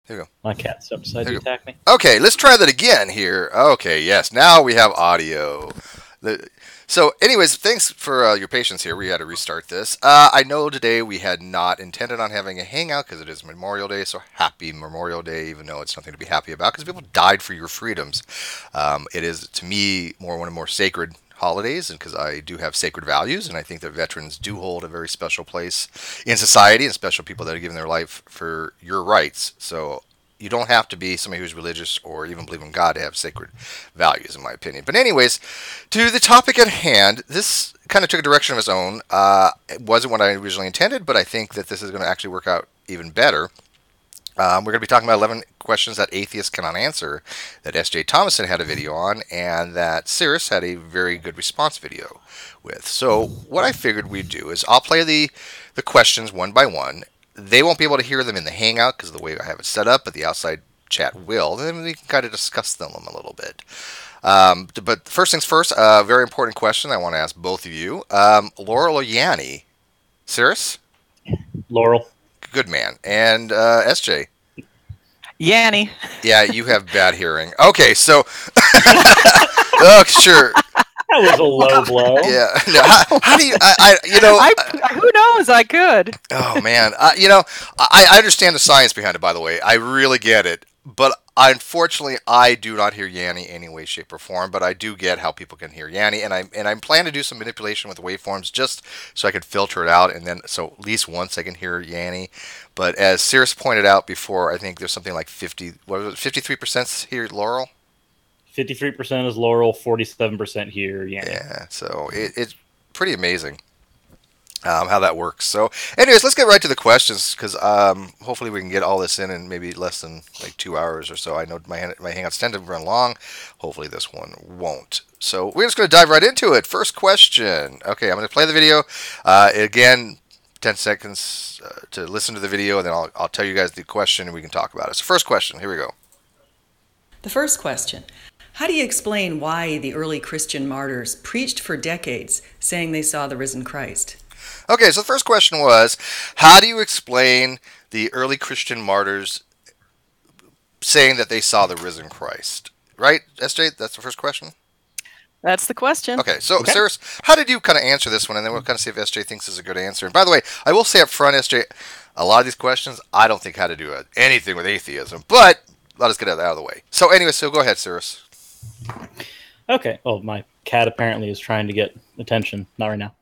Here we go. My cat stepped aside to attack me. Okay, let's try that again here. Okay, yes, now we have audio. So, anyways, thanks for your patience here. We had to restart this. I know today we had not intended on having a hangout because it is Memorial Day, so happy Memorial Day, even though it's nothing to be happy about because people died for your freedoms. It is, to me, one of the more sacred holidays, and because I do have sacred values, and I think that veterans do hold a very special place in society, and special people that have given their life for your rights. So you don't have to be somebody who's religious or even believe in God to have sacred values, in my opinion. But anyways, to the topic at hand, this kind of took a direction of its own. It wasn't what I originally intended, but I think that this is going to actually work out even better. We're going to be talking about 11 questions that atheists cannot answer, that S.J. Thomason had a video on, and that Suris had a very good response video with. So what I figured we'd do is I'll play the questions one by one. They won't be able to hear them in the Hangout because of the way I have it set up, but the outside chat will. Then we can kind of discuss them a little bit. But first things first, a very important question I want to ask both of you. Laurel or Yanni? Suris? Laurel. Good man. And SJ? Yanni. Yeah, you have bad hearing. Okay, so... oh, sure. That was a low blow. Yeah. No, how do you... who knows? I could. Oh, man. I understand the science behind it, by the way. I really get it. But unfortunately, I do not hear Yanni any way, shape, or form. But I do get how people can hear Yanni. And I'm planning to do some manipulation with the waveforms just so I can filter it out. And then, so at least once I can hear Yanni. But as Cirrus pointed out before, I think there's something like 53% here, Laurel? 53% is Laurel, 47% here, Yanni. Yeah, so it's pretty amazing how that works. So anyways, let's get right to the questions because hopefully we can get all this in maybe less than like 2 hours or so. I know my hangouts tend to run long. Hopefully this one won't. So we're just going to dive right into it. First question. Okay, I'm going to play the video. Again, 10 seconds to listen to the video, and then I'll tell you guys the question and we can talk about it. So first question, here we go. The first question. How do you explain why the early Christian martyrs preached for decades saying they saw the risen Christ? Okay, so the first question was, how do you explain the early Christian martyrs saying that they saw the risen Christ? Right, SJ? That's the first question? That's the question. Okay, so Cirrus, how did you kind of answer this one? And then we'll kind of see if SJ thinks this is a good answer. And by the way, I will say up front, SJ, a lot of these questions, I don't think had to do anything with atheism. But let us get it out of the way. So anyway, so go ahead, Cirrus. Okay. Well, my cat apparently is trying to get attention. Not right now.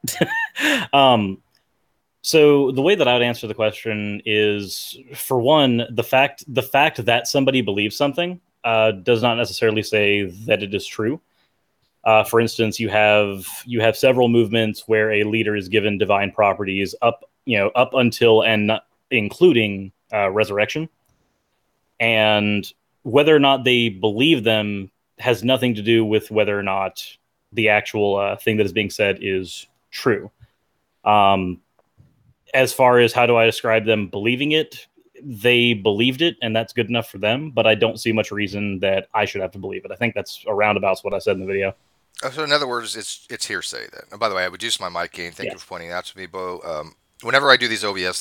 So the way that I would answer the question is, for one, the fact that somebody believes something does not necessarily say that it is true. For instance, you have several movements where a leader is given divine properties up until and including resurrection, and whether or not they believe them has nothing to do with whether or not the actual thing that is being said is true. As far as how do I describe them believing it, they believed it, and that's good enough for them, but I don't see much reason that I should have to believe it. I think that's around about what I said in the video. So in other words, it's hearsay then. And by the way, I reduced my mic gain. Thank you for pointing that to me, Bo. Whenever I do these OBS,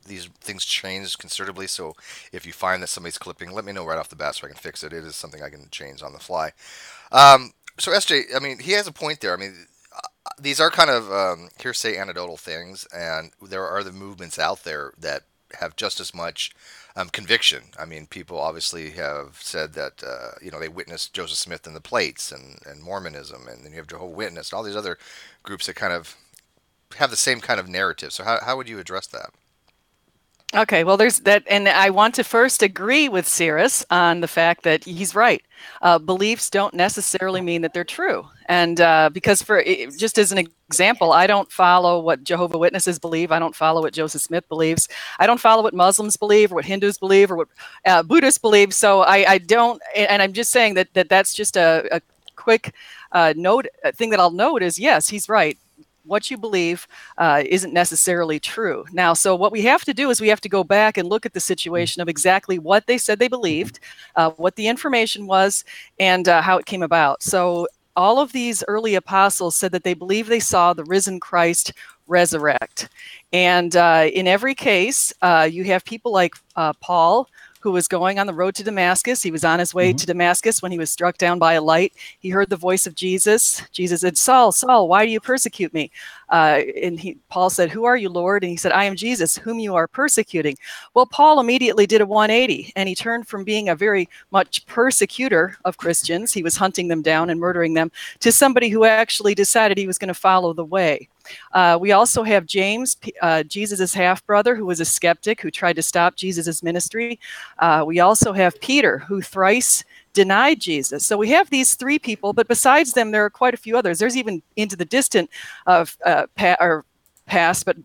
these things change considerably. So if you find that somebody's clipping, let me know right off the bat so I can fix it. It is something I can change on the fly. So SJ, I mean, he has a point there. I mean, these are kind of hearsay anecdotal things, and there are the movements out there that have just as much conviction. I mean, people obviously have said that they witnessed Joseph Smith and the plates and Mormonism, and then you have Jehovah's Witness, and all these other groups that kind of have the same kind of narrative. So how would you address that? Okay, well, there's that, and I want to first agree with Cirrus on the fact that he's right. Beliefs don't necessarily mean that they're true, and because just as an example, I don't follow what Jehovah's Witnesses believe. I don't follow what Joseph Smith believes. I don't follow what Muslims believe, or what Hindus believe, or what Buddhists believe. So I don't, and I'm just saying that's just a quick thing that I'll note is, yes, he's right. What you believe isn't necessarily true. Now, so what we have to do is we have to go back and look at the situation of exactly what they said they believed, what the information was, and how it came about. So all of these early apostles said that they believed they saw the risen Christ resurrect. And in every case, you have people like Paul, who was going on the road to Damascus. He was on his way to Damascus when he was struck down by a light. He heard the voice of Jesus. Jesus said, Saul, Saul, why do you persecute me? Paul said, who are you, Lord? And he said, I am Jesus, whom you are persecuting. Well, Paul immediately did a 180, and he turned from being a very much persecutor of Christians, he was hunting them down and murdering them, to somebody who actually decided he was going to follow the way. We also have James, Jesus' half-brother, who was a skeptic, who tried to stop Jesus' ministry. We also have Peter, who thrice denied Jesus. So we have these three people, but besides them, there are quite a few others. There's even into the distant past,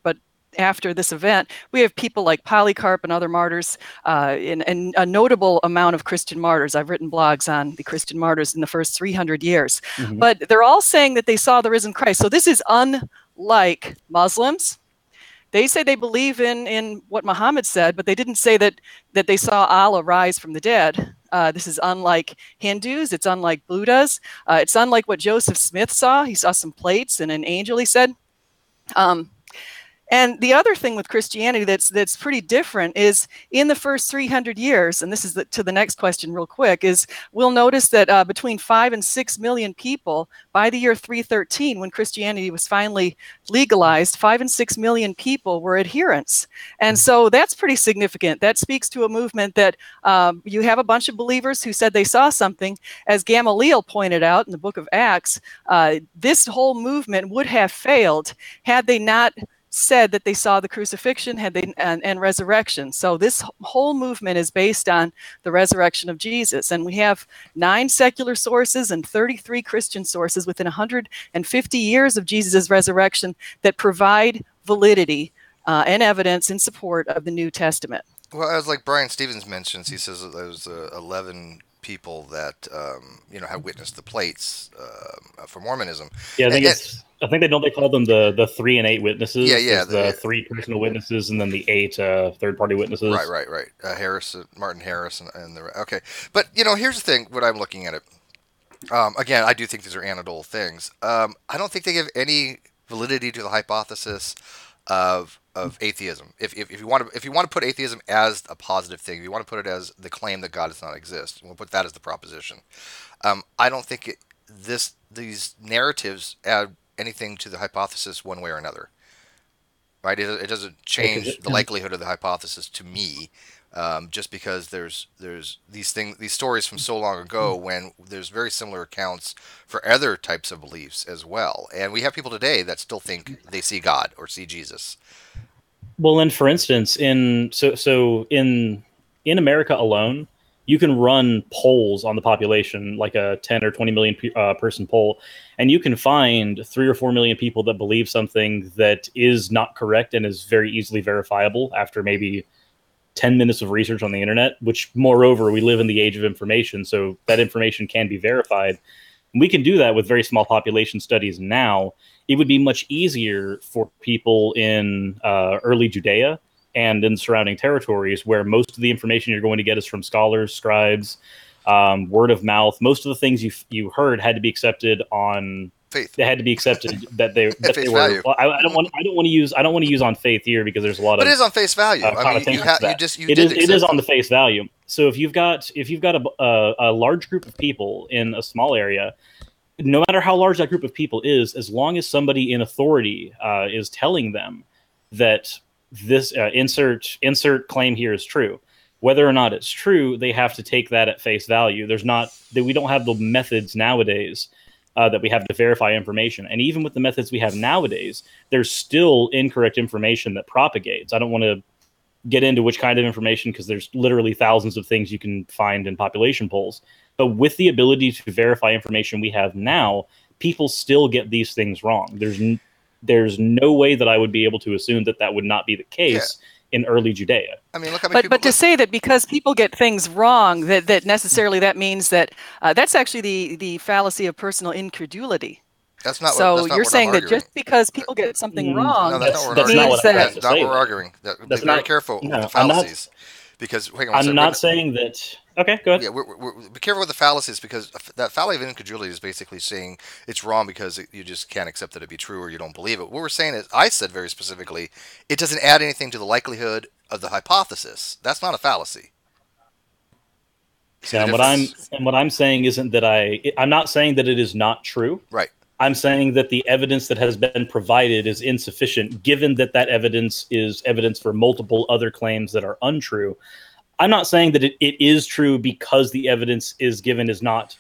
but after this event, we have people like Polycarp and other martyrs, and a notable amount of Christian martyrs. I've written blogs on the Christian martyrs in the first 300 years. But they're all saying that they saw the risen Christ. So this is unlike Muslims. They say they believe in what Muhammad said, but they didn't say that they saw Allah rise from the dead. This is unlike Hindus. It's unlike Buddhas. It's unlike what Joseph Smith saw. He saw some plates and an angel, he said. And the other thing with Christianity that's pretty different is in the first 300 years, and this is to the next question real quick, is we'll notice that between 5 and 6 million people by the year 313, when Christianity was finally legalized, 5 and 6 million people were adherents. And so that's pretty significant. That speaks to a movement that you have a bunch of believers who said they saw something. As Gamaliel pointed out in the book of Acts, this whole movement would have failed had they not said that they saw the crucifixion and resurrection. So this whole movement is based on the resurrection of Jesus. And we have 9 secular sources and 33 Christian sources within 150 years of Jesus' resurrection that provide validity and evidence in support of the New Testament. Well, as like Brian Stevens mentions, he says that there's 11 people that have witnessed the plates for Mormonism. Yeah, I think they call them the 3 and 8 witnesses. Yeah, the 3 personal witnesses, and then the 8 third-party witnesses. Right. Martin Harris, and the okay. But here's the thing: when I'm looking at it, again, I do think these are anecdotal things. I don't think they give any validity to the hypothesis of atheism. If you want to put atheism as a positive thing, if you want to put it as the claim that God does not exist, we'll put that as the proposition. I don't think these narratives add anything to the hypothesis one way or another. Right? It doesn't change the likelihood of the hypothesis to me, just because there's these stories from so long ago when there's very similar accounts for other types of beliefs as well, and we have people today that still think they see God or see Jesus. Well, and for instance, in America alone, you can run polls on the population, like a 10 or 20 million person poll, and you can find 3 or 4 million people that believe something that is not correct and is very easily verifiable after maybe 10 minutes of research on the internet, which, moreover, we live in the age of information, so that information can be verified. We can do that with very small population studies now. It would be much easier for people in early Judea and in surrounding territories, where most of the information you're going to get is from scholars, scribes, word of mouth. Most of the things you heard had to be accepted on faith. They had to be accepted that they face were. Value. Well, I don't want to use on faith here, because there's a lot of. But it is on face value. It is on the face value. So if you've got a large group of people in a small area, no matter how large that group of people is, as long as somebody in authority is telling them that this insert claim here is true, whether or not it's true, they have to take that at face value. We don't have the methods nowadays that we have to verify information. And even with the methods we have nowadays, there's still incorrect information that propagates. I don't want to get into which kind of information, because there's literally thousands of things you can find in population polls. But with the ability to verify information we have now, people still get these things wrong. There's no way that I would be able to assume that would not be the case in early Judea. I mean, look how many but to say that because people get things wrong, that necessarily that means that that's actually the fallacy of personal incredulity. That's not. So that's not you're what saying I'm that arguing. just because people get something wrong, No, that's not what that's we're not arguing. what That's not saying. what we're arguing. Be very careful with the fallacies. Because hang on a second. I'm not saying that. Okay, go ahead. Yeah, be careful with the fallacies, because that fallacy of incredulity is basically saying it's wrong because you just can't accept it to be true, or you don't believe it. What we're saying is, I said very specifically, it doesn't add anything to the likelihood of the hypothesis. That's not a fallacy. Yeah, what I'm saying isn't that I'm not saying that it is not true. Right. I'm saying that the evidence that has been provided is insufficient, given that evidence is evidence for multiple other claims that are untrue. I'm not saying that it is true because the evidence is given is not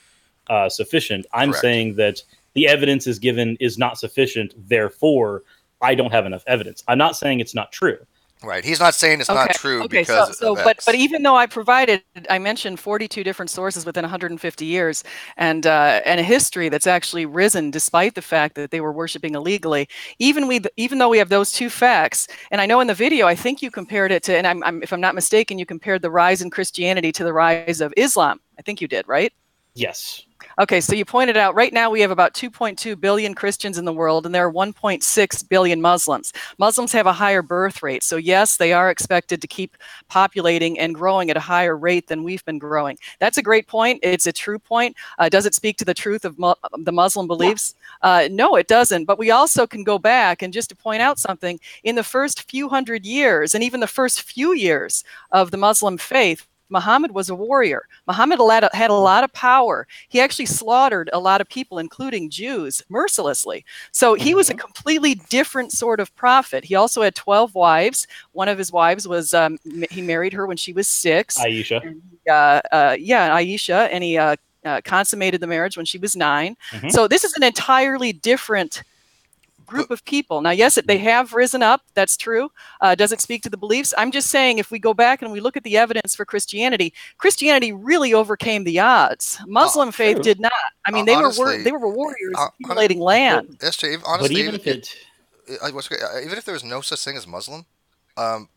sufficient. I'm Correct. saying that the evidence is given is not sufficient, therefore I don't have enough evidence. I'm not saying it's not true. Right. He's not saying it's not true because of X. But even though I mentioned 42 different sources within 150 years and a history that's actually risen despite the fact that they were worshiping illegally, even though we have those two facts, and I know in the video, I think you compared it to, and if I'm not mistaken, you compared the rise in Christianity to the rise of Islam. I think you did, right? Yes. Okay, so you pointed out right now we have about 2.2 billion Christians in the world, and there are 1.6 billion Muslims. Muslims have a higher birth rate, so yes, they are expected to keep populating and growing at a higher rate than we've been growing. That's a great point. It's a true point. Does it speak to the truth of the Muslim beliefs? No, it doesn't. But we also can go back and just to point out something, in the first few hundred years, and even the first few years of the Muslim faith, Muhammad was a warrior. Muhammad had a lot of power. He actually slaughtered a lot of people, including Jews, mercilessly. So he was a completely different sort of prophet. He also had 12 wives. One of his wives was, he married her when she was 6. Aisha. And Aisha. And he consummated the marriage when she was 9. Mm-hmm. So this is an entirely different group of people. Now, yes, they have risen up. That's true. Does it speak to the beliefs? I'm just saying if we go back and we look at the evidence for Christianity, Christianity really overcame the odds. Muslim faith did not. I mean, they were warriors accumulating land. SJ, honestly, but even if there was no such thing as Muslim,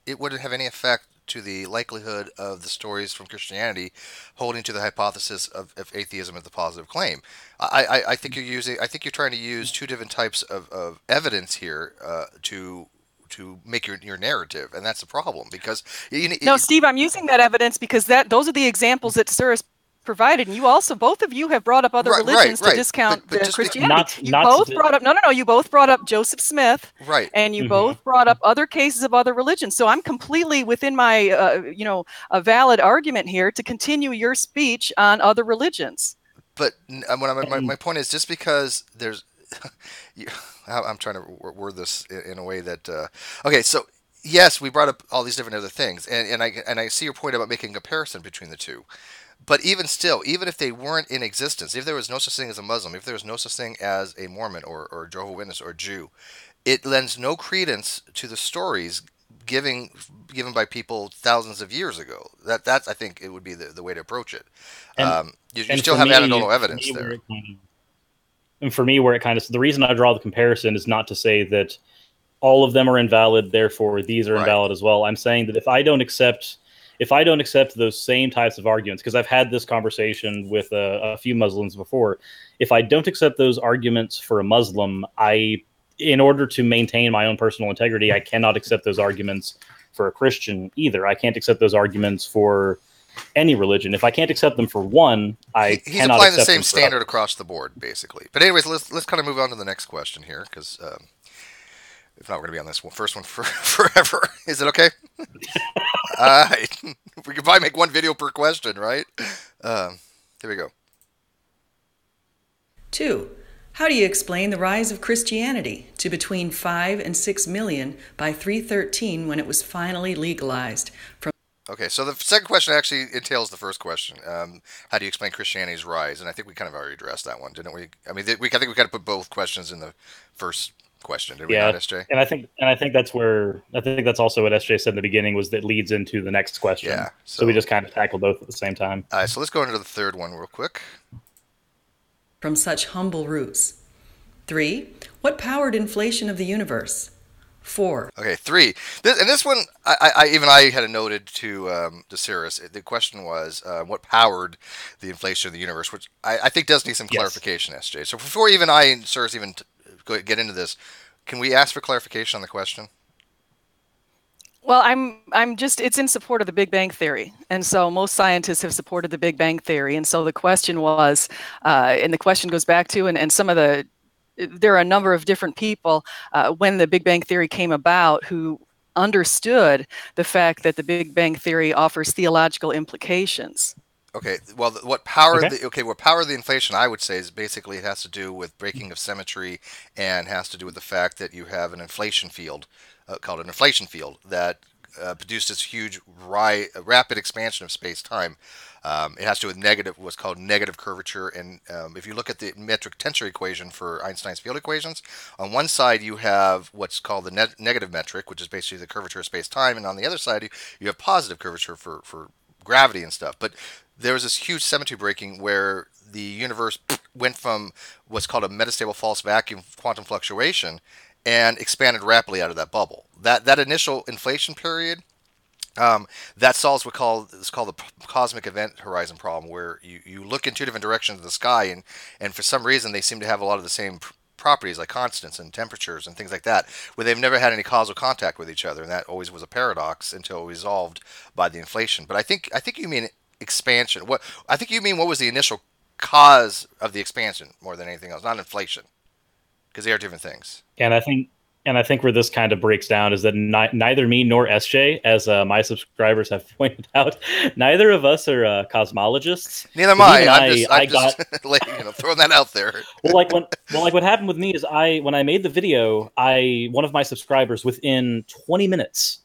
it wouldn't have any effect to the likelihood of the stories from Christianity holding to the hypothesis of atheism as the positive claim. I think you're trying to use two different types of evidence here to make your narrative, and that's the problem because no, Steve, I'm using that evidence because those are the examples that Suris provided, and both of you have brought up other religions to discount Christianity. You both brought up Joseph Smith, right? And you both brought up other cases of other religions. So I'm completely within my, a valid argument here to continue your speech on other religions. But my point is just because there's, I'm trying to word this in a way that, okay, so. Yes, we brought up all these different other things, and I see your point about making a comparison between the two. But even still, even if they weren't in existence, if there was no such thing as a Muslim, if there was no such thing as a Mormon or Jehovah's Witness or a Jew, it lends no credence to the stories given by people thousands of years ago. That's I think it would be the way to approach it. You still have anecdotal evidence there. And for me, where it kind of the reason I draw the comparison is not to say that all of them are invalid, therefore these are invalid as well. I'm saying that if I don't accept those same types of arguments, because I've had this conversation with a few Muslims before, if I don't accept those arguments for a Muslim, in order to maintain my own personal integrity, I cannot accept those arguments for a Christian either. I can't accept those arguments for any religion. If I can't accept them for one, he's applying the same standard across the board, basically. But anyways, let's kind of move on to the next question here, because if not, we're going to be on this first one forever. Is it okay? All right. We could probably make one video per question, right? Here we go. 2. How do you explain the rise of Christianity to between 5 and 6 million by 313 when it was finally legalized? Okay, so the second question actually entails the first question. How do you explain Christianity's rise? And I think we kind of already addressed that one, didn't we? I mean, I think we kind of put both questions in the first question, did we not, SJ? And I think that's also what SJ said in the beginning, was that leads into the next question. Yeah. So we just kind of tackled both at the same time. All right, so let's go into the third one real quick. From such humble roots. 3. What powered inflation of the universe? 4. Okay, 3. This one, I had it noted to Suris. The question was, what powered the inflation of the universe, which I think does need some clarification, SJ. So before even I and Suris even get into this, can we ask for clarification on the question? Well, it's in support of the Big Bang Theory. And so most scientists have supported the Big Bang Theory. And so the question was, and the question goes back to, and some of there are a number of different people when the Big Bang Theory came about who understood the fact that the Big Bang Theory offers theological implications. Okay, well, what power Okay. what power the inflation I would say is basically it has to do with breaking of symmetry and has to do with the fact that you have an inflation field called an inflation field that produced this huge rapid expansion of space time. It has to do with what's called negative curvature, and if you look at the metric tensor equation for Einstein's field equations, on one side you have what's called the negative metric, which is basically the curvature of space time, and on the other side you have positive curvature for gravity and stuff. But there was this huge symmetry breaking where the universe went from what's called a metastable false vacuum quantum fluctuation and expanded rapidly out of that bubble. That initial inflation period, that solves it's called the cosmic event horizon problem, where you look in two different directions of the sky, and for some reason they seem to have a lot of the same properties like constants and temperatures and things like that, where they've never had any causal contact with each other, and that always was a paradox until resolved by the inflation. But I think you mean expansion. What was the initial cause of the expansion more than anything else, not inflation, because they are different things. And I think where this kind of breaks down is that neither me nor SJ, as my subscribers have pointed out, neither of us are cosmologists. Neither am I. I'm just throwing that out there. What happened with me is when I made the video, one of my subscribers within 20 minutes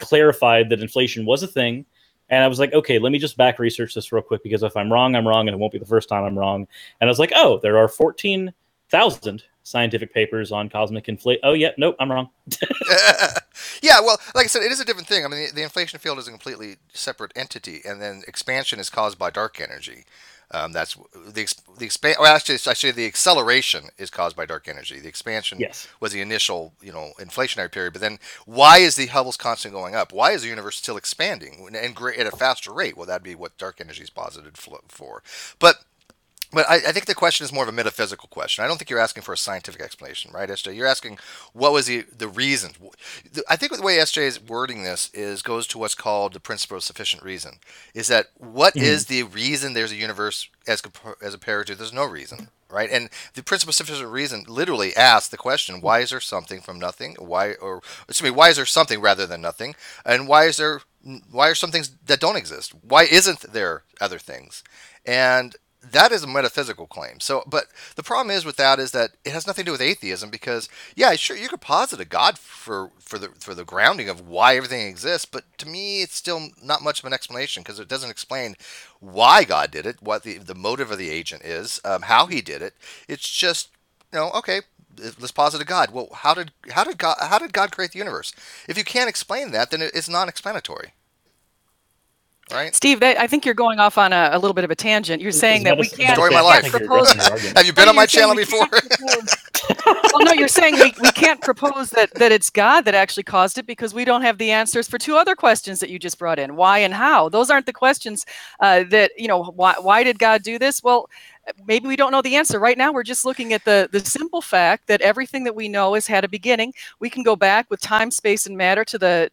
clarified that inflation was a thing. And I was like, okay, let me just back research this real quick, because if I'm wrong, I'm wrong, and it won't be the first time I'm wrong. And I was like, oh, there are 14,000 scientific papers on cosmic inflation. Oh, yeah, nope, I'm wrong. Yeah, well, like I said, it is a different thing. I mean, the inflation field is a completely separate entity, and then expansion is caused by dark energy. That's the acceleration is caused by dark energy. The expansion was the initial, inflationary period. But then, why is the Hubble's constant going up? Why is the universe still expanding and at a faster rate? Well, that'd be what dark energy is posited for. But I think the question is more of a metaphysical question. I don't think you're asking for a scientific explanation, right, SJ? You're asking what was the reason. I think the way SJ is wording this goes to what's called the principle of sufficient reason. Is that what is the reason there's a universe as compared to there's no reason, right? And the principle of sufficient reason literally asks the question: why is there something from nothing? Why is there something rather than nothing? And why are some things that don't exist? Why isn't there other things? And that is a metaphysical claim. So, but the problem is with that is that it has nothing to do with atheism, because sure, you could posit a God for the grounding of why everything exists, but to me it's still not much of an explanation, because it doesn't explain why God did it, what the motive of the agent is, how he did it. It's just, okay, let's posit a God. Well, how did God create the universe? If you can't explain that, then it's non-explanatory. Right? Steve, I think you're going off on a little bit of a tangent. You're saying that we can't, story of my life. propose. Have you been on my channel before? Well, no, you're saying we can't propose that it's God that actually caused it, because we don't have the answers for two other questions that you just brought in. Why and how? Those aren't the questions that, why did God do this? Well, maybe we don't know the answer. Right now, we're just looking at the simple fact that everything that we know has had a beginning. We can go back with time, space, and matter to the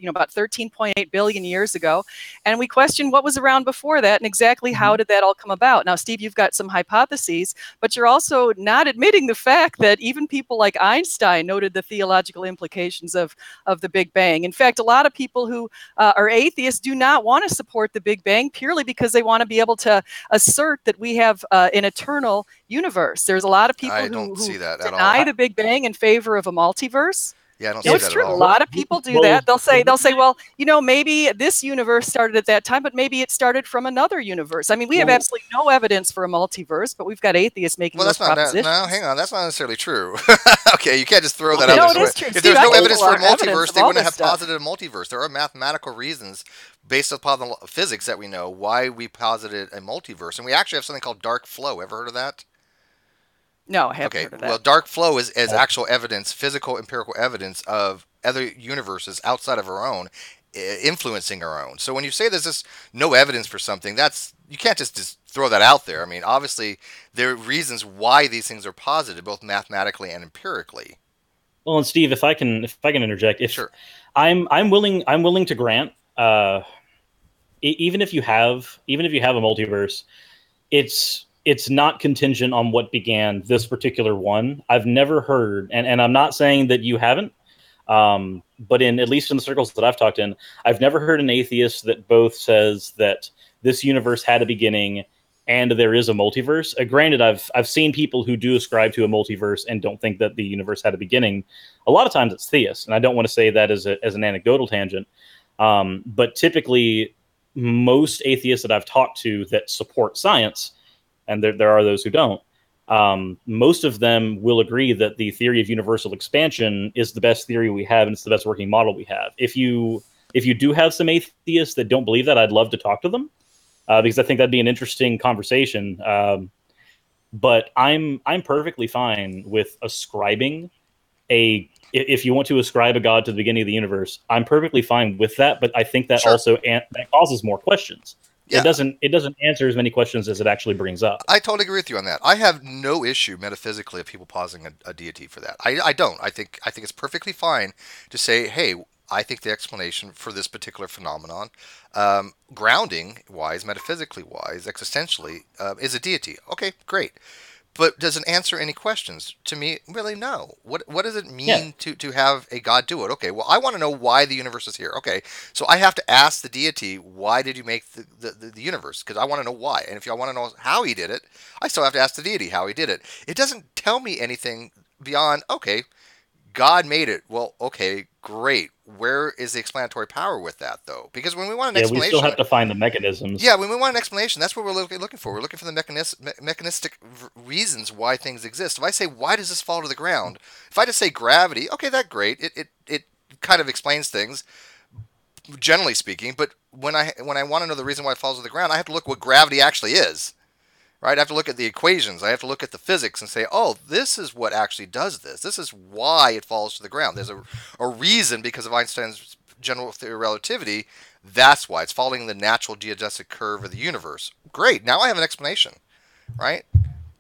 about 13.8 billion years ago, and we question what was around before that and exactly how did that all come about. Now, Steve, you've got some hypotheses, but you're also not admitting the fact that even people like Einstein noted the theological implications of the Big Bang. In fact, a lot of people who are atheists do not want to support the Big Bang purely because they want to be able to assert that we have an eternal universe. There's a lot of people who deny the Big Bang in favor of a multiverse. Yeah, I don't see that it's at true. all. A lot of people do that. They'll say, well, maybe this universe started at that time, but maybe it started from another universe. I mean, we have absolutely no evidence for a multiverse, but we've got atheists making those propositions. No, hang on, that's not necessarily true. Okay, you can't just throw that out there. No, it is true. If there's no evidence for a multiverse, they wouldn't have posited a multiverse. There are mathematical reasons based upon the physics that we know why we posited a multiverse, and we actually have something called dark flow. Ever heard of that? No, I haven't heard of that. Well, dark flow is actual evidence, physical, empirical evidence of other universes outside of our own influencing our own. So when you say there's just no evidence for something, you can't just throw that out there. I mean, obviously, there are reasons why these things are posited, both mathematically and empirically. Well, and Steve, if I can interject, sure, I'm willing to grant, even if you have a multiverse, it's not contingent on what began this particular one. I've never heard, and I'm not saying that you haven't. But at least in the circles that I've talked in, I've never heard an atheist that both says that this universe had a beginning and there is a multiverse. Granted, I've seen people who do ascribe to a multiverse and don't think that the universe had a beginning. A lot of times it's theists, and I don't want to say that as an anecdotal tangent. But typically, most atheists that I've talked to that support science, and there are those who don't, most of them will agree that the theory of universal expansion is the best theory we have, and it's the best working model we have. If you do have some atheists that don't believe that, I'd love to talk to them, because I think that'd be an interesting conversation. But I'm perfectly fine with ascribing if you want to ascribe a god to the beginning of the universe, I'm perfectly fine with that. But I think that also that causes more questions. Yeah. It doesn't answer as many questions as it actually brings up. I totally agree with you on that. I have no issue metaphysically of people positing a deity for that. I don't. I think it's perfectly fine to say, hey, I think the explanation for this particular phenomenon, grounding wise, metaphysically wise, existentially, is a deity. Okay, great. But does it answer any questions? To me, really, no. What does it mean to have a god do it? Okay, well, I want to know why the universe is here. Okay, so I have to ask the deity, why did you make the universe? Because I want to know why. And if I want to know how he did it, I still have to ask the deity how he did it. It doesn't tell me anything beyond, okay, God made it. Well, okay, great. Where is the explanatory power with that, though? Because when we want an explanation... we still have to find the mechanisms. Yeah, when we want an explanation, that's what we're looking for. We're looking for the mechanistic reasons why things exist. If I say, why does this fall to the ground? If I just say gravity, okay, that's great. It kind of explains things, generally speaking. But when I want to know the reason why it falls to the ground, I have to look what gravity actually is. Right? I have to look at the equations. I have to look at the physics and say, oh, this is what actually does this. This is why it falls to the ground. There's a reason because of Einstein's general theory of relativity. That's why. It's following the natural geodesic curve of the universe. Great. Now I have an explanation. Right?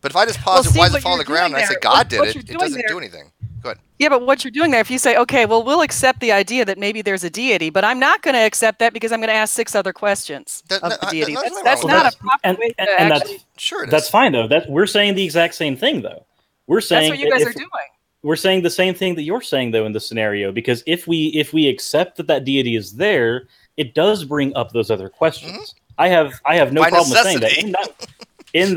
But if I just posit why does it fall to the ground and I say God did it, it doesn't do anything. Go ahead. Yeah, but what you're doing there, if you say, okay, well, we'll accept the idea that maybe there's a deity, but I'm not going to accept that because I'm going to ask 6 other questions of the deity. That's not a proper way to actually... Sure it is. That's fine, though. We're saying the exact same thing, though. We're saying that's what you guys are doing. We're saying the same thing that you're saying, though, in this scenario, because if we accept that deity is there, it does bring up those other questions. Mm-hmm. I have no problem with saying that. In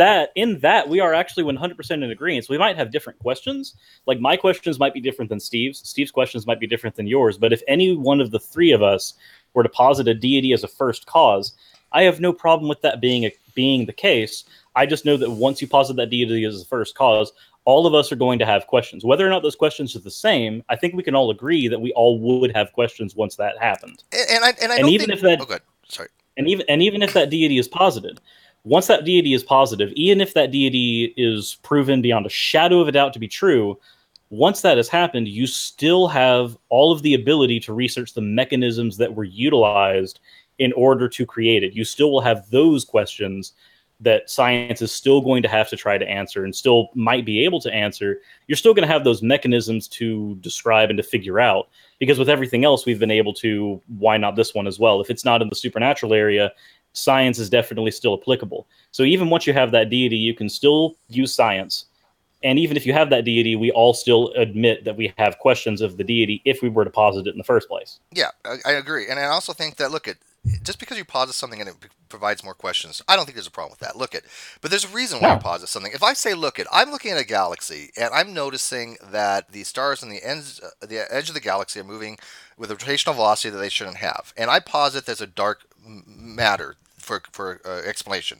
that, we are actually 100% in agreement. So we might have different questions. Like my questions might be different than Steve's. Steve's questions might be different than yours. But if any one of the three of us were to posit a deity as a first cause, I have no problem with that being the case. I just know that once you posit that deity as the first cause, all of us are going to have questions. Whether or not those questions are the same, I think we can all agree that we all would have questions once that happened. And even if that, oh, good. Sorry. And even if that deity is posited. Once that deity is positive, even if that deity is proven beyond a shadow of a doubt to be true, once that has happened, you still have all of the ability to research the mechanisms that were utilized in order to create it. You still will have those questions that science is still going to have to try to answer and still might be able to answer. You're still going to have those mechanisms to describe and to figure out, because with everything else we've been able to, why not this one as well? If it's not in the supernatural area, science is definitely still applicable. So even once you have that deity, you can still use science. And even if you have that deity, we all still admit that we have questions of the deity if we were to posit it in the first place. Yeah, I agree. And I also think that, just because you posit something and it provides more questions, I don't think there's a problem with that. But there's a reason why you posit something. If I say, I'm looking at a galaxy and I'm noticing that the stars on the edge of the galaxy are moving with a rotational velocity that they shouldn't have, and I posit there's a dark matter for explanation,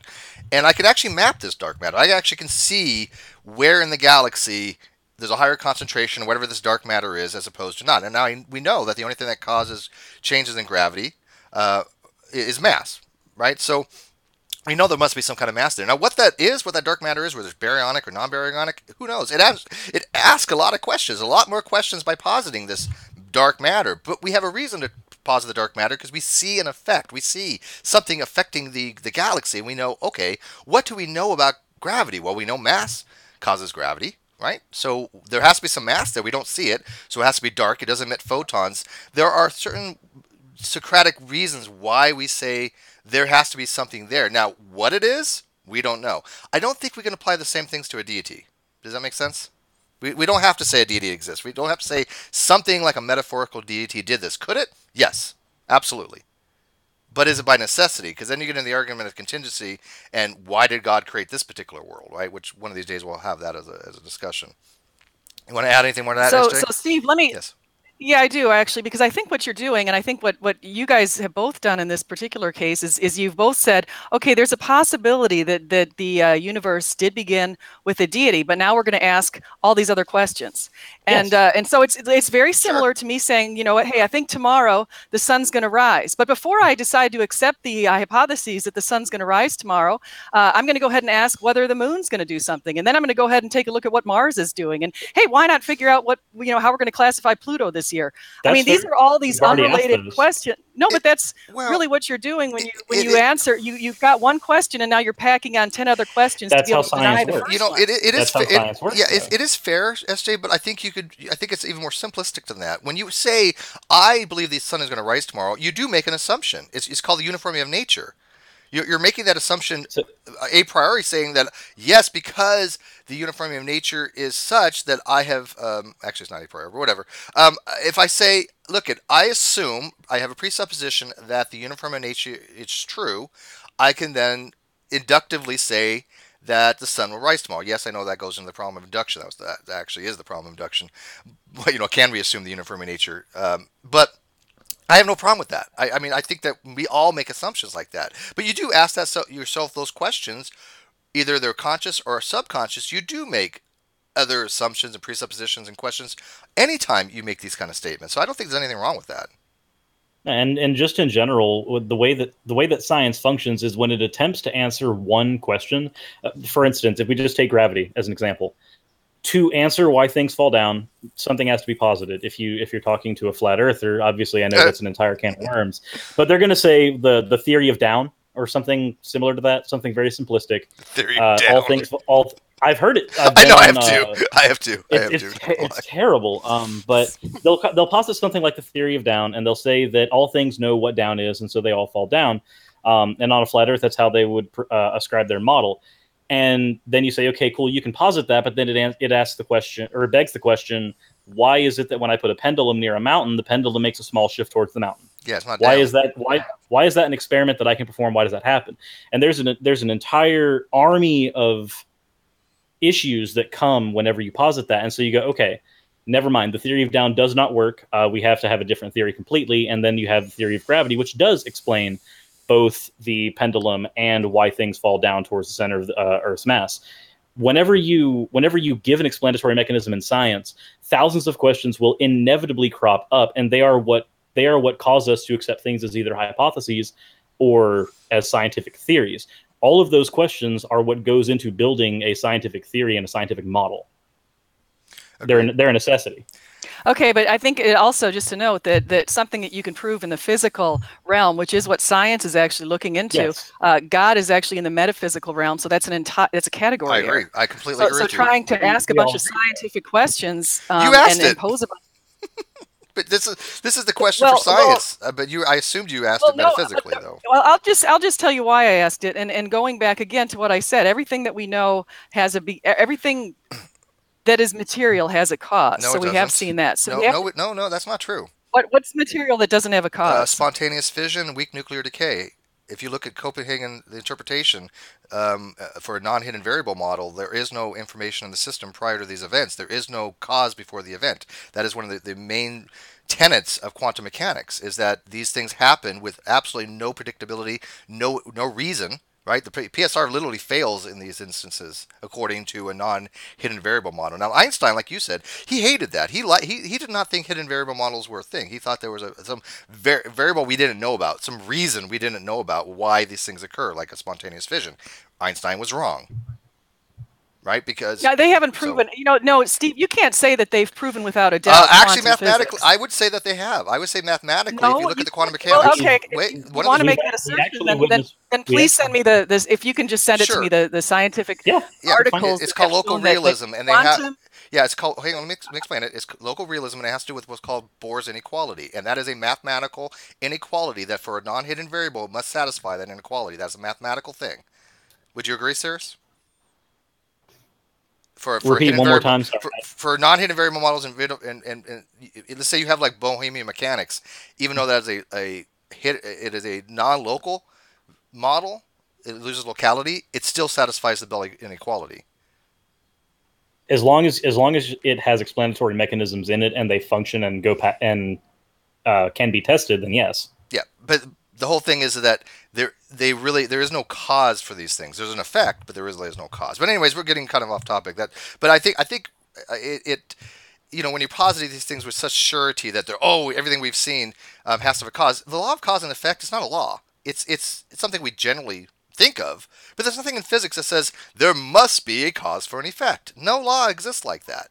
and I could actually map this dark matter. I actually can see where in the galaxy there's a higher concentration of whatever this dark matter is as opposed to not. And now we know that the only thing that causes changes in gravity is mass, right? So we know there must be some kind of mass there. Now what that dark matter is, whether it's baryonic or non-baryonic, who knows? It asks a lot of questions, a lot more questions by positing this dark matter. But we have a reason to posit the dark matter because we see an effect. We see something affecting the galaxy, and we know, okay, what do we know about gravity? Well, we know mass causes gravity, right? So there has to be some mass there. We don't see it, so it has to be dark. It doesn't emit photons. There are certain Socratic reasons why we say there has to be something there. Now, what it is, we don't know. I don't think we can apply the same things to a deity. Does that make sense? We don't have to say a deity exists. We don't have to say something like a metaphorical deity did this. Could it? Yes, absolutely. But is it by necessity? Because then you get into the argument of contingency and why did God create this particular world, right? Which one of these days we'll have that as a discussion. You want to add anything more to that, So, SJ? Steve, let me. Yes. Yeah, I do actually, because I think what you're doing, and I think what you guys have both done in this particular case is you've both said, okay, there's a possibility that the universe did begin with a deity, but now we're going to ask all these other questions, Yes. and so it's very similar to me saying, you know what, hey, I think tomorrow the sun's going to rise, but before I decide to accept the hypotheses that the sun's going to rise tomorrow, I'm going to go ahead and ask whether the moon's going to do something, and then I'm going to go ahead and take a look at what Mars is doing, and hey, why not figure out what how we're going to classify Pluto this year? I mean, these are all these unrelated questions. No, but that's really what you're doing when you answer. You've got one question, and now you're packing on 10 other questions to be able to deny the first one. It is. That's how science works. Yeah, it is fair, SJ. But I think I think it's even more simplistic than that. When you say, "I believe the sun is going to rise tomorrow," you do make an assumption. It's called the uniformity of nature. You're making that assumption a priori, saying that yes, because the uniformity of nature is such that I have actually it's not a priori, but whatever. If I say, look, I assume I have a presupposition that the uniformity of nature is true, I can then inductively say that the sun will rise tomorrow. Yes, I know that goes into the problem of induction. That actually is the problem of induction. Can we assume the uniformity of nature? But I have no problem with that. I mean, I think that we all make assumptions like that. But you do ask yourself those questions, either they're conscious or subconscious. You do make other assumptions and presuppositions and questions anytime you make these kind of statements. So I don't think there's anything wrong with that. And just in general, the way that science functions is when it attempts to answer one question. For instance, if we just take gravity as an example. To answer why things fall down, something has to be posited. If you're talking to a flat earther, obviously I know that's an entire can of worms, but they're going to say the theory of down or something similar to that, something very simplistic. Theory of down. I've heard it. I know. I have to. It's terrible. But they'll posit something like the theory of down, and they'll say that all things know what down is, and so they all fall down. And on a flat Earth, that's how they would ascribe their model. And then you say, okay, cool, you can posit that, but then it asks the question, or it begs the question, why is it that when I put a pendulum near a mountain, the pendulum makes a small shift towards the mountain? Yeah, it's not why down. Is that why is that an experiment that I can perform? Why does that happen? And there's an entire army of issues that come whenever you posit that. And so you go, okay, never mind. The theory of down does not work. We have to have a different theory completely. And then you have the theory of gravity, which does explain both the pendulum and why things fall down towards the center of the Earth's mass. Whenever you give an explanatory mechanism in science, thousands of questions will inevitably crop up, and they are what cause us to accept things as either hypotheses or as scientific theories. All of those questions are what goes into building a scientific theory and a scientific model. They're a necessity. Okay, but I think it also, just to note that something that you can prove in the physical realm, which is what science is actually looking into, yes. God is actually in the metaphysical realm, so that's a category. I agree. I completely agree. So with trying you. to ask a bunch of scientific questions you asked and it. pose a bunch. But this is the question for science. But I assumed you asked it metaphysically, though. Well, I'll just tell you why I asked it, and going back again to what I said, everything that we know has everything that is material has a cause. No, so we have seen that. So no, that's not true. What's material that doesn't have a cause? Spontaneous fission, weak nuclear decay. If you look at Copenhagen, the interpretation for a non-hidden variable model, there is no information in the system prior to these events. There is no cause before the event. That is one of the main tenets of quantum mechanics, is that these things happen with absolutely no predictability, no reason. Right, the PSR literally fails in these instances according to a non-hidden variable model. Now, Einstein, like you said, he hated that. He did not think hidden variable models were a thing. He thought there was some variable we didn't know about, some reason we didn't know about why these things occur, like a spontaneous fission. Einstein was wrong. Right, because they haven't proven. No, Steve, you can't say that they've proven without a doubt. Actually, mathematically, I would say that they have. I would say mathematically, if you look at the quantum mechanics. Well, okay, if you want to make that assertion, then please send me this. If you can just send it to me, the scientific articles. It's called local realism, and they have. Yeah, it's called. Hang on, let me explain it. It's local realism, and it has to do with what's called Bohr's inequality, and that is a mathematical inequality that, for a non-hidden variable, must satisfy that inequality. That's a mathematical thing. Would you agree, Suris? For Repeat hidden one more variable, time. Sorry. for non-hidden variable models and let's say you have like Bohemian mechanics, even though that is it is a non-local model, it loses locality, it still satisfies the Bell inequality. As long as it has explanatory mechanisms in it and they function and can be tested, then yes. Yeah, but the whole thing is that there is no cause for these things. There's an effect, but there is no cause. But anyways, we're getting kind of off topic. But I think it when you're positing these things with such surety that everything we've seen has to have a cause. The law of cause and effect is not a law. It's something we generally think of, but there's nothing in physics that says there must be a cause for an effect. No law exists like that.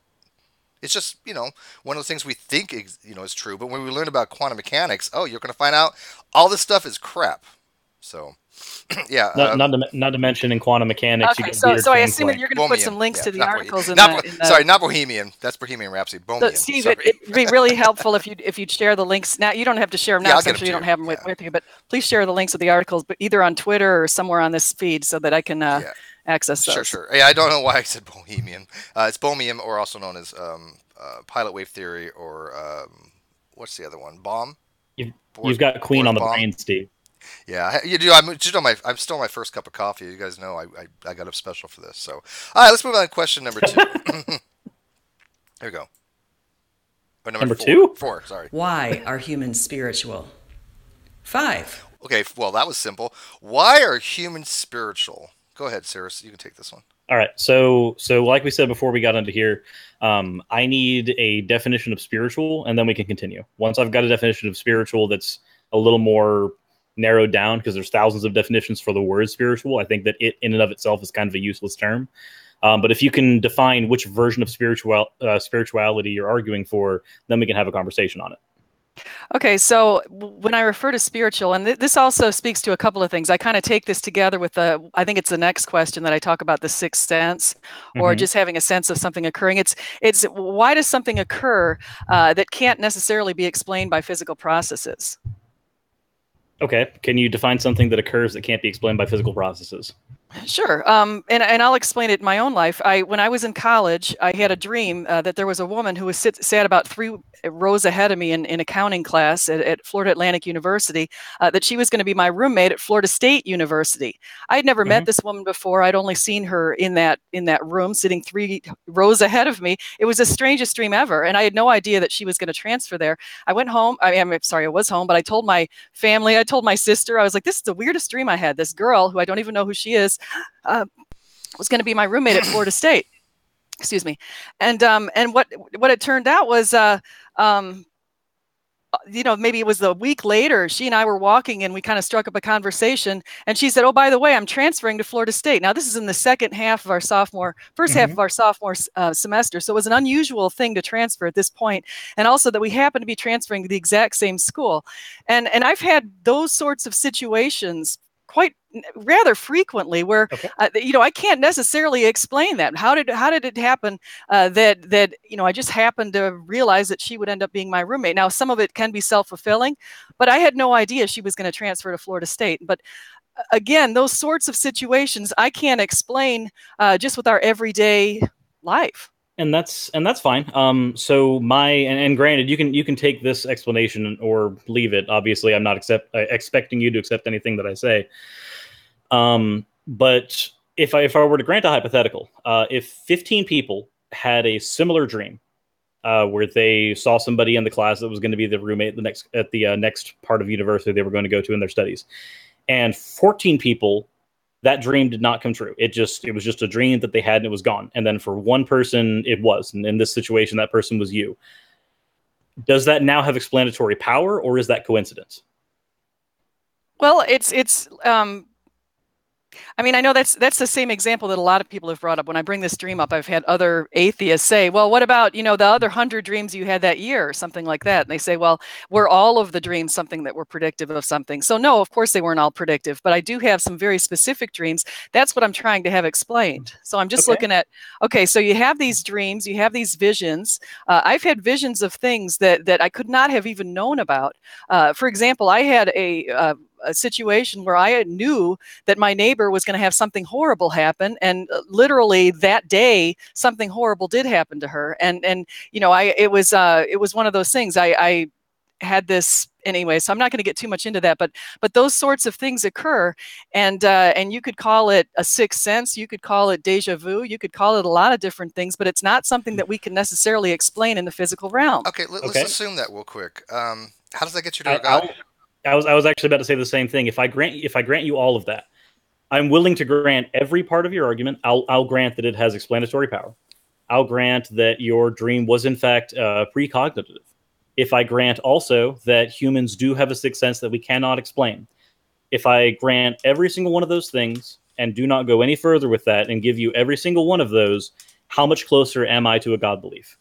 It's just, one of those things we think, is true. But when we learn about quantum mechanics, you're going to find out all this stuff is crap. So, yeah. Not to mention in quantum mechanics. Okay, so I assume that you're going to put some links to the articles Sorry, not Bohemian. That's Bohemian Rhapsody. Bohemian. So, Steve, it'd be really helpful if you'd share the links. Now, you don't have to share them now, because I'm sure you don't have them with you, but please share the links of the articles, but either on Twitter or somewhere on this feed so that I can access those. Sure. Yeah, I don't know why I said Bohemian. It's Bohemian, or also known as pilot wave theory, or what's the other one? Bomb? You've got Queen on the brain, Steve. Yeah, you do. I'm still on my first cup of coffee. You guys know I got up special for this. So, all right, let's move on to question number 2. There we go. Or number 4. 2? 4, sorry. Why are humans spiritual? 5. Okay, well, that was simple. Why are humans spiritual? Go ahead, Suris. You can take this one. All right. So like we said before we got into here, I need a definition of spiritual, and then we can continue. Once I've got a definition of spiritual that's a little more narrowed down, because there's thousands of definitions for the word spiritual, I think that it in and of itself is kind of a useless term. But if you can define which version of spirituality you're arguing for, then we can have a conversation on it. Okay, so when I refer to spiritual, and this also speaks to a couple of things, I kind of take this together with I think it's the next question that I talk about, the sixth sense, or just having a sense of something occurring. It's why does something occur that can't necessarily be explained by physical processes? Okay, can you define something that occurs that can't be explained by physical processes? Sure. And I'll explain it in my own life. When I was in college, I had a dream that there was a woman who was sat about 3 rows ahead of me in accounting class at Florida Atlantic University, that she was going to be my roommate at Florida State University. I had never met this woman before. I'd only seen her in that room sitting 3 rows ahead of me. It was the strangest dream ever. And I had no idea that she was going to transfer there. I went home. I'm sorry, I was home, but I told my family, I told my sister, I was like, this is the weirdest dream I had. This girl, who I don't even know who she is, was going to be my roommate at Florida State. Excuse me. And what it turned out was, maybe it was a week later, she and I were walking and we kind of struck up a conversation, and she said, oh, by the way, I'm transferring to Florida State. Now, this is in the first half of our sophomore semester. So it was an unusual thing to transfer at this point. And also that we happened to be transferring to the exact same school. And I've had those sorts of situations rather frequently where, I can't necessarily explain that. How did it happen that I just happened to realize that she would end up being my roommate? Now, some of it can be self-fulfilling, but I had no idea she was going to transfer to Florida State. But again, those sorts of situations I can't explain just with our everyday life. And that's fine. So and granted, you can take this explanation or leave it. Obviously, I'm not expecting you to accept anything that I say. But if I were to grant a hypothetical, if 15 people had a similar dream, where they saw somebody in the class that was going to be the roommate at the next part of university they were going to go to in their studies, and 14 people, that dream did not come true. It was just a dream that they had and it was gone. And then for one person, it was. And in this situation, that person was you. Does that now have explanatory power, or is that coincidence? Well, I know that's the same example that a lot of people have brought up. When I bring this dream up, I've had other atheists say, well, what about, the other 100 dreams you had that year or something like that? And they say, well, were all of the dreams something that were predictive of something? So no, of course they weren't all predictive, but I do have some very specific dreams. That's what I'm trying to have explained. So I'm just looking at, so you have these dreams, you have these visions. I've had visions of things that I could not have even known about. For example, I had a situation where I knew that my neighbor was going going to have something horrible happen, and literally that day something horrible did happen to her. And it was one of those things. I had this anyway, so I'm not going to get too much into that, but those sorts of things occur, and you could call it a sixth sense, you could call it deja vu, you could call it a lot of different things, but it's not something that we can necessarily explain in the physical realm. Okay, let's assume that real quick. How does that get you to a God? I was actually about to say the same thing. If I grant you all of that, I'm willing to grant every part of your argument. I'll grant that it has explanatory power. I'll grant that your dream was in fact precognitive. If I grant also that humans do have a sixth sense that we cannot explain, if I grant every single one of those things and do not go any further with that and give you every single one of those, how much closer am I to a God belief?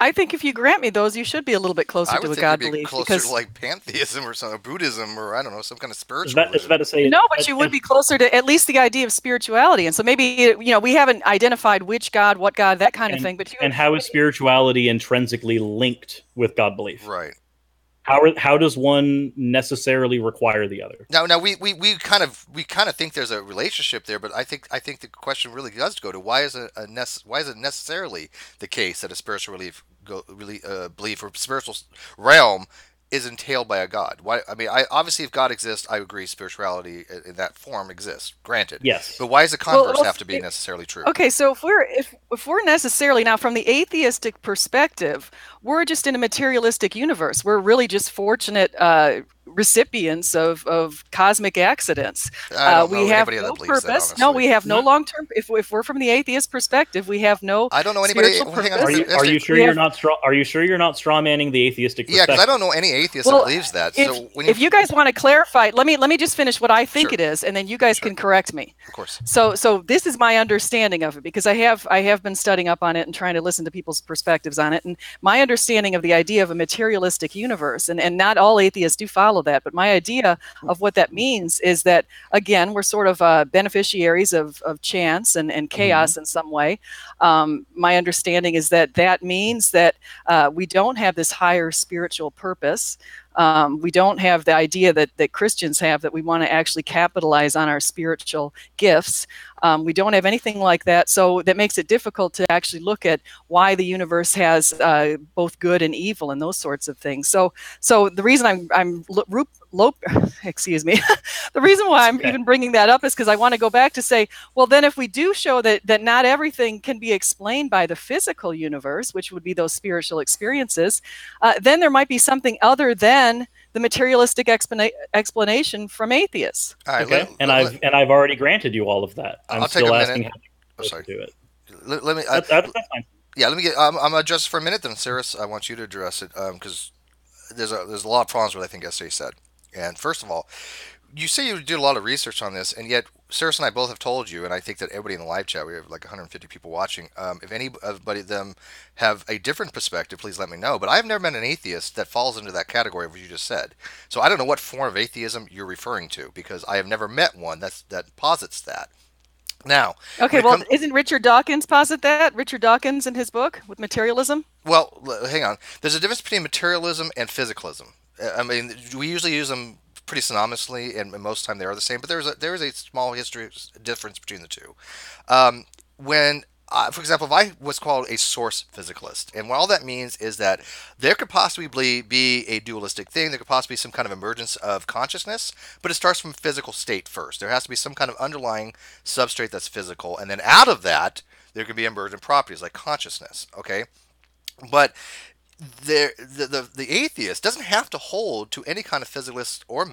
I think if you grant me those, you should be a little bit closer to a God belief. Closer to like pantheism or something, Buddhism, or I don't know, some kind of spiritual. It's about to say no, but you would be closer to at least the idea of spirituality. And so maybe we haven't identified which God, what God, that kind of thing. But how is spirituality intrinsically linked with God belief? Right. How does one necessarily require the other? Now we kind of think there's a relationship there, but I think the question really does go to why is it necessarily the case that a spiritual belief or spiritual realm is entailed by a God? Why? I mean, obviously if God exists, I agree, spirituality in that form exists. Granted, yes. But why does the converse have to be necessarily true? Okay, so if we're necessarily now from the atheistic perspective, we're just in a materialistic universe. We're really just fortunate recipients of cosmic accidents. We have no purpose. No, we have no long-term. If we're from the atheist perspective, we have no. I don't know anybody. Are you sure you're not strawmanning the atheistic perspective? Yeah, because I don't know any atheist that believes that. If you guys want to clarify, let me just finish what I think it is, and then you guys can correct me. Of course. So this is my understanding of it, because I have been studying up on it and trying to listen to people's perspectives on it, and my understanding of the idea of a materialistic universe, and not all atheists do follow that, but my idea of what that means is that, again, we're sort of beneficiaries of chance and chaos in some way. My understanding is that means that we don't have this higher spiritual purpose. We don't have the idea that Christians have, that we want to actually capitalize on our spiritual gifts. We don't have anything like that. So that makes it difficult to actually look at why the universe has both good and evil and those sorts of things. So the reason excuse me, the reason why I'm even bringing that up is because I want to go back to say, well, then if we do show that not everything can be explained by the physical universe, which would be those spiritual experiences, then there might be something other than the materialistic explanation from atheists. All right, okay. I've already granted you all of that. I'm still asking how to do it. Let me. That's fine. Yeah, let me get. I'm gonna address it for a minute, then, Suris. I want you to address it because there's a lot of problems with what I think SA said. And first of all, you say you did a lot of research on this, and yet Suris and I both have told you, and I think that everybody in the live chat, we have like 150 people watching. If anybody of them have a different perspective, please let me know. But I've never met an atheist that falls into that category of what you just said. So I don't know what form of atheism you're referring to, because I have never met one that posits that. Now, okay, well, isn't Richard Dawkins posit that? Richard Dawkins in his book with materialism? Well, hang on. There's a difference between materialism and physicalism. I mean, we usually use them pretty synonymously, and most of the time they are the same. But there is a small history difference between the two. For example, if I was called a source physicalist, and what all that means is that there could possibly be a dualistic thing. There could possibly be some kind of emergence of consciousness, but it starts from a physical state first. There has to be some kind of underlying substrate that's physical, and then out of that, there can be emergent properties like consciousness. Okay, but the atheist doesn't have to hold to any kind of physicalist or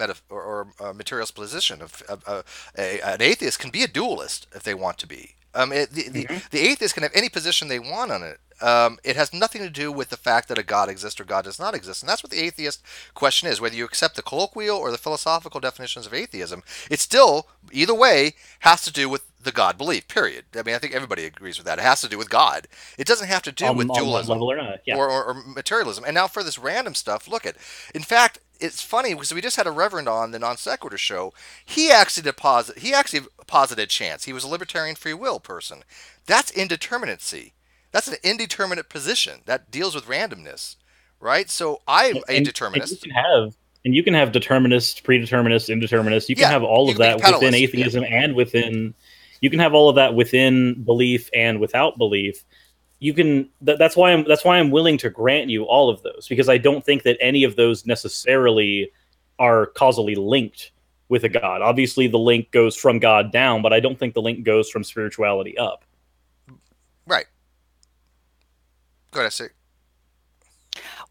materialist position. An atheist can be a dualist if they want to be. The atheist can have any position they want on it. It has nothing to do with the fact that a God exists or God does not exist. And that's what the atheist question is. Whether you accept the colloquial or the philosophical definitions of atheism, it still, either way, has to do with the God belief, period. I mean, I think everybody agrees with that. It has to do with God. It doesn't have to do with dualism level or, not. Yeah. or materialism. And now for this random stuff, look at. In fact, it's funny because we just had a reverend on the Non Sequitur show. He actually posited chance. He was a libertarian free will person. That's indeterminacy. That's an indeterminate position that deals with randomness, right? So I'm a determinist. And you can have determinists, predeterminists, indeterminists. You can have all of that within atheism and within. You can have all of that within belief and without belief. You can. That's why I'm willing to grant you all of those, because I don't think that any of those necessarily are causally linked with a God. Obviously, the link goes from God down, but I don't think the link goes from spirituality up. Right. Go ahead, Sig.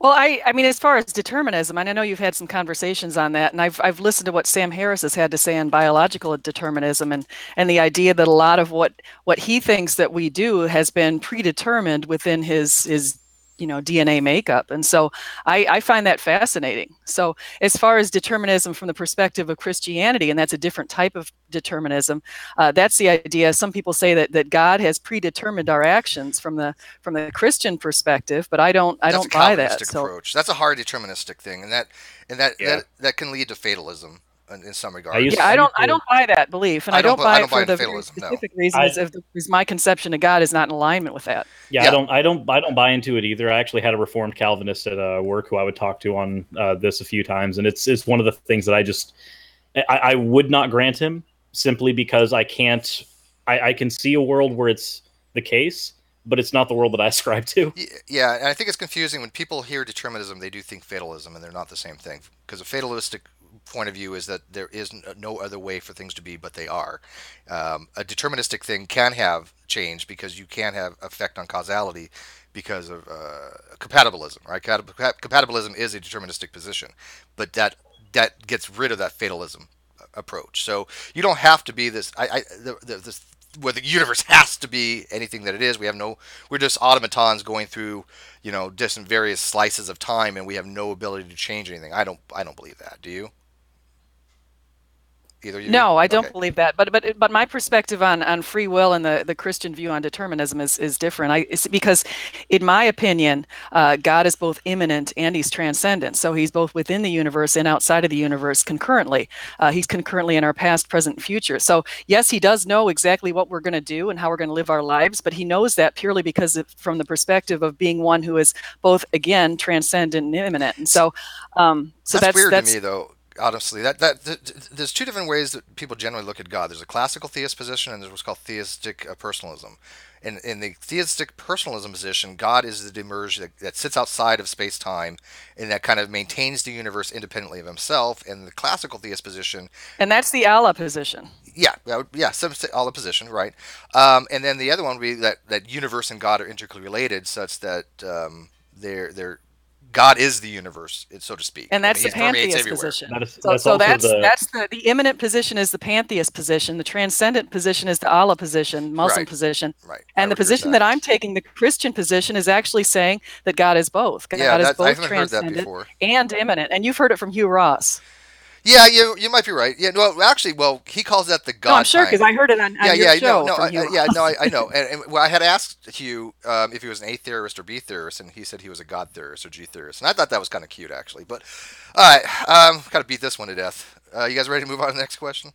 Well, I mean, as far as determinism, and I know you've had some conversations on that, and I've listened to what Sam Harris has had to say on biological determinism, and the idea that a lot of what he thinks that we do has been predetermined within his DNA makeup. And so I find that fascinating. So as far as determinism from the perspective of Christianity, and that's a different type of determinism, that's the idea. Some people say that God has predetermined our actions from the Christian perspective, but I don't buy that. Approach. That's a hard deterministic thing, and that can lead to fatalism in some regards. I don't buy that belief, and I don't buy it for the very specific reasons of my conception of God is not in alignment with that. I don't buy into it either. I actually had a Reformed Calvinist at work who I would talk to on this a few times, and it's one of the things that I would not grant him, simply because I can see a world where it's the case, but it's not the world that I ascribe to. Yeah, and I think it's confusing when people hear determinism, they do think fatalism, and they're not the same thing, because a fatalistic point of view is that there is no other way for things to be but they are. A deterministic thing can have change because you can have effect on causality because of compatibilism, right? Compatibilism is a deterministic position, but that gets rid of that fatalism approach. So you don't have to be this where the universe has to be anything that it is. We're just automatons going through, different various slices of time, and we have no ability to change anything. I don't believe that. Do you? Either you? No, I don't believe that. But my perspective on free will and the Christian view on determinism is different. It's because, in my opinion, God is both immanent and he's transcendent. So he's both within the universe and outside of the universe concurrently. He's concurrently in our past, present, and future. So yes, he does know exactly what we're going to do and how we're going to live our lives, but he knows that purely because from the perspective of being one who is both, again, transcendent and immanent. And so that's weird to me, though. Honestly, there's two different ways that people generally look at God. There's a classical theist position, and there's what's called theistic personalism. In the theistic personalism position, God is the demerge that sits outside of space-time and that kind of maintains the universe independently of himself. And the classical theist position, and that's the Allah position. Some say Allah position, right? And then the other one would be that universe and God are intricately related, such that they're God is the universe, so to speak. And that's the pantheist position. That's the immanent position is the pantheist position. The transcendent position is the Allah position, Muslim position. Right. And the position that I'm taking, the Christian position, is actually saying that God is both. God is both transcendent and immanent. And you've heard it from Hugh Ross. Yeah, you might be right. Yeah, he calls that the God. No, I'm sure, because I heard it on your show. I know. And I had asked Hugh if he was an A theorist or B theorist, and he said he was a God theorist or G theorist, and I thought that was kind of cute, actually. But all right, got to beat this one to death. You guys ready to move on to the next question?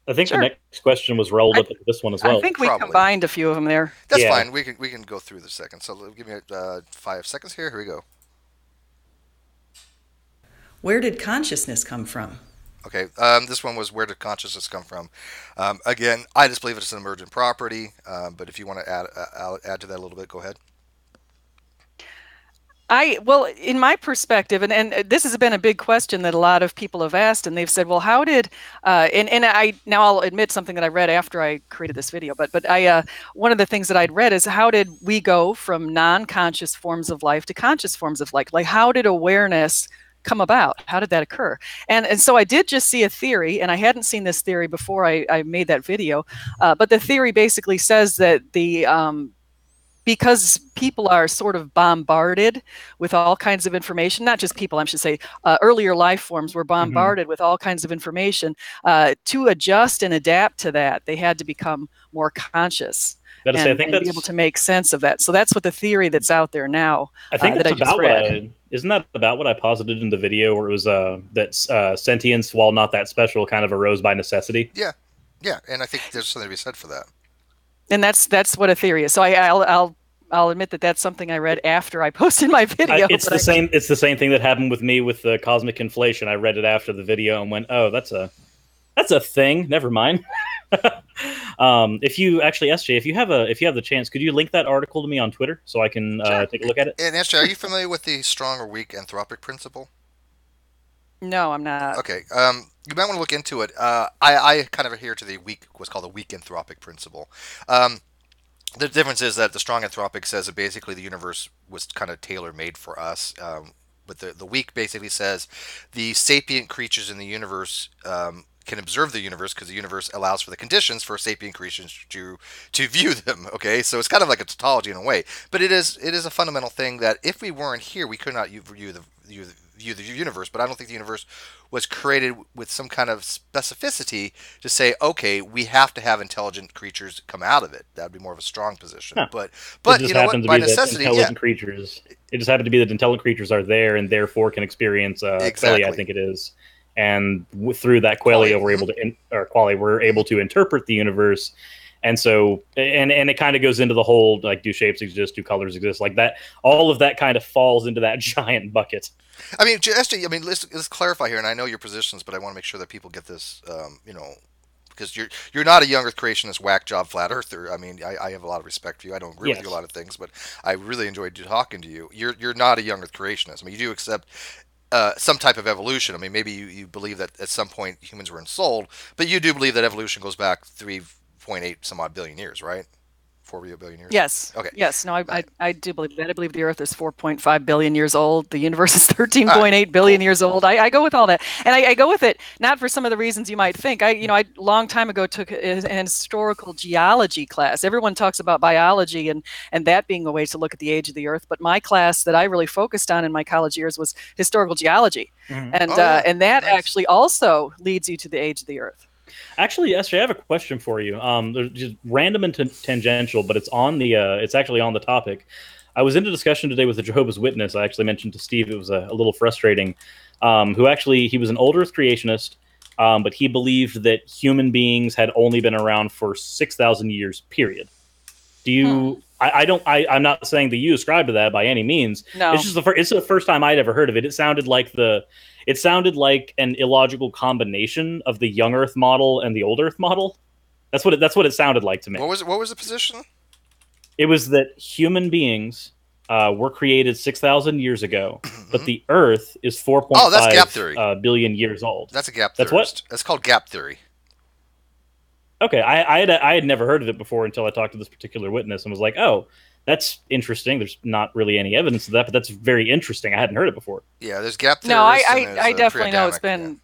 I think the next question was relevant to this one as well. I think we combined a few of them there. That's fine. We can go through the second. So give me 5 seconds here. Here we go. Where did consciousness come from? Okay, this one was, where did consciousness come from? Again, I just believe it's an emergent property, but if you want to add to that a little bit, go ahead. In my perspective, and this has been a big question that a lot of people have asked, and they've said, well, how did, now I'll admit something that I read after I created this video, but one of the things that I'd read is, how did we go from non-conscious forms of life to conscious forms of life? Like, how did awareness come about? How did that occur? And so I did just see a theory, and I hadn't seen this theory before I made that video, but the theory basically says that because people are sort of bombarded with all kinds of information, not just people, I should say, earlier life forms were bombarded with all kinds of information. To adjust and adapt to that, they had to become more conscious. And be able to make sense of that. So that's what the theory that's out there now. I think that's about isn't that about what I posited in the video, where it was that sentience, while not that special, kind of arose by necessity. Yeah, and I think there's something to be said for that. And that's what a theory is. So I'll I'll admit that that's something I read after I posted my video. It's the same. It's the same thing that happened with me with the cosmic inflation. I read it after the video and went, "Oh, that's a thing. Never mind." If you actually, SJ, if you have the chance, could you link that article to me on Twitter so I can take a look at it? And SJ, are you familiar with the strong or weak anthropic principle? No, I'm not. Okay. You might want to look into it. I kind of adhere to what's called the weak anthropic principle. The difference is that the strong anthropic says that basically the universe was kind of tailor-made for us. But the weak basically says the sapient creatures in the universe can observe the universe because the universe allows for the conditions for sapient creatures to view them. Okay, so it's kind of like a tautology in a way, but it is a fundamental thing that if we weren't here, we could not view the universe. But I don't think the universe was created with some kind of specificity to say, okay, we have to have intelligent creatures come out of it. That would be more of a strong position. Huh. But you know what? By necessity, creatures. It just happened to be that intelligent creatures are there and therefore can experience exactly. qualia, I think it is. And through that qualia, we're able to interpret the universe. And so, and it kind of goes into the whole, like, do shapes exist? Do colors exist? Like that, all of that kind of falls into that giant bucket. I mean, SJ, let's clarify here, and I know your positions, but I want to make sure that people get this, because you're not a young Earth creationist, whack job, flat earther. I mean, I have a lot of respect for you. I don't agree with you a lot of things, but I really enjoyed talking to you. You're not a young Earth creationist. I mean, you do accept some type of evolution. I mean, maybe you believe that at some point humans were ensouled, but you do believe that evolution goes back 3.8 some odd billion years, right? 4 billion years? Yes. Okay. Yes. No, I do believe that. I believe the Earth is 4.5 billion years old. The universe is 13.8 billion years old. I go with all that. And I go with it not for some of the reasons you might think. I long time ago took an historical geology class. Everyone talks about biology and that being a way to look at the age of the Earth. But my class that I really focused on in my college years was historical geology. Mm-hmm. And that actually also leads you to the age of the Earth. Actually, SJ, I have a question for you. They're just random and tangential, but it's on the it's actually on the topic. I was in a discussion today with a Jehovah's Witness. I actually mentioned to Steve it was a little frustrating. He was an old Earth creationist, but he believed that human beings had only been around for 6,000 years. Period. Do you? I'm not saying that you ascribe to that by any means. No. It's just it's the first time I'd ever heard of it. It sounded like an illogical combination of the young Earth model and the old Earth model. That's what it sounded like to me. What was the position? It was that human beings were created 6,000 years ago, but the Earth is 4.5 billion years old. That's a gap theory. That's what? That's called gap theory. Okay, I had never heard of it before until I talked to this particular witness and was like, oh, that's interesting. There's not really any evidence of that, but that's very interesting. I hadn't heard it before. Yeah, there's gap theory. No, I definitely know it's been,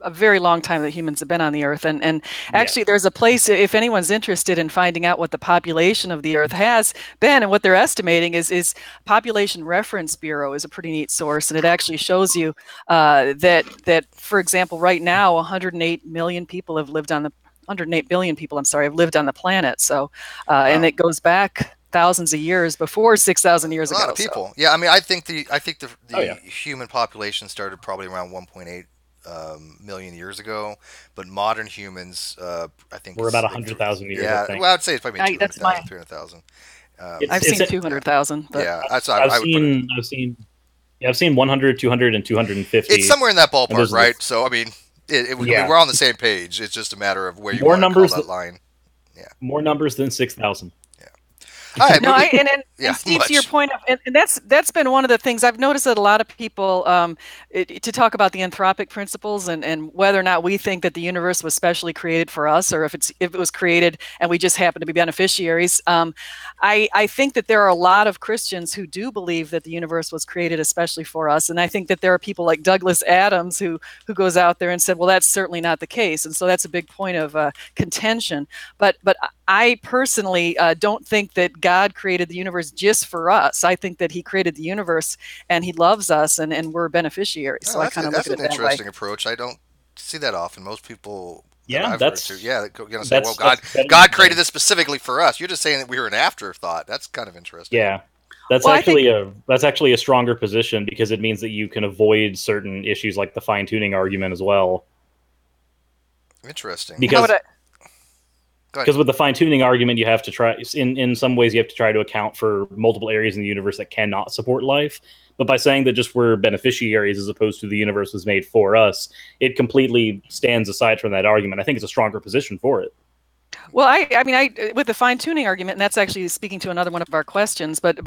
a very long time that humans have been on the Earth. And actually, there's a place, if anyone's interested in finding out what the population of the Earth has been and what they're estimating is Population Reference Bureau is a pretty neat source. And it actually shows you that, for example, right now, 108 million people have lived on the 108 billion people, have lived on the planet. So, and it goes back thousands of years before 6,000 years ago. A lot of people. So. Yeah, I mean, I think the human population started probably around 1.8 million years ago, but modern humans, I think, we're about 100,000 years. Yeah, I think. Well, I'd say it's probably 200,000, 300,000. I've seen 200,000. Yeah, I've seen 100, 200, and 250. It's somewhere in that ballpark, right? So, I mean, we're on the same page. It's just a matter of where you want to call that line. Yeah, more numbers than 6,000. Right, no, and Steve, to your point, and that's been one of the things I've noticed that a lot of people to talk about the anthropic principles and whether or not we think that the universe was specially created for us, or if it was created and we just happen to be beneficiaries. I think that there are a lot of Christians who do believe that the universe was created especially for us, and I think that there are people like Douglas Adams who goes out there and said, well, that's certainly not the case, and so that's a big point of contention. But I personally don't think that God created the universe just for us. I think that he created the universe and he loves us and we're beneficiaries. So I kind of look at it that way. That's an interesting approach. I don't see that often. Most people God created this specifically for us. You're just saying that we were an afterthought. That's kind of interesting. Yeah. That's actually a stronger position because it means that you can avoid certain issues like the fine-tuning argument as well. Interesting. Because, How would I? Because, How would I? Go ahead. Because with the fine-tuning argument, you have to try, in some ways, you have to try to account for multiple areas in the universe that cannot support life. But by saying that just we're beneficiaries as opposed to the universe was made for us, it completely stands aside from that argument. I think it's a stronger position for it. Well, I mean, with the fine tuning argument, and that's actually speaking to another one of our questions, but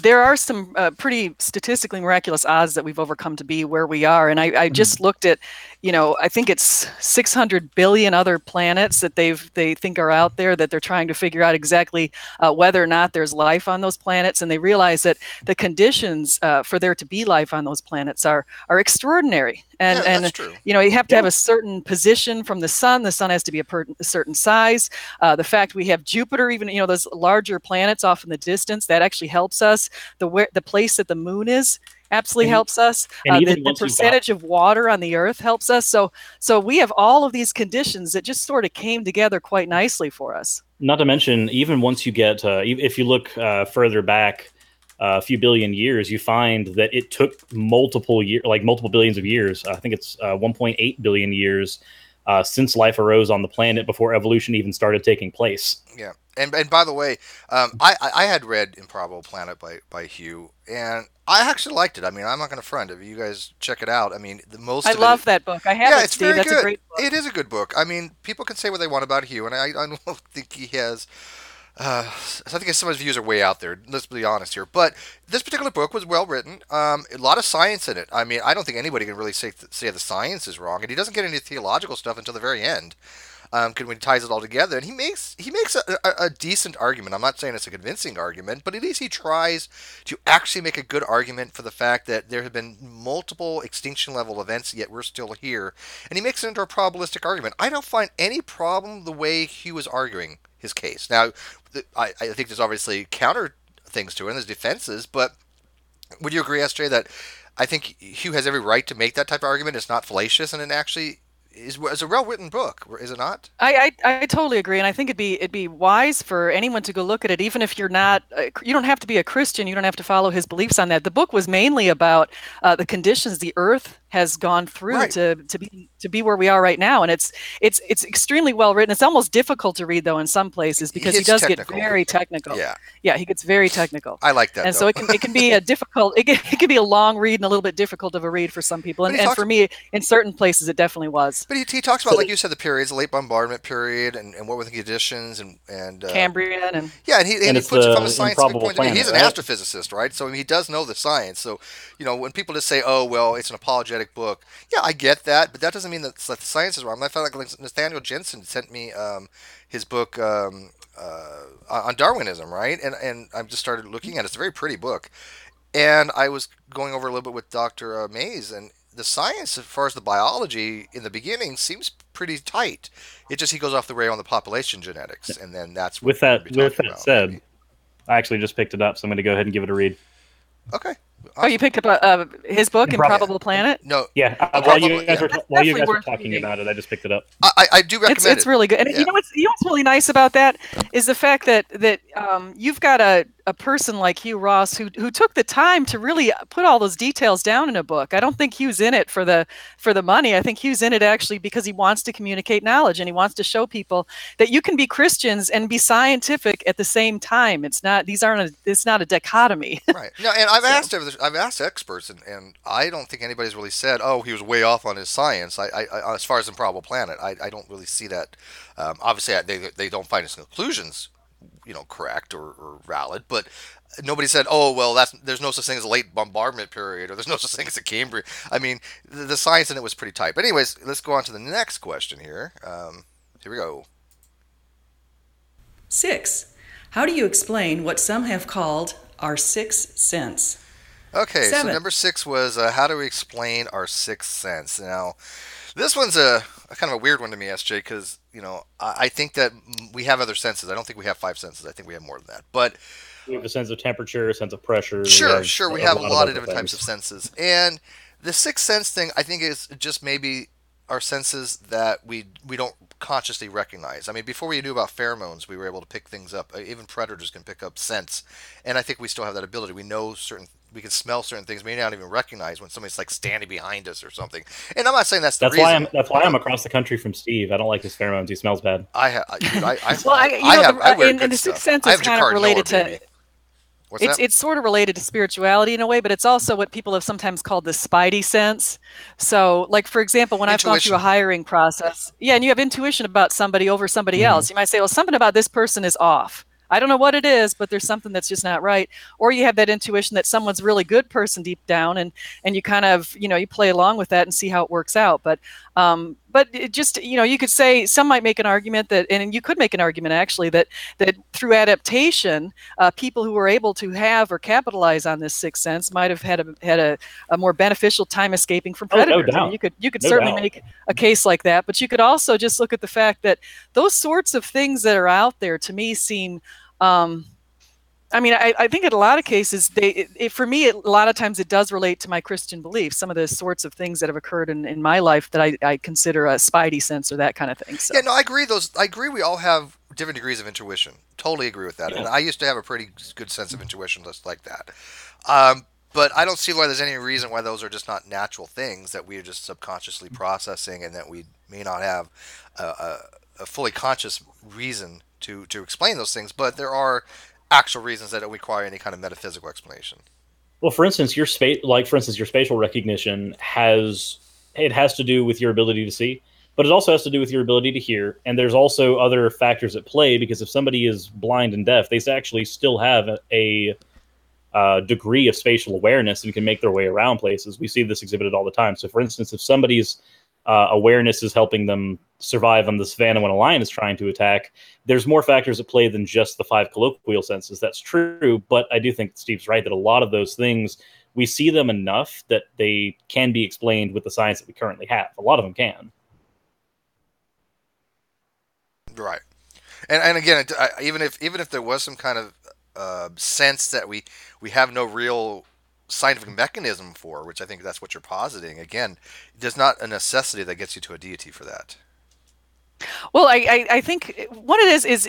there are some pretty statistically miraculous odds that we've overcome to be where we are. And I just looked at, I think it's 600 billion other planets that they think are out there that they're trying to figure out exactly whether or not there's life on those planets. And they realize that the conditions for there to be life on those planets are extraordinary. And that's true. You have to have a certain position from the sun. The sun has to be a certain size. The fact we have Jupiter, even those larger planets off in the distance, that actually helps us. The place that the moon is absolutely helps us. The percentage of water on the Earth helps us. So we have all of these conditions that just sort of came together quite nicely for us. Not to mention, even once you get, if you look further back a few billion years, you find that it took multiple billions of years. I think it's 1.8 billion years since life arose on the planet before evolution even started taking place. Yeah, and by the way, I had read Improbable Planet by Hugh, and I actually liked it. I mean, I'm not going to front it. You guys check it out. I mean, I love that book. I have it, it's Steve. very That's good. A great book. It is a good book. I mean, people can say what they want about Hugh, and I don't think he has. I think some of his views are way out there. Let's be honest here. But this particular book was well written. A lot of science in it. I mean, I don't think anybody can really say the science is wrong, and he doesn't get into theological stuff until the very end. When he ties it all together, and he makes a decent argument. I'm not saying it's a convincing argument, but at least he tries to actually make a good argument for the fact that there have been multiple extinction level events, yet we're still here. And he makes it into a probabilistic argument. I don't find any problem the way Hugh is arguing his case. Now, I think there's obviously counter things to it, and there's defenses, but would you agree, SJ, that I think Hugh has every right to make that type of argument? It's not fallacious, and it actually is a well-written book, is it not? I totally agree, and I think it'd be wise for anyone to go look at it, even if you're not. You don't have to be a Christian. You don't have to follow his beliefs on that. The book was mainly about the conditions the Earth has gone through Right. to be where we are right now, and it's extremely well written. It's almost difficult to read though in some places because he does technical. get very technical. Yeah, he gets very technical. I like that. And though. so it can be a difficult. It can be a long read and a little bit difficult of a read for some people, and for me, in certain places, it definitely was. But he talks about, like you said, the periods, the late bombardment period, and what were the conditions, and Cambrian, and yeah, and he puts it from a scientific point of view. He's an right? astrophysicist, right? So he does know the science. So when people just say, "Oh, well, it's an apologetic book," yeah, I get that, but that doesn't mean that the science is wrong. I felt like Nathaniel Jensen sent me his book on Darwinism, right? And I just started looking at it. It's a very pretty book, and I was going over a little bit with Dr. Mays, and the science, as far as the biology in the beginning, seems pretty tight. It just he goes off the rail on the population genetics, and then that's what with that about, said, maybe. I actually just picked it up, so I'm going to go ahead and give it a read. Okay. Oh, you picked up his book, Improbable Planet? No. Yeah, while you guys were talking about it, I just picked it up. I do recommend it. It's really good. And Yeah. what's really nice about that is the fact that you've got a person like Hugh Ross who took the time to really put all those details down in a book. I don't think Hugh's in it for the money. I think Hugh's in it actually because he wants to communicate knowledge, and he wants to show people that you can be Christians and be scientific at the same time. It's not a dichotomy. Right. No, and I've asked experts, and I don't think anybody's really said, "Oh, he was way off on his science." I as far as Improbable Planet, I don't really see that. Obviously, they don't find his conclusions, correct or valid, but nobody said, "Oh, well, there's no such thing as a late bombardment period, or there's no such thing as a Cambrian." I mean, the science in it was pretty tight. But anyways, let's go on to the next question here. Here we go. 6. How do you explain what some have called our sixth sense? Okay, 7. so number 6 was how do we explain our sixth sense? Now, this one's a kind of a weird one to me, SJ, because I think that we have other senses. I don't think we have 5 senses. I think we have more than that. But We have a sense of temperature, a sense of pressure. Sure. We have a lot of other different types of things. senses. And the sixth sense thing, I think, is just maybe our senses that we don't consciously recognize. I mean, before we knew about pheromones, we were able to pick things up. Even predators can pick up scents. And I think we still have that ability. We know certain we can smell certain things, we may not even recognize when somebody's like standing behind us or something. And I'm not saying that's the That's reason. why I'm across the country from Steve. I don't like his pheromones. He smells bad. I wear in good the stuff. sixth sense I is have kind of Jacquard related Miller, to. baby. What's that? It's sort of related to spirituality in a way, but it's also what people have sometimes called the spidey sense. So, like for example, when I've gone through a hiring process, and you have intuition about somebody over somebody else, you might say, well, something about this person is off. I don't know what it is, but there's something that's just not right. Or you have that intuition that someone's a really good person deep down, and you kind of, you play along with that and see how it works out. But it just, you could say, some might make an argument that, and you could make an argument actually, that through adaptation, people who were able to have or capitalize on this sixth sense might have had a more beneficial time escaping from predators. No doubt. I mean, you could certainly make a case like that, but you could also just look at the fact that those sorts of things that are out there to me seem. I think in a lot of cases, for me, a lot of times it does relate to my Christian beliefs. Some of the sorts of things that have occurred in my life that I consider a spidey sense or that kind of thing. So. Yeah, no, I agree. I agree. We all have different degrees of intuition. Totally agree with that. Yeah. And I used to have a pretty good sense of intuition, just like that. But I don't see why there's any reason why those are just not natural things that we are just subconsciously processing, and that we may not have a fully conscious reason to explain those things. But there are actual reasons that don't require any kind of metaphysical explanation. Well, for instance, your spatial recognition has to do with your ability to see, but it also has to do with your ability to hear. And there's also other factors at play, because if somebody is blind and deaf, they actually still have a degree of spatial awareness and can make their way around places. We see this exhibited all the time. So, for instance, if somebody's awareness is helping them survive on the savannah when a lion is trying to attack, there's more factors at play than just the 5 colloquial senses. That's true, but I do think Steve's right that a lot of those things, we see them enough that they can be explained with the science that we currently have. A lot of them can. Right. And again, even if there was some kind of sense that we have no real scientific mechanism for, which I think that's what you're positing, again, there's not a necessity that gets you to a deity for that. Well, I think what it is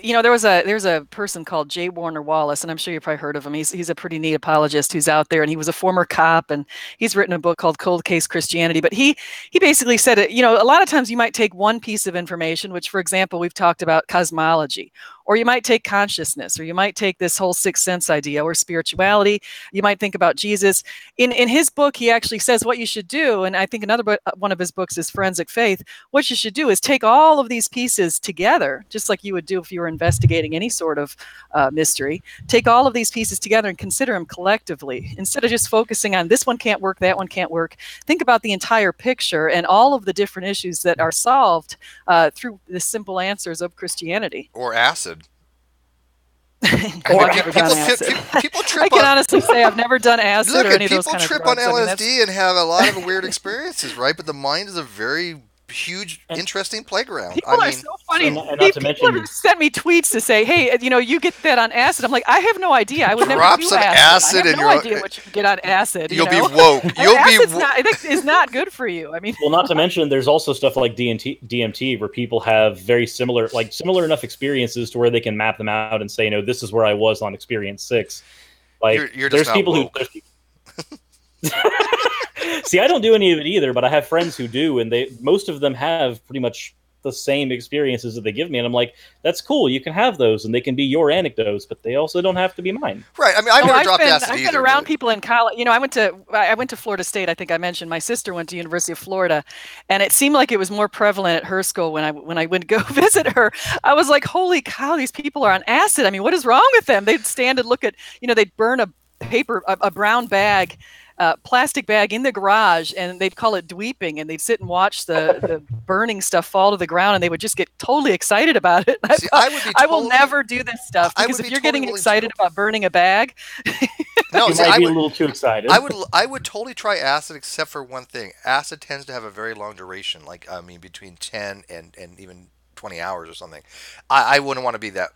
there's a person called J. Warner Wallace, and I'm sure you've probably heard of him. He's a pretty neat apologist who's out there, and he was a former cop, and he's written a book called Cold Case Christianity. But he basically said a lot of times you might take one piece of information, which, for example, we've talked about cosmology, or you might take consciousness, or you might take this whole sixth sense idea, or spirituality. You might think about Jesus. In his book, he actually says what you should do, and I think one of his books is Forensic Faith. What you should do is take all of these pieces together, just like you would do if you were investigating any sort of mystery. Take all of these pieces together and consider them collectively, instead of just focusing on this one can't work, that one can't work. Think about the entire picture and all of the different issues that are solved through the simple answers of Christianity. Or acid. People trip. I can honestly say I've never done acid or any of those kind of drugs. People trip on LSD and have a lot of weird experiences, right? But the mind is a very huge, interesting playground. People are so funny. People have sent me tweets to say, "Hey, you get that on acid." I'm like, I have no idea. I would never do acid. I have no idea what you get on acid. You'll be woke. Is not good for you. I mean, well, not to mention, there's also stuff like DMT, where people have very similar enough experiences to where they can map them out and say, this is where I was on experience 6. Like, you're just there's people woke. who. See, I don't do any of it either, but I have friends who do, and most of them have pretty much the same experiences that they give me, and I'm like, that's cool, you can have those, and they can be your anecdotes, but they also don't have to be mine. Right. I mean, I've never dropped acid either. I've been around people in college. I went to Florida State. I think I mentioned my sister went to University of Florida, and it seemed like it was more prevalent at her school when I went to go visit her. I was like, holy cow, these people are on acid. I mean, what is wrong with them? They'd stand and look at, they'd burn a brown bag, plastic bag in the garage, and they'd call it dweeping, and they'd sit and watch the burning stuff fall to the ground, and they would just get totally excited about it. I will never do this stuff, because if you're getting excited about burning a bag, you might be a little too excited. I would totally try acid, except for one thing. Acid tends to have a very long duration, between 10 and even 20 hours or something. I wouldn't want to be that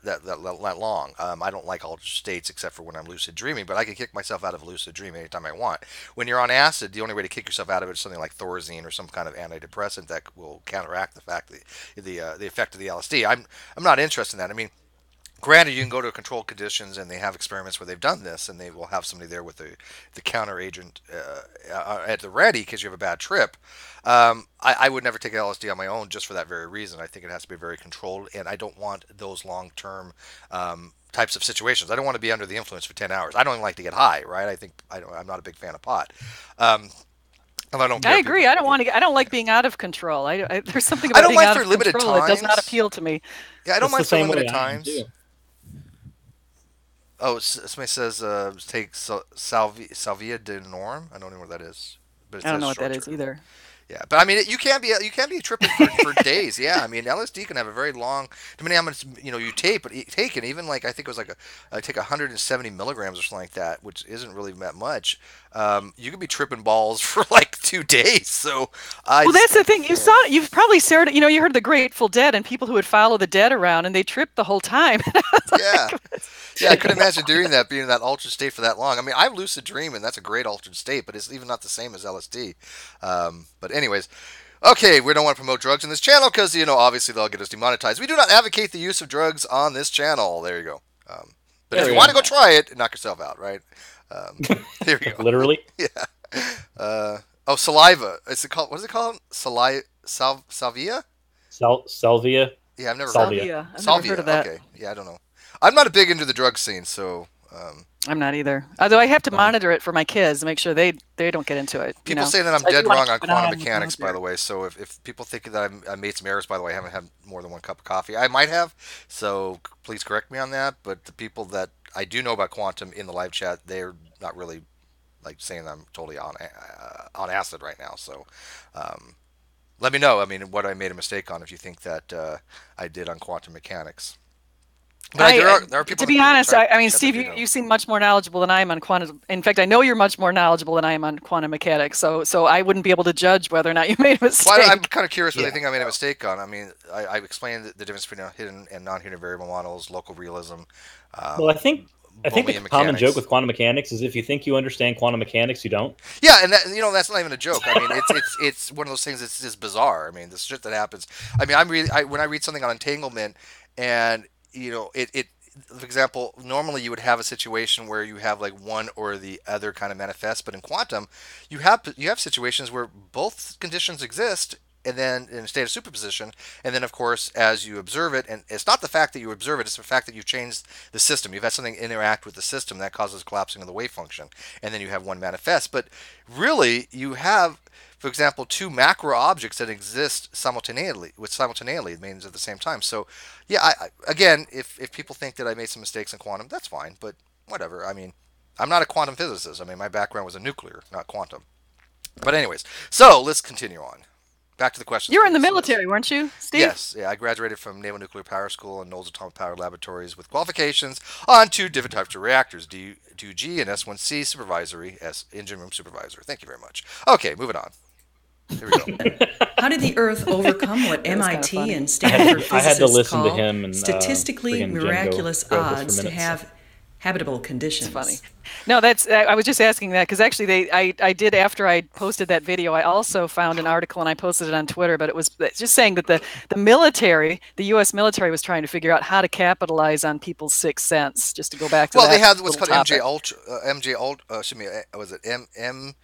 long. I don't like altered states except for when I'm lucid dreaming, but I can kick myself out of lucid dreaming anytime I want. When you're on acid, the only way to kick yourself out of it is something like Thorazine or some kind of antidepressant that will counteract the fact that the effect of the LSD. I'm not interested in that. I mean, Granted, you can go to controlled conditions, and they have experiments where they've done this, and they will have somebody there with the counter agent at the ready because you have a bad trip. I would never take LSD on my own just for that very reason. I think it has to be very controlled, and I don't want those long-term types of situations. I don't want to be under the influence for 10 hours. I don't even like to get high, right? I'm not a big fan of pot. And I don't care I if agree. people- I don't want to. I don't like being out of control. There's something I about don't being mind out for of limited control that does not times. appeal to me. Yeah, I don't It's mind the for same limited way I am, times. too. Oh, somebody says take Salvia de Norm. I don't know what that is, but it I don't says know what that short is term. either. Yeah, but I mean, you can be tripping for days. Yeah, I mean, LSD can have a very long, depending on how much you take, and even like I think it was like I take 170 milligrams or something like that, which isn't really that much. You could be tripping balls for like 2 days. So Well, that's the thing. yeah. You've probably heard, you heard the Grateful Dead and people who would follow the dead around and they tripped the whole time. Yeah. Yeah, I couldn't imagine doing that, being in that altered state for that long. I mean, I lucid dream, and that's a great altered state, but it's even not the same as LSD. But anyways, okay, we don't want to promote drugs in this channel because, obviously they'll get us demonetized. We do not advocate the use of drugs on this channel. There you go. But if you want to go try it, knock yourself out, right? Here we go. Literally. Yeah. Saliva. What is it called? Salvia? Salvia. Yeah, I've never Salvia. I've never heard of that. Okay. Yeah, I don't know. I'm not a big into the drug scene, so. I'm not either. Although I have to monitor it for my kids to make sure they don't get into it. People say that I'm dead wrong on quantum mechanics, by the way. So if people think that I made some errors, by the way, I haven't had more than one cup of coffee. I might have, so please correct me on that. But the people that I do know about quantum in the live chat, they're not really like saying I'm totally on acid right now. So let me know. I mean, what I made a mistake on if you think that I did on quantum mechanics. But there are people. To be honest, I mean, Steve, you seem much more knowledgeable than I am on quantum. In fact, I know you're much more knowledgeable than I am on quantum mechanics. So I wouldn't be able to judge whether or not you made a mistake. Well, I'm kind of curious what they think I made a mistake on. I mean, I've explained the difference between hidden and non-hidden variable models, local realism. Well, I think the common joke with quantum mechanics is if you think you understand quantum mechanics, you don't. Yeah, and that's not even a joke. I mean, it's one of those things that's just bizarre. I mean, the shit that happens. I mean, when I read something on entanglement, and for example, normally you would have a situation where you have like one or the other kind of manifest, but in quantum, you have situations where both conditions exist, and then in a state of superposition, and then of course as you observe it, and it's not the fact that you observe it, it's the fact that you've changed the system. You've had something interact with the system that causes collapsing of the wave function, and then you have one manifest. But really, you have, for example, two macro objects that exist simultaneously, it means at the same time. So, yeah, again, if people think that I made some mistakes in quantum, that's fine, but whatever. I mean, I'm not a quantum physicist. I mean, my background was in nuclear, not quantum. But anyways, so let's continue on. Back to the question. You were in the military, weren't you, Steve? Yes. Yeah, I graduated from Naval Nuclear Power School and Knowles Atomic Power Laboratories with qualifications on 2 different types of reactors, D2G and S1C supervisory, engine room supervisor. Thank you very much. Okay, moving on. Here we go. How did the Earth overcome what MIT funny. and Stanford I had to physicists listen to call him and statistically friggin' Jen miraculous go over this for odds to minutes. have habitable conditions? It's funny. No, I was just asking that because actually I did, after I posted that video, I also found an article and I posted it on Twitter, but it was just saying that the military, the U.S. military, was trying to figure out how to capitalize on people's sixth sense. Just to go back to they had what's called topic. was it MK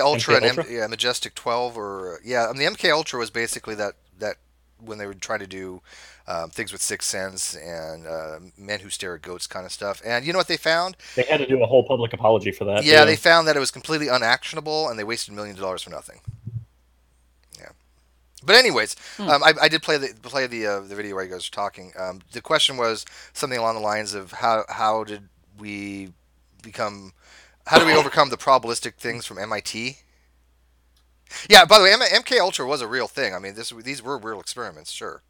Ultra and Ultra? Majestic 12 or I mean, the MK Ultra was basically that when they would try to do things with sixth sense and men who stare at goats kind of stuff. And you know what they found? They had to do a whole public apology for that. Yeah, too. they found that it was completely unactionable, and they wasted millions of dollars for nothing. Yeah. But anyways, I did play the video where you guys were talking. The question was something along the lines of how do we overcome the probabilistic things from MIT? Yeah, by the way, MK Ultra was a real thing. I mean, these were real experiments, sure.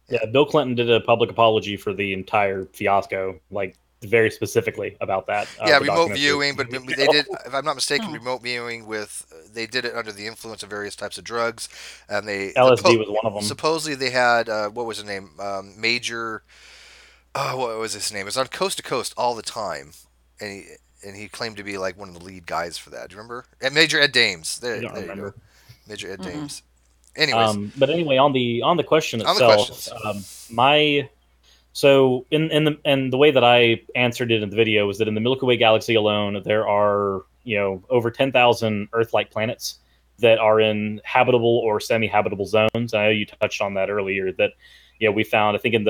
Yeah, Bill Clinton did a public apology for the entire fiasco, like very specifically about that. Yeah, remote viewing, but they did, if I'm not mistaken, remote viewing they did it under the influence of various types of drugs, and LSD was one of them. Supposedly they had what was his name, Major. What was his name? It was on Coast to Coast all the time, and he claimed to be like one of the lead guys for that. Do you remember? And Major Ed Dames. There you go. Major Ed Dames. Anyways, but anyway, on the question itself, So in the way that I answered it in the video was that in the Milky Way galaxy alone, there are over 10,000 Earth-like planets that are in habitable or semi-habitable zones. I know you touched on that earlier. That we found, I think, in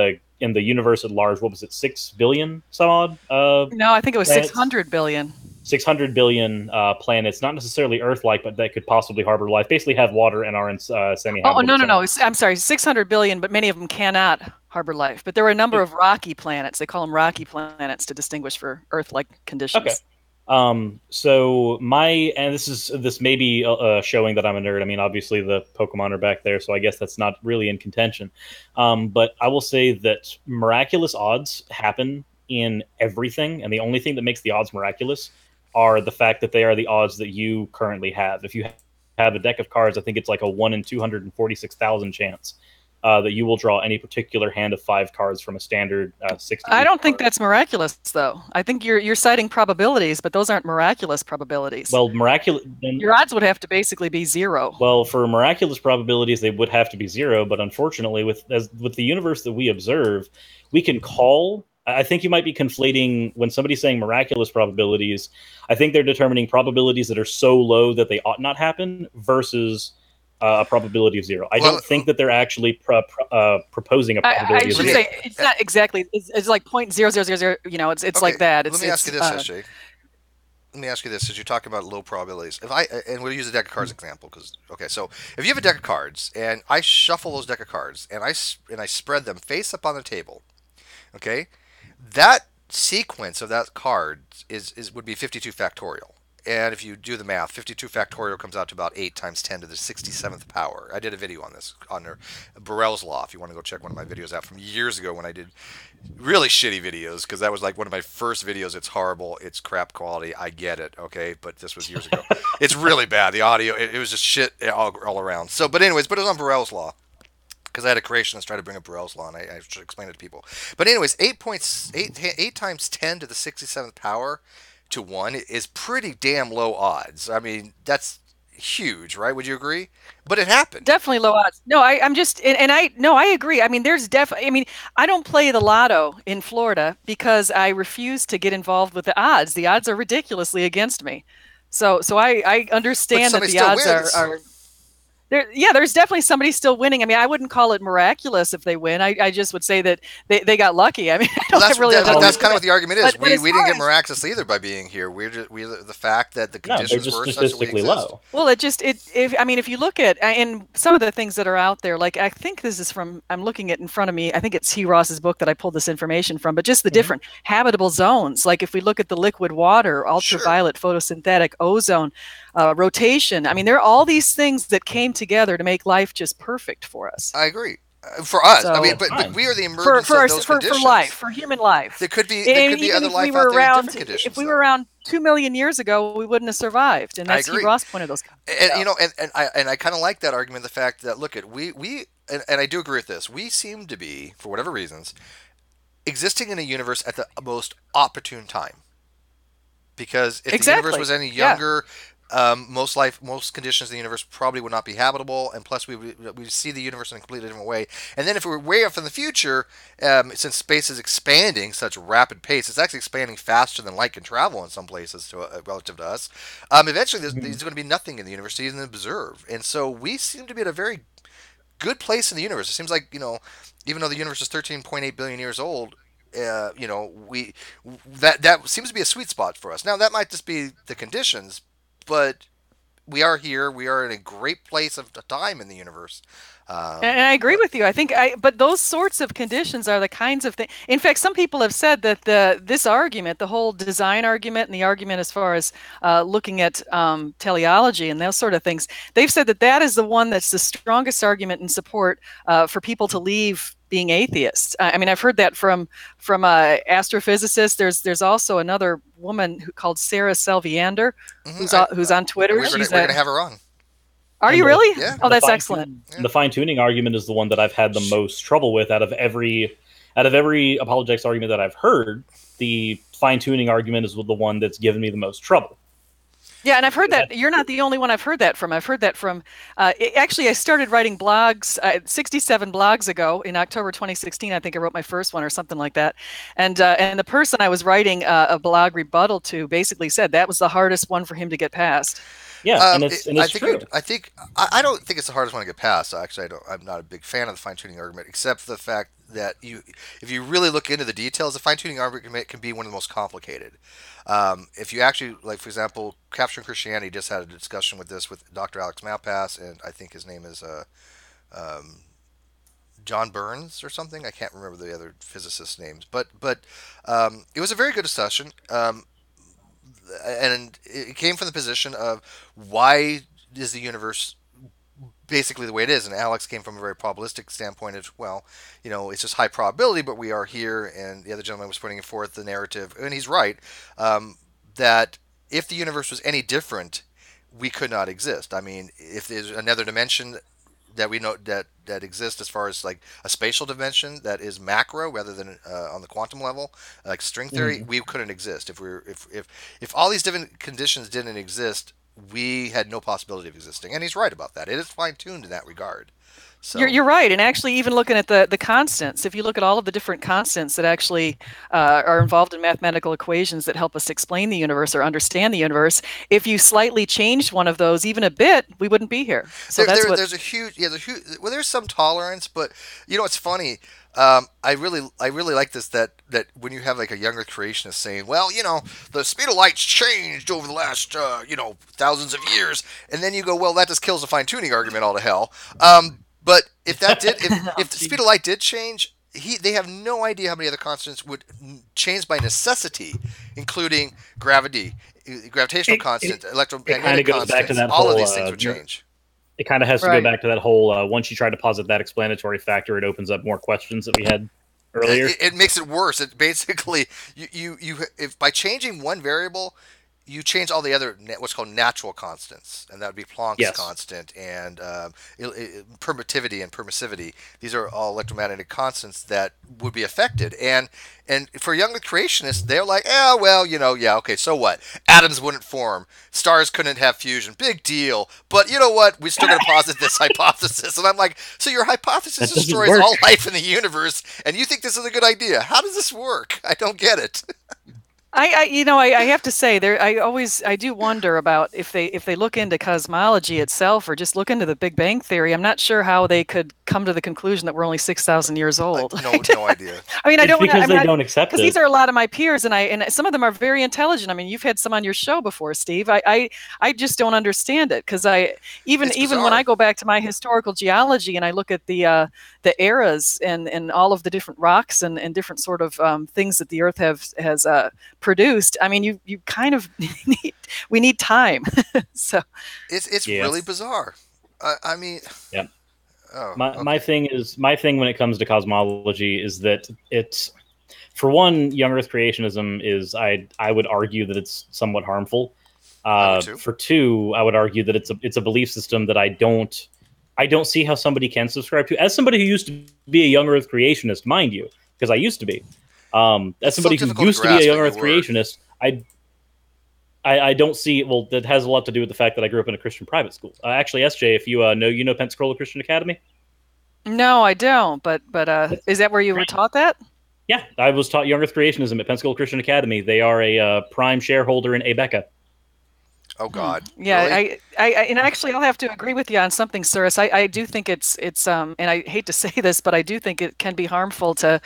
the universe at large, what was it, 6 billion some odd? No, I think it was planets? 600 billion. 600 billion planets, not necessarily Earth-like, but that could possibly harbor life. Basically, have water and are in semi-habitable. Oh no! I'm sorry, 600 billion, but many of them cannot harbor life. But there are a number of rocky planets. They call them rocky planets to distinguish for Earth-like conditions. Okay. So this may be showing that I'm a nerd. I mean, obviously the Pokemon are back there, so I guess that's not really in contention. But I will say that miraculous odds happen in everything, and the only thing that makes the odds miraculous are the fact that they are the odds that you currently have. If you have a deck of cards, I think it's like a 1 in 246,000 chance that you will draw any particular hand of 5 cards from a standard 60. I don't think that's miraculous, though. I think you're citing probabilities, but those aren't miraculous probabilities. Well, your odds would have to basically be 0. Well, for miraculous probabilities, they would have to be 0. But unfortunately, with the universe that we observe, we can call. I think you might be conflating when somebody's saying miraculous probabilities. I think they're determining probabilities that are so low that they ought not happen versus a probability of 0. I don't think that they're actually proposing a probability of 0. Say it's not exactly. It's like 0.0000. It's like that. Let me ask you this, SJ. Let me ask you this: as you're talking about low probabilities, and we'll use a deck of cards example, so if you have a deck of cards and I shuffle those deck of cards and I spread them face up on the table, okay. That sequence of that card would be 52 factorial. And if you do the math, 52 factorial comes out to about 8 times 10 to the 67th power. I did a video on this, on their Borel's Law, if you want to go check one of my videos out from years ago when I did really shitty videos, because that was like one of my first videos. It's horrible. It's crap quality. I get it, okay? But this was years ago. It's really bad. The audio, it was just shit all around. So, but it was on Borel's Law. Because I had a creationist try to bring up Borel's Law, and I should explain it to people. But anyways, 8 times 10 to the 67th power to 1 is pretty damn low odds. I mean, that's huge, right? Would you agree? But it happened. Definitely low odds. No, I agree. I mean, I don't play the lotto in Florida because I refuse to get involved with the odds. The odds are ridiculously against me. So I understand that the odds are there's definitely somebody still winning. I mean, I wouldn't call it miraculous if they win. I just would say that they got lucky. I mean, that's kind of what the argument is. We didn't get miraculous either by being here. The fact that the conditions were statistically low. Well, if you look at in some of the things that are out there, like I think this is from, I'm looking at in front of me. I think it's T. Ross's book that I pulled this information from. But just the different habitable zones. Like if we look at the liquid water, ultraviolet, photosynthetic, ozone, rotation. I mean, there are all these things that came together to make life just perfect for us. I agree. For us, I mean, but we are the emergence of those conditions. For life, for human life. There could be other life out there in different conditions. If we were around 2 million years ago, we wouldn't have survived, and that's T. Ross pointed those. And I kind of like that argument. The fact that and I do agree with this. We seem to be, for whatever reasons, existing in a universe at the most opportune time. Because if the universe was any younger, most conditions in the universe probably would not be habitable, and plus we see the universe in a completely different way. And then if we were way off in the future, since space is expanding such rapid pace, it's actually expanding faster than light can travel in some places relative to us. Eventually, there's going to be nothing in the universe to even observe, and so we seem to be at a very good place in the universe. It seems like even though the universe is 13.8 billion years old. That seems to be a sweet spot for us. Now that might just be the conditions, but we are here. We are in a great place of time in the universe. And I agree with you. But those sorts of conditions are the kinds of things. In fact, some people have said that this argument, the whole design argument, and the argument as far as looking at teleology and those sort of things, they've said that is the one that's the strongest argument in support for people to leave being atheists. I mean, I've heard that from astrophysicists. There's also another woman called Sarah Selviander, who's on Twitter. We're going to have her on. Are you really? Yeah. Oh, that's excellent. The fine-tuning argument is the one that I've had the most trouble with out of every apologetics argument that I've heard. The fine-tuning argument is the one that's given me the most trouble. Yeah, and I've heard that you're not the only one I've heard that from. I've heard that from, actually, I started writing blogs 67 blogs ago in October 2016. I think I wrote my first one or something like that. And the person I was writing a blog rebuttal to basically said that was the hardest one for him to get past. Yeah, and it's true. I don't think it's the hardest one to get past. Actually, I'm not a big fan of the fine tuning argument, except for the fact that if you really look into the details, the fine tuning argument can be one of the most complicated. If you actually, like, for example, Capturing Christianity just had a discussion with this with Dr. Alex Malpass, and I think his name is um, John Burns or something. I can't remember the other physicist's names, but it was a very good discussion. And it came from the position of why is the universe basically the way it is, and Alex came from a very probabilistic standpoint of, well, it's just high probability, but we are here, and the other gentleman was putting forth the narrative, and he's right, that if the universe was any different, we could not exist. I mean, if there's another dimension that we know that exists as far as like a spatial dimension that is macro rather than on the quantum level, like string theory, we couldn't exist. If all these different conditions didn't exist, we had no possibility of existing. And he's right about that. It is fine tuned in that regard. So You're right, and actually, even looking at the constants, if you look at all of the different constants that actually are involved in mathematical equations that help us explain the universe or understand the universe, if you slightly changed one of those even a bit, we wouldn't be here. So there's a huge well, there's some tolerance, but it's funny. I really like this that when you have like a younger creationist saying, well, the speed of light's changed over the last thousands of years, and then you go, well, that just kills the fine tuning argument all to hell. But if that did, if the speed of light did change, they have no idea how many other constants would change by necessity, including gravity, gravitational constant, electromagnetic constants. All of these things would change. It kind of has to go back to that whole, once you try to posit that explanatory factor, it opens up more questions that we had earlier. It makes it worse. It basically, if by changing one variable, you change all the other what's called natural constants, and that would be Planck's constant and permittivity and permissivity. These are all electromagnetic constants that would be affected. And for younger creationists, they're like, okay, so what? Atoms wouldn't form, stars couldn't have fusion, big deal. But you know what? We're still going to posit this hypothesis. And I'm like, so your hypothesis destroys all life in the universe, and you think this is a good idea? How does this work? I don't get it. I have to say I do wonder about if they look into cosmology itself or just look into the Big Bang Theory. I'm not sure how they could come to the conclusion that we're only 6,000 years old. No idea. I mean, they don't accept it. Because these are a lot of my peers, and some of them are very intelligent. I mean, you've had some on your show before, Steve. I just don't understand it because even when I go back to my historical geology and I look at the eras and all of the different rocks and different sort of things that the Earth has produced. I mean, you kind of we need time. So it's really bizarre. I mean, yeah. My thing when it comes to cosmology is that it's, for one, young Earth creationism is I would argue that it's somewhat harmful. For two, I would argue that it's a belief system that I don't see how somebody can subscribe to. As somebody who used to be a young Earth creationist, mind you, because I used to be. As somebody who used to be a young Earth creationist, I don't see. Well, that has a lot to do with the fact that I grew up in a Christian private school. Actually, SJ, if you know Pensacola Christian Academy. No, I don't. But is that where you were taught that? Yeah, I was taught young Earth creationism at Pensacola Christian Academy. They are a prime shareholder in ABECA. Oh God! Yeah, really? And actually, I'll have to agree with you on something, Suris. I do think it's and I hate to say this, but I do think it can be harmful to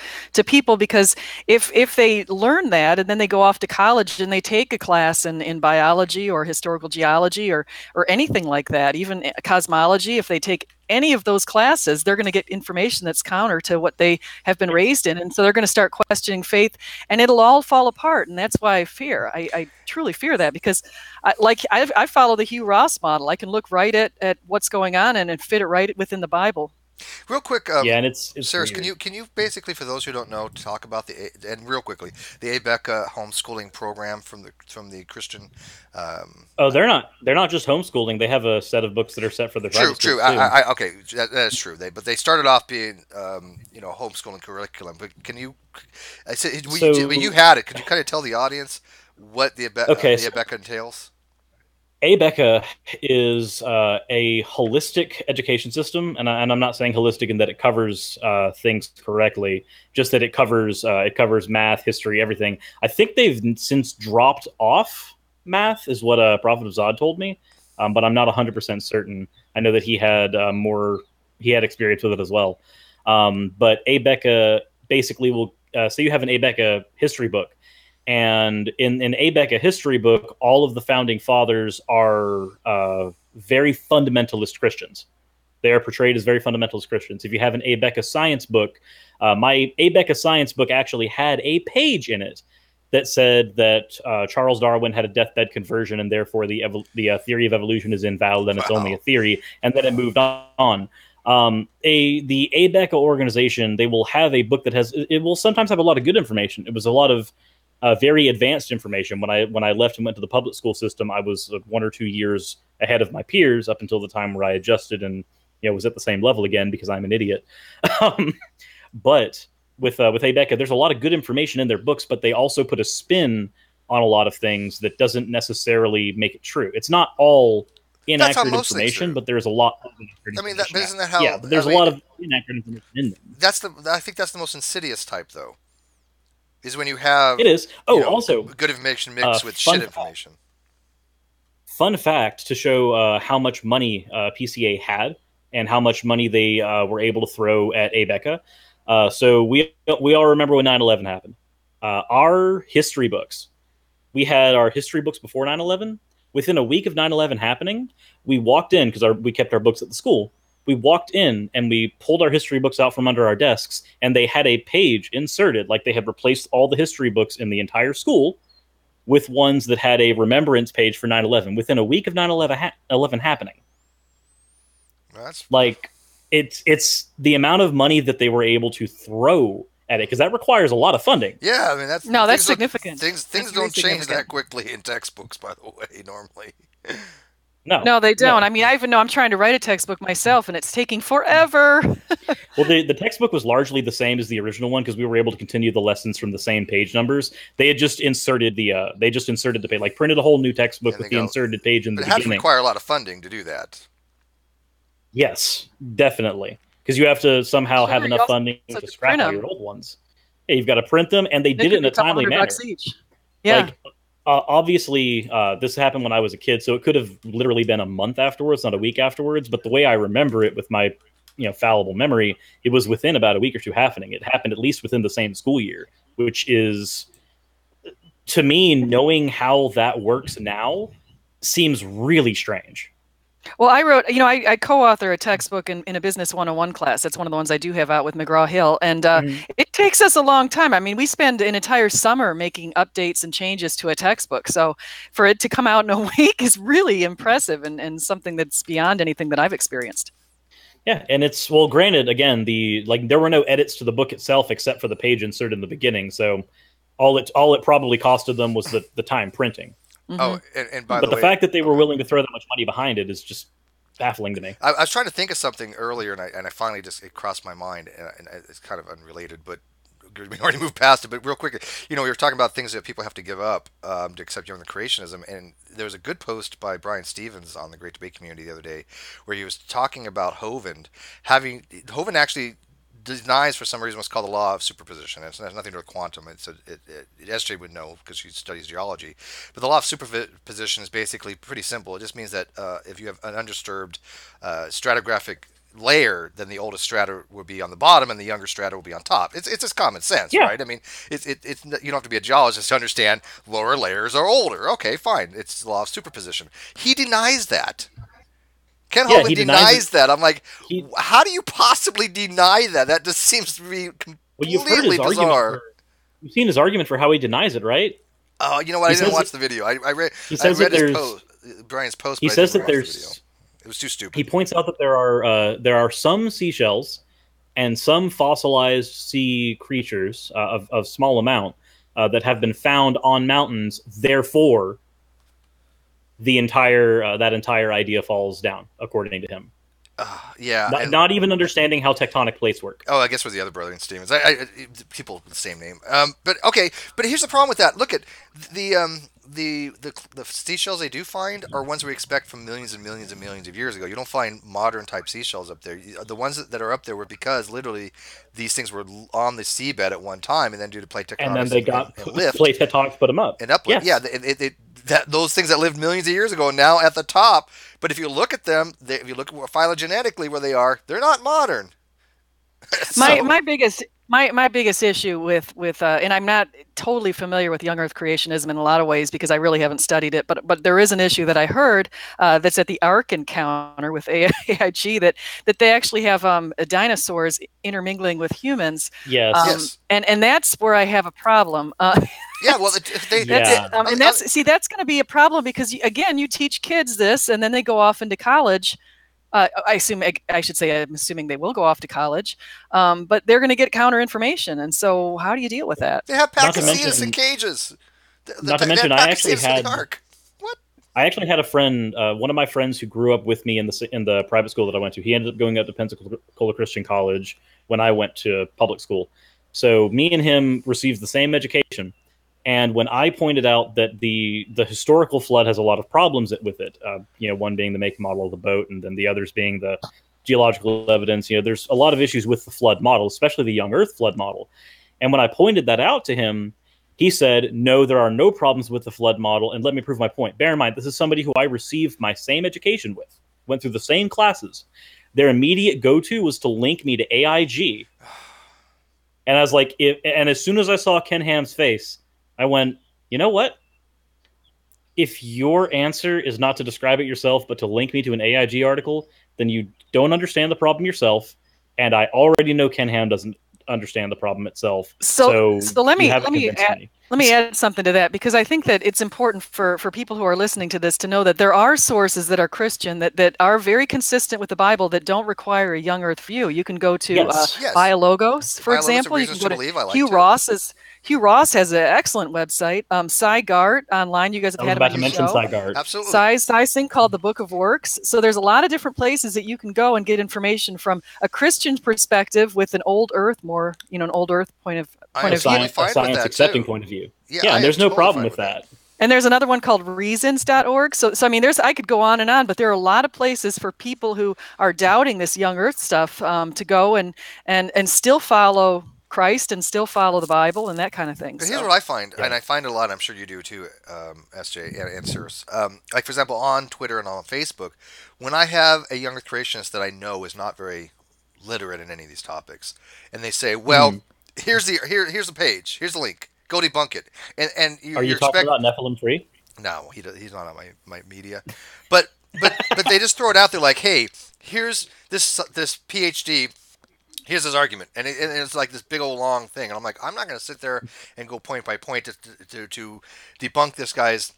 people because if they learn that and then they go off to college and they take a class in biology or historical geology or anything like that, even cosmology, if they take any of those classes, they're going to get information that's counter to what they have been raised in. And so they're going to start questioning faith and it'll all fall apart. And that's why I fear. I truly fear that because I follow the Hugh Ross model. I can look right at what's going on and fit it right within the Bible. Real quick, and it's Suris, can you basically, for those who don't know, talk about the ABECA homeschooling program from the Christian? They're not just homeschooling. They have a set of books that are set for the private true. Okay, that is true. They started off being homeschooling curriculum. But can you? You had it. Could you kind of tell the audience what the ABECA entails? ABECA is a holistic education system, and I'm not saying holistic in that it covers things correctly, just that it covers math, history, everything. I think they've since dropped off math, is what Prophet of Zod told me, but I'm not 100% certain. I know that he had experience with it as well. But ABECA basically will say you have an ABECA history book. And in an ABECA history book, all of the founding fathers are very fundamentalist Christians. They are portrayed as very fundamentalist Christians. If you have an ABECA science book, my ABECA science book actually had a page in it that said that Charles Darwin had a deathbed conversion, and therefore the theory of evolution is invalid and it's only a theory, and then it moved on. The ABECA organization, they will have a book that it will sometimes have a lot of good information. It was a lot of very advanced information. When I left and went to the public school system, I was 1 or 2 years ahead of my peers up until the time where I adjusted and was at the same level again because I'm an idiot. But with ABECA, there's a lot of good information in their books, but they also put a spin on a lot of things that doesn't necessarily make it true. It's not all inaccurate information, but there's a lot of inaccurate information. Isn't that how? Yeah, but there's a lot of inaccurate information in them. I think that's the most insidious type, though. Is when you have also good information mixed with shit information. Fun fact to show how much money PCA had and how much money they were able to throw at ABECA. So we all remember when 9/11 happened. Our history books, we had our history books before 9/11. Within a week of 9/11 happening, we walked in because we kept our books at the school. We walked in and we pulled our history books out from under our desks, and they had a page inserted, like they had replaced all the history books in the entire school with ones that had a remembrance page for 9/11 within a week of 9/11 happening. That's like it's the amount of money that they were able to throw at it, because that requires a lot of funding. Yeah, I mean that's significant. Things don't change that quickly in textbooks, by the way, normally. No, they don't. No. I mean, I even know I'm trying to write a textbook myself, and it's taking forever. Well, the textbook was largely the same as the original one because we were able to continue the lessons from the same page numbers. They had just inserted the page, like printed a whole new textbook with the inserted page in the beginning. But it has to require a lot of funding to do that. Yes, definitely, because you have to somehow have enough funding to scrap all your old ones. Yeah, you've got to print them, and they did it in a timely manner. Each. Yeah. Obviously, this happened when I was a kid, so it could have literally been a month afterwards, not a week afterwards. But the way I remember it with my, fallible memory, it was within about a week or two happening. It happened at least within the same school year, which is, to me, knowing how that works now, seems really strange. Well, I wrote, I co-author a textbook in a business 101 class. That's one of the ones I do have out with McGraw-Hill. And it takes us a long time. I mean, we spend an entire summer making updates and changes to a textbook. So for it to come out in a week is really impressive and something that's beyond anything that I've experienced. Yeah, and it's, well, granted, again, there were no edits to the book itself except for the page insert in the beginning. So all it probably costed them was the time printing. Mm-hmm. Oh, and by the way, the fact that they were willing to throw that much money behind it is just baffling to me. I was trying to think of something earlier, and I finally it crossed my mind, and it's kind of unrelated, but we already moved past it. But real quick, we were talking about things that people have to give up to accept the creationism, and there was a good post by Brian Stevens on the Great Debate Community the other day where he was talking about Hovind actually denies for some reason what's called the law of superposition. It has nothing to do with quantum. SJ would know because she studies geology. But the law of superposition is basically pretty simple. It just means that if you have an undisturbed stratigraphic layer, then the oldest strata will be on the bottom and the younger strata will be on top. It's just common sense, right? I mean, it's you don't have to be a geologist to understand lower layers are older. Okay, fine. It's the law of superposition. He denies that. Ken Hovind denies that. I'm like, how do you possibly deny that? That just seems to be completely bizarre. You've seen his argument for how he denies it, right? Oh, you know what? I didn't watch the video. I read his post, Brian's post. He says that there's. It was too stupid. He points out that there are some seashells and some fossilized sea creatures of small amount that have been found on mountains. Therefore, that entire idea falls down, according to him. Yeah. Not even understanding how tectonic plates work. Oh, I guess it was the other brother in Stevens. People with the same name. But here's the problem with that. Look at the the seashells they do find are ones we expect from millions and millions and millions of years ago. You don't find modern type seashells up there. The ones that are up there were because literally these things were on the seabed at one time, and then due to plate And then tectonics they got and lift plate tectonics put them up. and uplift. Yes. Yeah, those things that lived millions of years ago are now at the top. But if you look at them, if you look phylogenetically where they are, they're not modern. My biggest issue with and I'm not totally familiar with young Earth creationism in a lot of ways because I really haven't studied it, but there is an issue that I heard that's at the Ark encounter with AIG that they actually have dinosaurs intermingling with humans. Yes. Yes. And that's where I have a problem. Yeah, well, And that's going to be a problem because again, you teach kids this, and then they go off into college. I'm assuming they will go off to college, but they're going to get counter information. And so how do you deal with that? They have Pachycetus in cages. Not to mention, I actually had what? I actually had a friend, one of my friends who grew up with me in the private school that I went to. He ended up going up to Pensacola Christian College when I went to public school. So me and him received the same education. And when I pointed out that the historical flood has a lot of problems with it, one being the make and model of the boat, and then the others being the geological evidence, there's a lot of issues with the flood model, especially the young Earth flood model. And when I pointed that out to him, he said, no, there are no problems with the flood model, and let me prove my point. Bear in mind, this is somebody who I received my same education with, went through the same classes. Their immediate go-to was to link me to AIG. And I was like, and as soon as I saw Ken Ham's face, I went, you know what? If your answer is not to describe it yourself, but to link me to an AIG article, then you don't understand the problem yourself. And I already know Ken Ham doesn't understand the problem itself. So let me add something to that, because I think that it's important for people who are listening to this to know that there are sources that are Christian that are very consistent with the Bible that don't require a young Earth view. You can go to Biologos, for example. You can go to Hugh Ross has an excellent website. SciGart online. You guys have had him on your show. SciGart. Absolutely. Sci's thing called the Book of Works. So there's a lot of different places that you can go and get information from a Christian perspective with an old Earth, an old Earth point of view. A science accepting point of view. Yeah, and there's no problem with that. And there's another one called reasons.org. So I mean, I could go on, but there are a lot of places for people who are doubting this young Earth stuff to go and still follow Christ and still follow the Bible and that kind of thing. Here's what I find, and I find a lot, I'm sure you do too, SJ and Suris. Like, for example, on Twitter and on Facebook, when I have a young Earth creationist that I know is not very literate in any of these topics, and they say, well, here's the page, here's the link, go debunk it. And are you talking about Nephilim 3? No, he's not on my media. But they just throw it out there like, hey, here's this PhD, here's his argument, and it's like this big old long thing, and I'm like, I'm not going to sit there and go point by point to debunk this guy's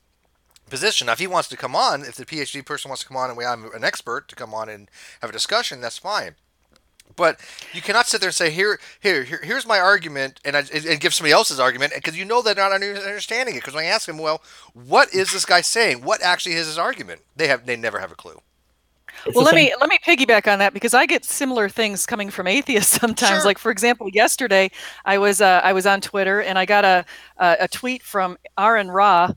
position. Now, if he wants to come on, if the PhD person wants to come on, and I'm an expert to come on and have a discussion, that's fine. But you cannot sit there and say, here's my argument, and give somebody else's argument, because you know they're not understanding it. Because when I ask them, well, what is this guy saying? What actually is his argument? They never have a clue. Well, let me piggyback on that, because I get similar things coming from atheists sometimes. Sure. Like, for example, yesterday I was on Twitter and I got a tweet from Aaron Ra.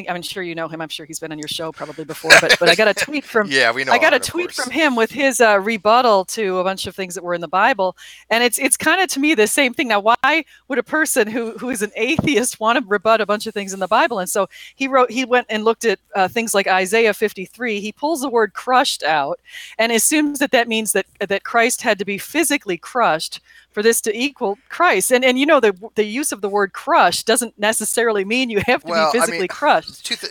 I'm sure you know him. I'm sure he's been on your show probably before. But I got a tweet from we know. I got Aaron, a tweet from him with his rebuttal to a bunch of things that were in the Bible, and it's kind of, to me, the same thing. Now, why would a person who is an atheist want to rebut a bunch of things in the Bible? And so he went and looked at things like Isaiah 53. He pulls the word crushed out and assumes that means that Christ had to be physically crushed for this to equal Christ. And the use of the word crush doesn't necessarily mean you have to be physically crushed.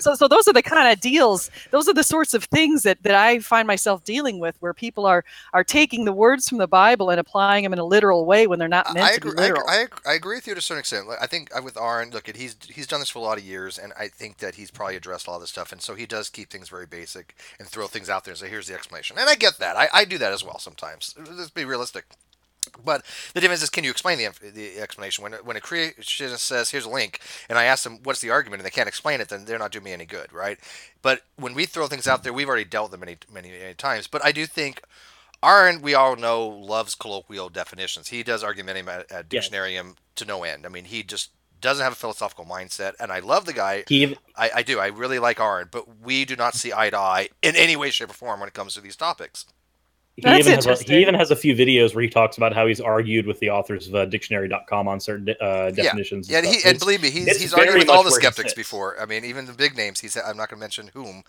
So those are the kind of deals, those are the sorts of things that I find myself dealing with, where people are taking the words from the Bible and applying them in a literal way when they're not meant to be literal. I agree with you to a certain extent. I think with Aaron, look, he's done this for a lot of years, and I think that he's probably addressed a lot of this stuff, and so he does keep things very basic and throw things out there and say, here's the explanation. And I get that. I do that as well sometimes. Let's be realistic. But the difference is, can you explain the explanation? When a creationist says, here's a link, and I ask them, what's the argument, and they can't explain it, then they're not doing me any good, right? But when we throw things out there, we've already dealt with them many times. But I do think Aaron, we all know, loves colloquial definitions. He does argumentum ad dictionarium to no end. I mean, he just doesn't have a philosophical mindset, and I love the guy. He I do. I really like Aaron, but we do not see eye to eye in any way, shape, or form when it comes to these topics. That's he interesting. even has a few videos where he talks about how he's argued with the authors of dictionary.com on certain definitions. Yeah, and believe me, he's argued with all the skeptics before. I mean, even the big names. I'm not going to mention whom,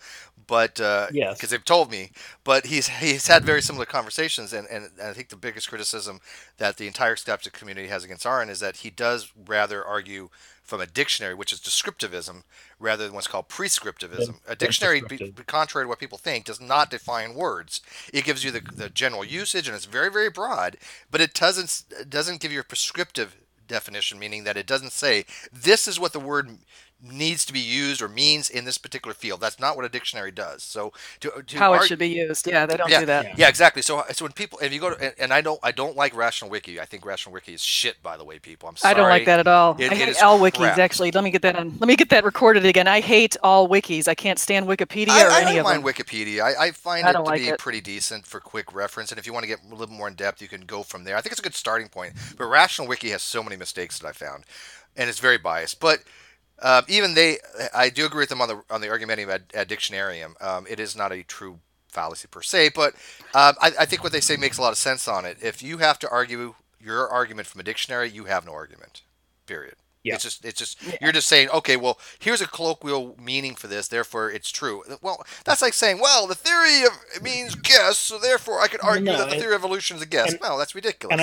but yes, because they've told me. But he's had very similar conversations, and I think the biggest criticism that the entire skeptic community has against Aaron is that he does rather argue from a dictionary, which is descriptivism, rather than what's called prescriptivism. A dictionary, contrary to what people think, does not define words. It gives you the general usage, and it's very, very broad, but it doesn't give you a prescriptive definition, meaning that it doesn't say this is what the word needs to be used or means in this particular field. That's not what a dictionary does. So how it should be used. Yeah, they don't do that. Yeah, exactly. So when people, if you go to, and I don't like Rational Wiki. I think Rational Wiki is shit, by the way, people. I'm sorry. I don't like that at all. I hate all wikis, crap. actually. Let me get that recorded again. I hate all wikis. I can't stand Wikipedia or any of them. I don't mind Wikipedia. I find it to be pretty decent for quick reference, and if you want to get a little more in depth, you can go from there. I think it's a good starting point. But Rational Wiki has so many mistakes that I found, and it's very biased. But even I do agree with them on the argumentative ad dictionarium. It is not a true fallacy per se, but I think what they say makes a lot of sense on it. If you have to argue your argument from a dictionary, you have no argument. Period. Yeah. It's just you're just saying, okay, well, here's a colloquial meaning for this, therefore it's true. Well, that's like saying, well, the theory of it means guess, so therefore I could argue that the theory of evolution is a guess. No, that's ridiculous. And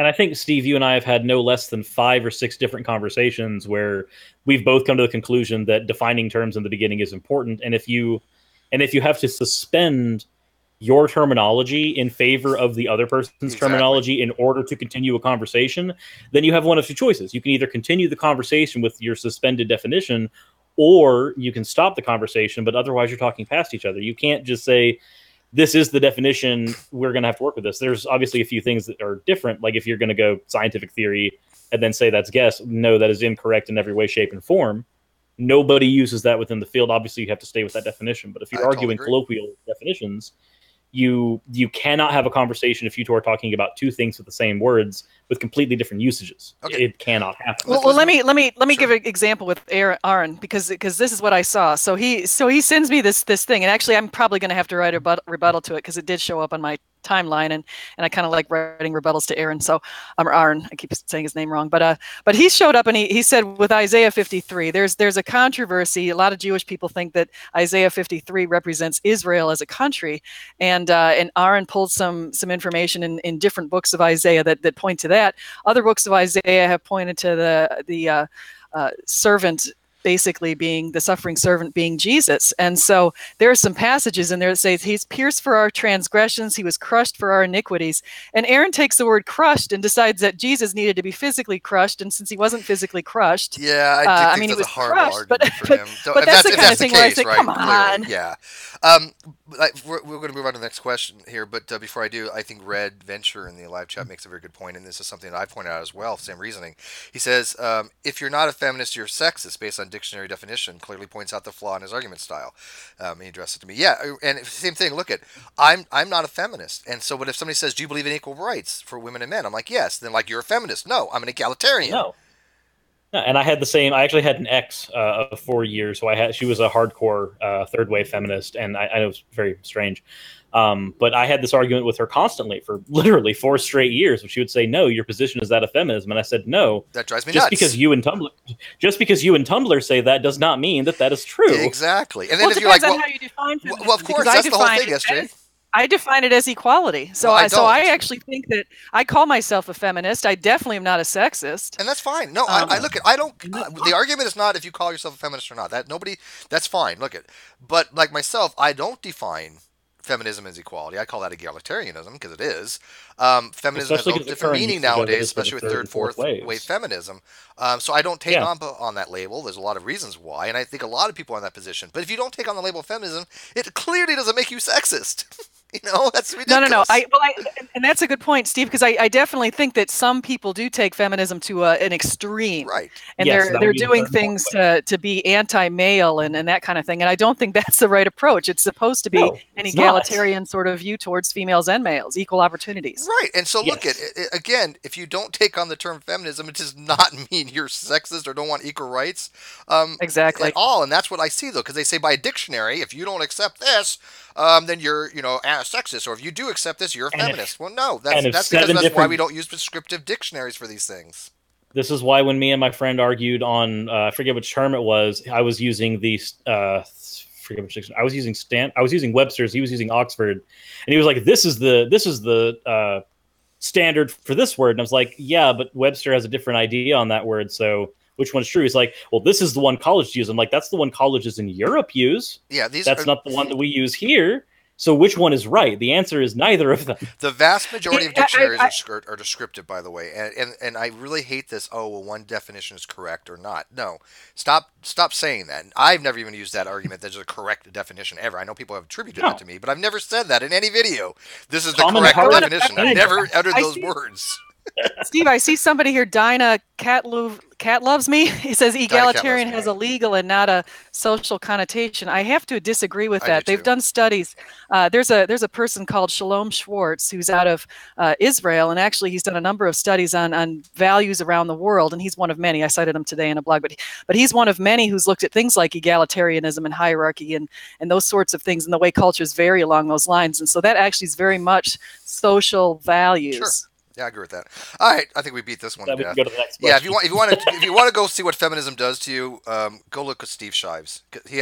I think Steve, you and I have had no less than 5 or 6 different conversations where we've both come to the conclusion that defining terms in the beginning is important, and if you have to suspend your terminology in favor of the other person's terminology in order to continue a conversation, then you have one of 2 choices. You can either continue the conversation with your suspended definition, or you can stop the conversation, but otherwise you're talking past each other. You can't just say, this is the definition, we're going to have to work with this. There's obviously a few things that are different, like if you're going to go scientific theory and then say that's guess, no, that is incorrect in every way, shape, and form. Nobody uses that within the field. Obviously, you have to stay with that definition. But if you're arguing colloquial definitions, you cannot have a conversation if you two are talking about 2 things with the same words with completely different usages. Okay. It cannot happen. Well, let me give an example with Aaron because this is what I saw. So he sends me this thing, and actually I'm probably going to have to write a rebuttal to it because it did show up on my timeline, and I kind of like writing rebuttals to Aaron. So Aaron, I keep saying his name wrong, but he showed up and he said with Isaiah 53, there's a controversy. A lot of Jewish people think that Isaiah 53 represents Israel as a country, and Aaron pulled some information in different books of Isaiah that point to that. Other books of Isaiah have pointed to the servant basically being the suffering servant being Jesus. And so there are some passages in there that say he's pierced for our transgressions, he was crushed for our iniquities. And Aaron takes the word crushed and decides that Jesus needed to be physically crushed. And since he wasn't physically crushed, I think that's a horrible argument for him. But that's the kind of thing where I say, right? Come on. Clearly, yeah. We're going to move on to the next question here, but before I do, I think Red Venture in the live chat makes a very good point, and this is something that I pointed out as well, same reasoning. He says, if you're not a feminist, you're sexist, based on dictionary definition, clearly points out the flaw in his argument style. He addressed it to me. Yeah, and same thing, look at, I'm not a feminist, and so but if somebody says, do you believe in equal rights for women and men? I'm like, yes. Then like, you're a feminist. No, I'm an egalitarian. No. And I had the same. I actually had an ex of 4 years. So she was a hardcore third wave feminist, and I know it's very strange. But I had this argument with her constantly for literally 4 straight years. She would say, "No, your position is that of feminism," and I said, "No, that drives me nuts. Just because you and Tumblr say that does not mean that is true." Exactly. And then if you're like, how you define feminism, well, of course, that's the whole thing, SJ. I define it as equality. So I actually think that I call myself a feminist. I definitely am not a sexist. And that's fine. No, I look at, I don't, the argument is not if you call yourself a feminist or not. That's fine. Look at, but like myself, I don't define feminism as equality. I call that egalitarianism because it is. Feminism has a different meaning nowadays, especially with third, fourth wave feminism. So I don't take on that label. There's a lot of reasons why, and I think a lot of people are in that position. But if you don't take on the label of feminism, it clearly doesn't make you sexist. That's ridiculous. No. And that's a good point, Steve, because I definitely think that some people do take feminism to an extreme, Right? And Yes, they're doing things to be anti-male and that kind of thing. And I don't think that's the right approach. It's supposed to be an egalitarian sort of view towards females and males, equal opportunities. Right. And so look at it again. If you don't take on the term feminism, it does not mean you're sexist or don't want equal rights. Exactly. At all. And that's what I see though, because they say by dictionary, if you don't accept this, then you're, a sexist, or if you do accept this, you're a feminist. Well, no, that's because that's why we don't use prescriptive dictionaries for these things. This is why when me and my friend argued on, I forget which term it was, I was using the, forget which dictionary. I was using Webster's, he was using Oxford, and he was like, this is the standard for this word. And I was like, yeah, but Webster has a different idea on that word, so which one's true? He's like, well, this is the one colleges use. I'm like, that's the one colleges in Europe use. Yeah, that's not the one that we use here. So which one is right? The answer is neither of them. The vast majority of dictionaries are descriptive, by the way, and I really hate this. Oh, well, one definition is correct or not. No, stop saying that. I've never even used that argument. There's a correct definition ever. I know people have attributed that to me, but I've never said that in any video. This is the correct definition. I've never uttered those words. Steve, I see somebody here, Dinah Cat Loves Me. He says egalitarian has a legal and not a social connotation. I have to disagree with that. They've done studies. There's a person called Shalom Schwartz who's out of Israel, and actually he's done a number of studies on values around the world, and he's one of many. I cited him today in a blog, but he's one of many who's looked at things like egalitarianism and hierarchy and those sorts of things and the way cultures vary along those lines. And so that actually is very much social values. Sure. Yeah, I agree with that. All right, I think we beat this one to death. Go to the next yeah, if you want to go see what feminism does to you, go look at Steve Shives. He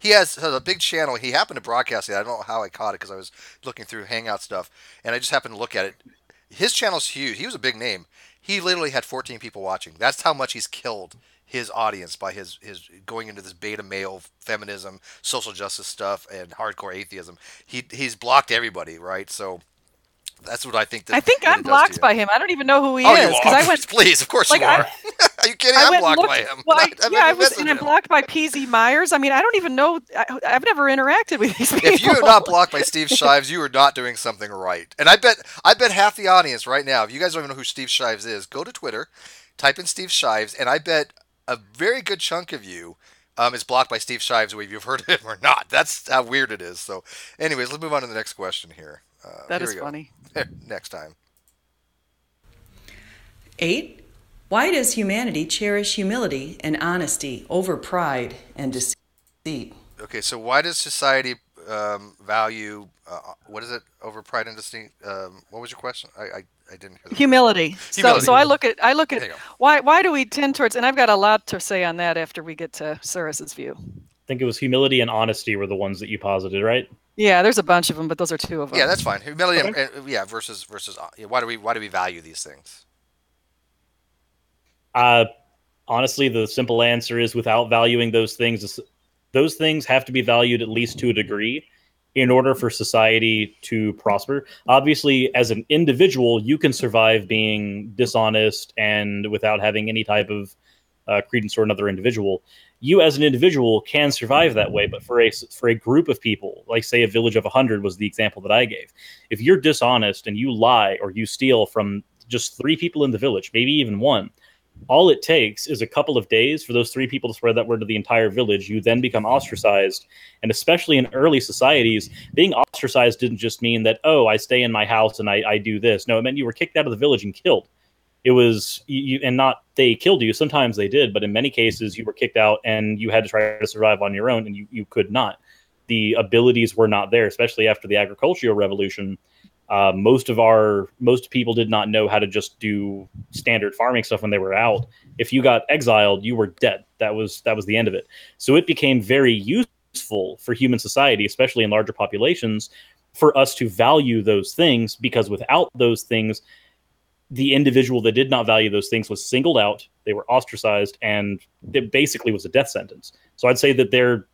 has a big channel. He happened to broadcast it. I don't know how I caught it because I was looking through Hangout stuff, and I just happened to look at it. His channel's huge. He was a big name. He literally had 14 people watching. That's how much he's killed his audience by his going into this beta male feminism, social justice stuff, and hardcore atheism. He's blocked everybody, right? So. That's what I think. I think I'm blocked by him. I don't even know who he is. You are. Please, of course you are. Are you kidding? I'm blocked by him. Well, I'm blocked by PZ Myers. I mean, I don't even know. I've never interacted with these people. If you're not blocked by Steve Shives, you are not doing something right. And I bet half the audience right now, if you guys don't even know who Steve Shives is, go to Twitter, type in Steve Shives, and I bet a very good chunk of you is blocked by Steve Shives, whether you've heard of him or not. That's how weird it is. So, anyways, let's move on to the next question here. That is funny. Next time. 8. Why does humanity cherish humility and honesty over pride and deceit? Okay, so why does society value, what is it, over pride and deceit? What was your question? I didn't hear that. Humility. So I look at why do we tend towards, and I've got a lot to say on that after we get to Suris's view. I think it was humility and honesty were the ones that you posited, right? Yeah, there's a bunch of them, but those are two of them. Yeah, that's fine. Humility, versus. Why do we value these things? Honestly, the simple answer is without valuing those things have to be valued at least to a degree in order for society to prosper. Obviously, as an individual, you can survive being dishonest and without having any type of credence or another individual. You as an individual can survive that way, but for a group of people, like say a village of 100 was the example that I gave. If you're dishonest and you lie or you steal from just 3 people in the village, maybe even 1, all it takes is a couple of days for those 3 people to spread that word to the entire village. You then become ostracized. And especially in early societies, being ostracized didn't just mean that, oh, I stay in my house and I do this. No, it meant you were kicked out of the village and killed. It was and not they killed you. Sometimes they did, but in many cases you were kicked out and you had to try to survive on your own, and you could not. The abilities were not there, especially after the agricultural revolution. Most people did not know how to just do standard farming stuff when they were out. If you got exiled, you were dead. That was the end of it. So it became very useful for human society, especially in larger populations, for us to value those things, because without those things, the individual that did not value those things was singled out, they were ostracized, and it basically was a death sentence. So I'd say that they're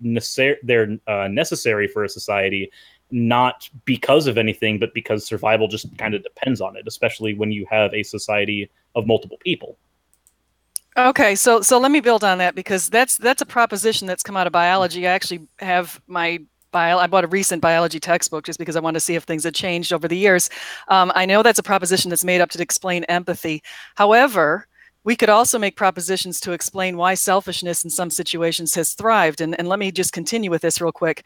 necessary for a society, not because of anything, but because survival just kind of depends on it, especially when you have a society of multiple people. Okay, so let me build on that, because that's a proposition that's come out of biology. I actually have my I bought a recent biology textbook just because I wanted to see if things had changed over the years. I know that's a proposition that's made up to explain empathy. However, we could also make propositions to explain why selfishness in some situations has thrived. And let me just continue with this real quick.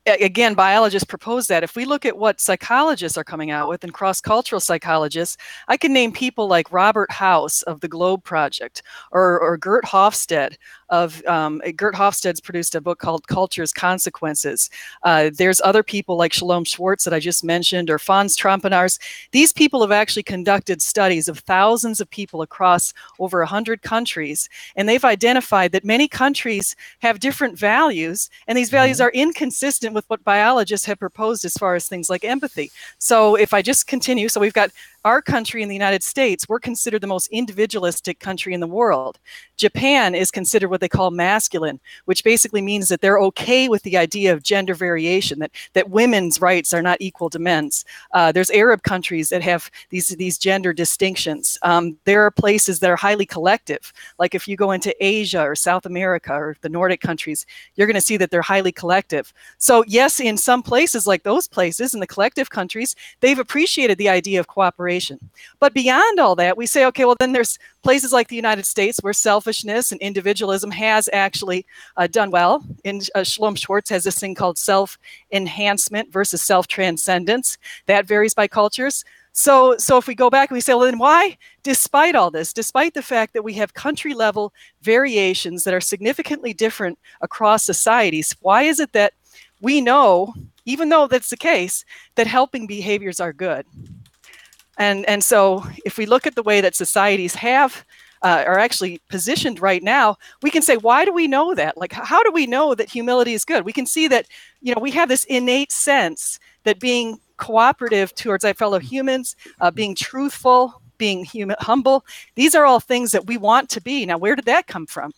Again, biologists propose that if we look at what psychologists are coming out with and cross-cultural psychologists, I can name people like Robert House of the Globe Project or Gert Hofstede Gert Hofstede's produced a book called Culture's Consequences. There's other people like Shalom Schwartz that I just mentioned, or Fons Trampenaars. These people have actually conducted studies of thousands of people across over 100 countries, and they've identified that many countries have different values, and these values are inconsistent with what biologists have proposed as far as things like empathy. So if I just continue, so we've got our country in the United States, we're considered the most individualistic country in the world. Japan is considered what they call masculine, which basically means that they're okay with the idea of gender variation, that women's rights are not equal to men's. There's Arab countries that have these gender distinctions. There are places that are highly collective. Like if you go into Asia or South America or the Nordic countries, you're going to see that they're highly collective. So yes, in some places like those places, in the collective countries, they've appreciated the idea of cooperation. But beyond all that, we say, okay, well, then there's places like the United States where selfishness and individualism has actually done well. And Shalom Schwartz has this thing called self-enhancement versus self-transcendence. That varies by cultures. So if we go back and we say, well, then why, despite all this, despite the fact that we have country-level variations that are significantly different across societies, why is it that we know, even though that's the case, that helping behaviors are good? And so if we look at the way that societies are actually positioned right now, we can say, why do we know that? Like, how do we know that humility is good? We can see that, we have this innate sense that being cooperative towards our fellow humans, being truthful, being humble, these are all things that we want to be. Now, where did that come from?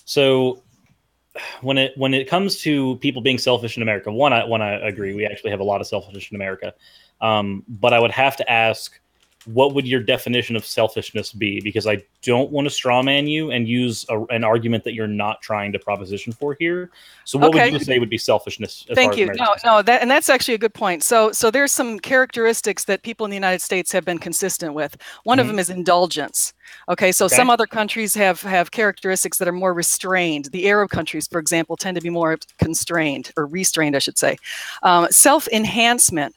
So when it comes to people being selfish in America, one, I agree. We actually have a lot of selfishness in America. But I would have to ask, what would your definition of selfishness be? Because I don't want to straw man you and use an argument that you're not trying to proposition for here. So what would you say would be selfishness? Thank you. No, that's actually a good point. So there's some characteristics that people in the United States have been consistent with. One of them is indulgence. Okay, so some other countries have characteristics that are more restrained. The Arab countries, for example, tend to be more constrained, or restrained, I should say. Self-enhancement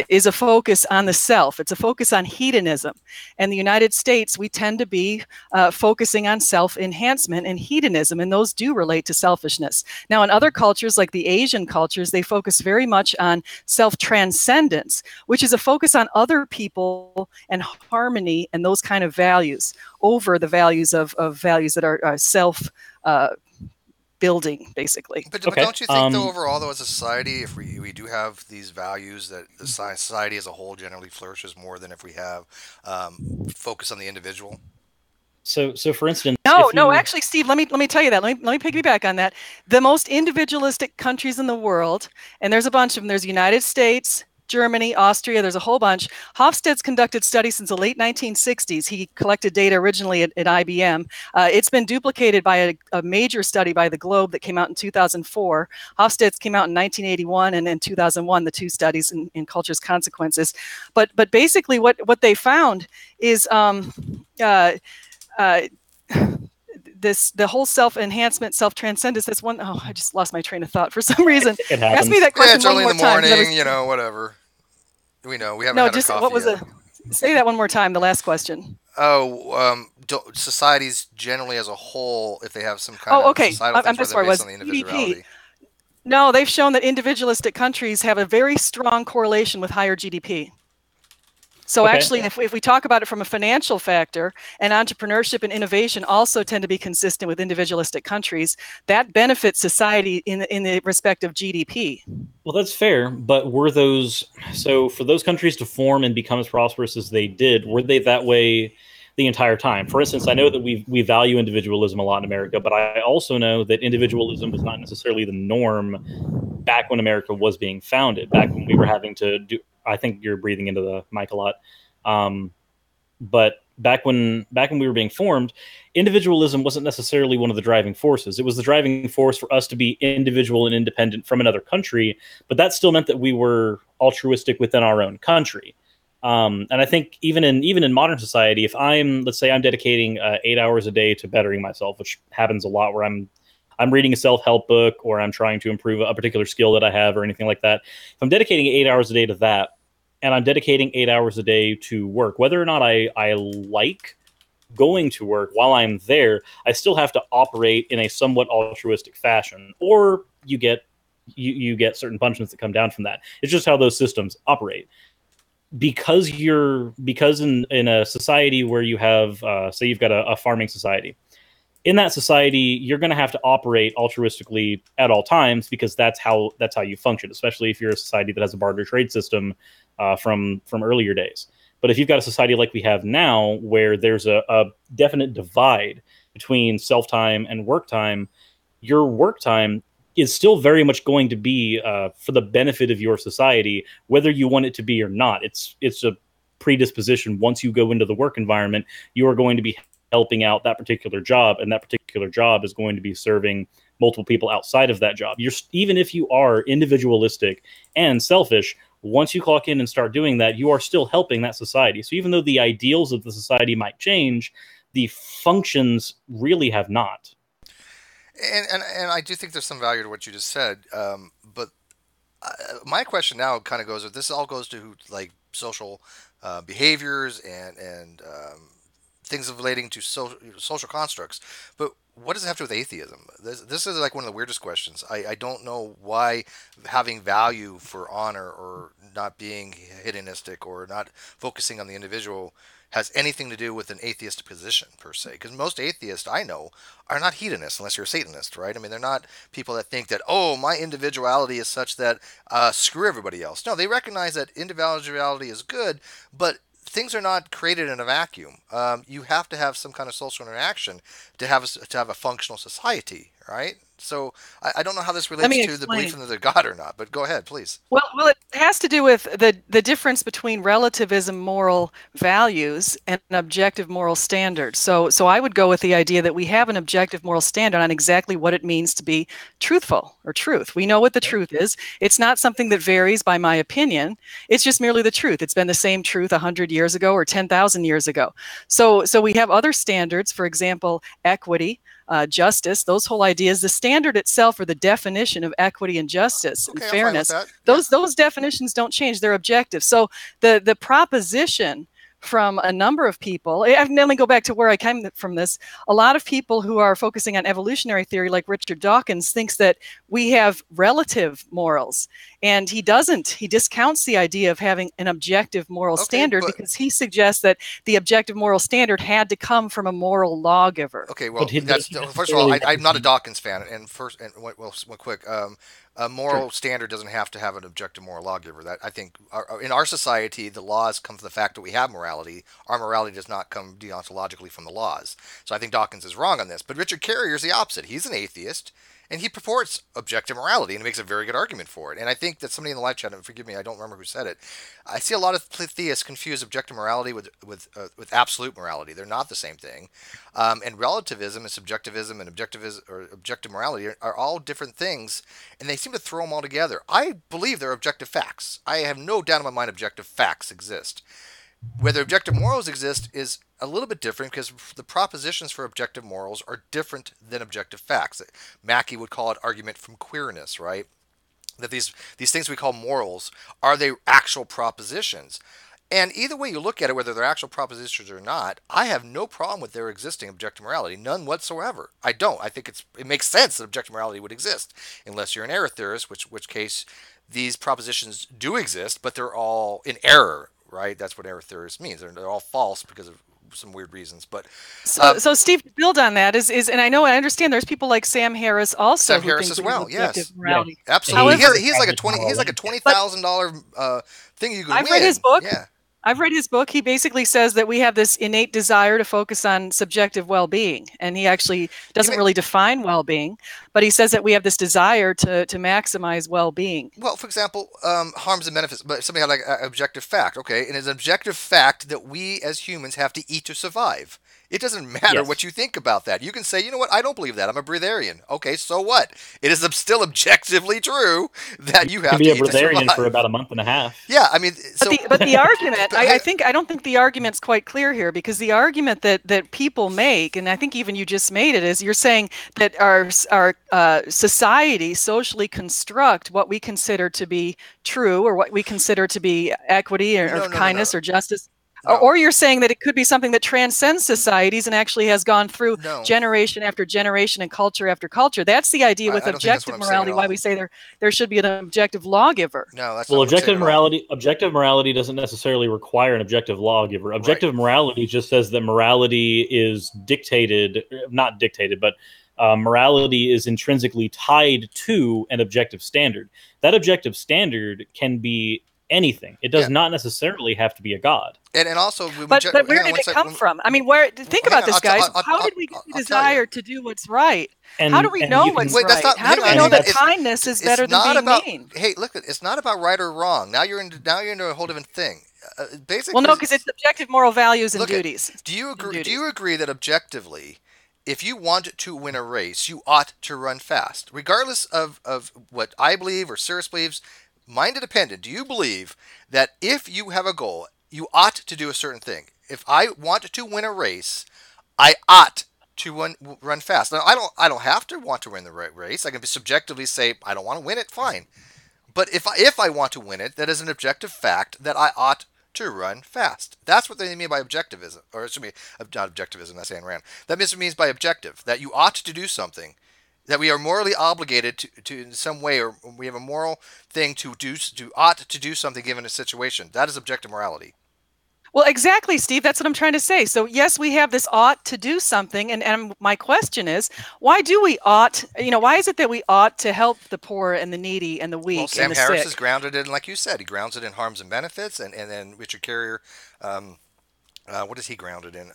is a focus on the self. It's a focus on hedonism. And the United States, we tend to be focusing on self-enhancement and hedonism, and those do relate to selfishness. Now, in other cultures, like the Asian cultures, they focus very much on self-transcendence, which is a focus on other people and harmony and those kind of values over the values of values that are self building, basically. But don't you think, though, overall, though, as a society, if we do have these values, that the society as a whole generally flourishes more than if we have focus on the individual? So for instance, no, actually, Steve, let me tell you that. Let me piggyback on that. The most individualistic countries in the world, and there's a bunch of them. There's the United States, Germany, Austria, there's a whole bunch. Hofstede's conducted studies since the late 1960s. He collected data originally at IBM. It's been duplicated by a major study by the Globe that came out in 2004. Hofstede's came out in 1981 and in 2001, the two studies in Culture's Consequences. But basically what they found is the whole self-enhancement, self-transcendence. That's one. Oh, I just lost my train of thought for some reason. It happens. Ask me that question it's early one in the more morning, time. whatever. We haven't had No, our just coffee what was yet. Say that one more time. The last question. Societies generally as a whole, if they have some kind of societal things, I'm sorry. based Was on the GDP? individuality. No, they've shown that individualistic countries have a very strong correlation with higher GDP. So actually, if we talk about it from a financial factor, and entrepreneurship and innovation also tend to be consistent with individualistic countries, that benefits society in the respect of GDP. Well, that's fair, but so for those countries to form and become as prosperous as they did, were they that way the entire time? For instance, I know that we value individualism a lot in America, but I also know that individualism was not necessarily the norm back when America was being founded, back when we were having to do, I think you're breathing into the mic a lot. But back when we were being formed, individualism wasn't necessarily one of the driving forces. It was the driving force for us to be individual and independent from another country, but that still meant that we were altruistic within our own country. And I think even in modern society, if let's say I'm dedicating 8 hours a day to bettering myself, which happens a lot, where I'm reading a self-help book, or I'm trying to improve a particular skill that I have, or anything like that. If I'm dedicating 8 hours a day to that, and I'm dedicating 8 hours a day to work, whether or not I like going to work while I'm there, I still have to operate in a somewhat altruistic fashion, or you get certain punishments that come down from that. It's just how those systems operate. Because in a society where you have, say you've got a farming society, in that society, you're going to have to operate altruistically at all times, because that's how you function, especially if you're a society that has a barter trade system from earlier days. But if you've got a society like we have now, where there's a definite divide between self-time and work time, your work time is still very much going to be for the benefit of your society, whether you want it to be or not. It's a predisposition. Once you go into the work environment, you are going to be helping out that particular job, and that particular job is going to be serving multiple people outside of that job. Even if you are individualistic and selfish, once you clock in and start doing that, you are still helping that society. So even though the ideals of the society might change, the functions really have not. And I do think there's some value to what you just said. But my question now kind of goes with this. All goes to like social behaviors and things relating to social constructs. But what does it have to do with atheism? This is like one of the weirdest questions. I don't know why having value for honor, or not being hedonistic, or not focusing on the individual has anything to do with an atheist position per se. Because most atheists I know are not hedonists, unless you're a Satanist, right? I mean, they're not people that think that, oh, my individuality is such that screw everybody else. No, they recognize that individuality is good, but things are not created in a vacuum. You have to have some kind of social interaction to have a functional society, right? So I don't know how this relates to the belief in the God or not, but go ahead, please. Well, it has to do with the difference between relativism moral values and an objective moral standard. So I would go with the idea that we have an objective moral standard on exactly what it means to be truthful or truth. We know what the truth is. It's not something that varies by my opinion. It's just merely the truth. It's been the same truth 100 years ago or 10,000 years ago. So we have other standards, for example, equity, justice, those whole ideas. The standard itself, or the definition of equity and justice and fairness, those definitions don't change. They're objective. So the proposition from a number of people, I can only go back to where I came from this. A lot of people who are focusing on evolutionary theory, like Richard Dawkins, thinks that we have relative morals. And he doesn't. He discounts the idea of having an objective moral standard, because he suggests that the objective moral standard had to come from a moral lawgiver. Okay, well, first of all, I'm not a Dawkins fan. And one quick, a moral standard doesn't have to have an objective moral lawgiver. That I think in our society, the laws come from the fact that we have morality. Our morality does not come deontologically from the laws. So I think Dawkins is wrong on this. But Richard Carrier is the opposite. He's an atheist, and he purports objective morality, and he makes a very good argument for it. And I think that somebody in the live chat, and forgive me, I don't remember who said it, I see a lot of theists confuse objective morality with absolute morality. They're not the same thing. And relativism and subjectivism and objective morality are all different things, and they seem to throw them all together. I believe they're objective facts. I have no doubt in my mind objective facts exist. Whether objective morals exist is a little bit different, because the propositions for objective morals are different than objective facts. Mackey would call it argument from queerness, right? That these things we call morals, are they actual propositions? And either way you look at it, whether they're actual propositions or not, I have no problem with there existing objective morality, none whatsoever. I don't. I think it makes sense that objective morality would exist, unless you're an error theorist, which case these propositions do exist, but they're all in error, right? That's what error theorist means. They're all false because of some weird reasons. But so Steve, to build on that is, and I understand there's people like Sam Harris also. Sam Harris as well, yes, morality. Absolutely. However, he's like a $20,000 thing you could win. I've read his book. Yeah. I've read his book. He basically says that we have this innate desire to focus on subjective well-being, and he actually doesn't really define well-being, but he says that we have this desire to maximize well-being. Well, for example, harms and benefits, but something like objective fact, okay? And it's an objective fact that we as humans have to eat to survive. It doesn't matter what you think about that. You can say, you know what, I don't believe that. I'm a breatharian. Okay, so what? It is still objectively true that you have to eat to survive. You can be a breatharian for about a month and a half. Yeah, I mean... But the argument, I don't think the argument's quite clear here, because the argument that people make, and I think even you just made it, is you're saying that our society socially construct what we consider to be true, or what we consider to be equity or kindness or justice. No. Or you're saying that it could be something that transcends societies and actually has gone through generation after generation and culture after culture. That's the idea with objective morality, why we say there should be an objective lawgiver. No, that's well, objective morality doesn't necessarily require an objective lawgiver. Objective morality just says that morality is not dictated, but morality is intrinsically tied to an objective standard. That objective standard can be anything. It does not necessarily have to be a god. And also, but where did it come from? I mean, think about this, guys. How did we get the desire to do what's right? How do we know what's right? How do we know that kindness is better than being mean? Hey, look, it's not about right or wrong. Now you're into a whole different thing. Basically, well, no, because it's objective moral values and duties. Do you agree? Do you agree that objectively, if you want to win a race, you ought to run fast, regardless of what I believe or Suris believes? Mind independent, do you believe that if you have a goal, you ought to do a certain thing? If I want to win a race, I ought to run fast. Now, I don't have to want to win the race. I can subjectively say I don't want to win it. Fine, but if I want to win it, that is an objective fact that I ought to run fast. That's what they mean by objectivism, or excuse me, not objectivism. That's Ayn Rand. That means by objective that you ought to do something. That we are morally obligated to in some way, or we have a moral thing to ought to do something given a situation. That is objective morality. Well, exactly, Steve. That's what I'm trying to say. So, yes, we have this ought to do something. And my question is, why do we ought? Why is it that we ought to help the poor and the needy and the weak and the sick? Well, Sam Harris is grounded in, like you said, he grounds it in harms and benefits. And then Richard Carrier, what is he grounded in?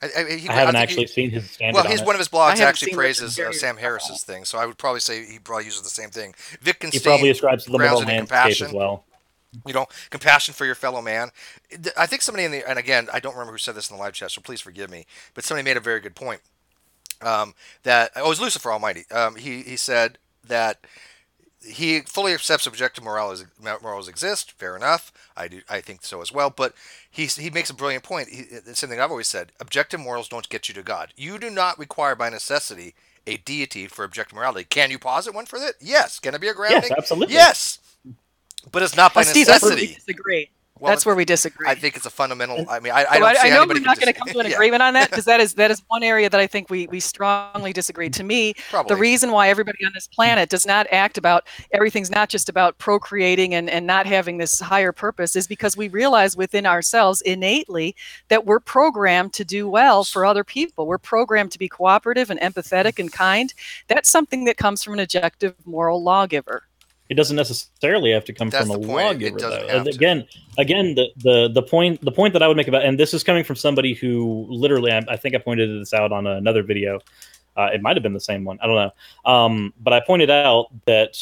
I haven't actually seen his standard. Well, one of his blogs actually praises Sam Harris's thing, so I would probably say he probably uses the same thing. Wittgenstein, he probably ascribes to the moral landscape as well. Compassion for your fellow man. I think somebody and again, I don't remember who said this in the live chat, so please forgive me, but somebody made a very good point. It was Lucifer Almighty. He said that he fully accepts objective morals exist. Fair enough. I think so as well. But he makes a brilliant point. It's something I've always said. Objective morals don't get you to God. You do not require by necessity a deity for objective morality. Can you posit one for that? Yes. Can it be a grounding? Yes, absolutely. Yes. But it's not by necessity. That's where we disagree. That's where we disagree. I think it's a fundamental. I mean, I don't see I know anybody. We're not going to come to an agreement on that, because that is one area that I think we strongly disagree. To me, the reason why everybody on this planet does not act about everything's not just about procreating and not having this higher purpose is because we realize within ourselves innately that we're programmed to do well for other people. We're programmed to be cooperative and empathetic and kind. That's something that comes from an objective moral lawgiver. It doesn't necessarily have to come from a lawgiver, though. Again, the point that I would make about, and this is coming from somebody who literally, I think I pointed this out on another video. It might have been the same one. I don't know. But I pointed out that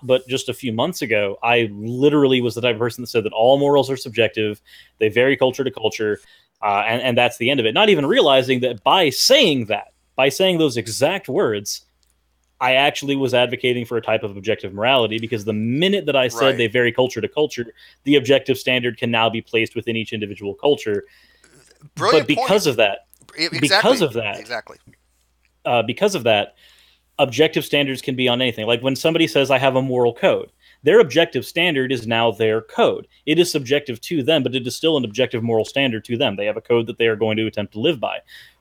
but just a few months ago, I literally was the type of person that said that all morals are subjective. They vary culture to culture. And that's the end of it. Not even realizing that by saying those exact words, I actually was advocating for a type of objective morality, because the minute that I said they vary culture to culture, the objective standard can now be placed within each individual culture. Brilliant but because of that, because of that, objective standards can be on anything. Like when somebody says, I have a moral code, their objective standard is now their code. It is subjective to them, but it is still an objective moral standard to them. They have a code that they are going to attempt to live by.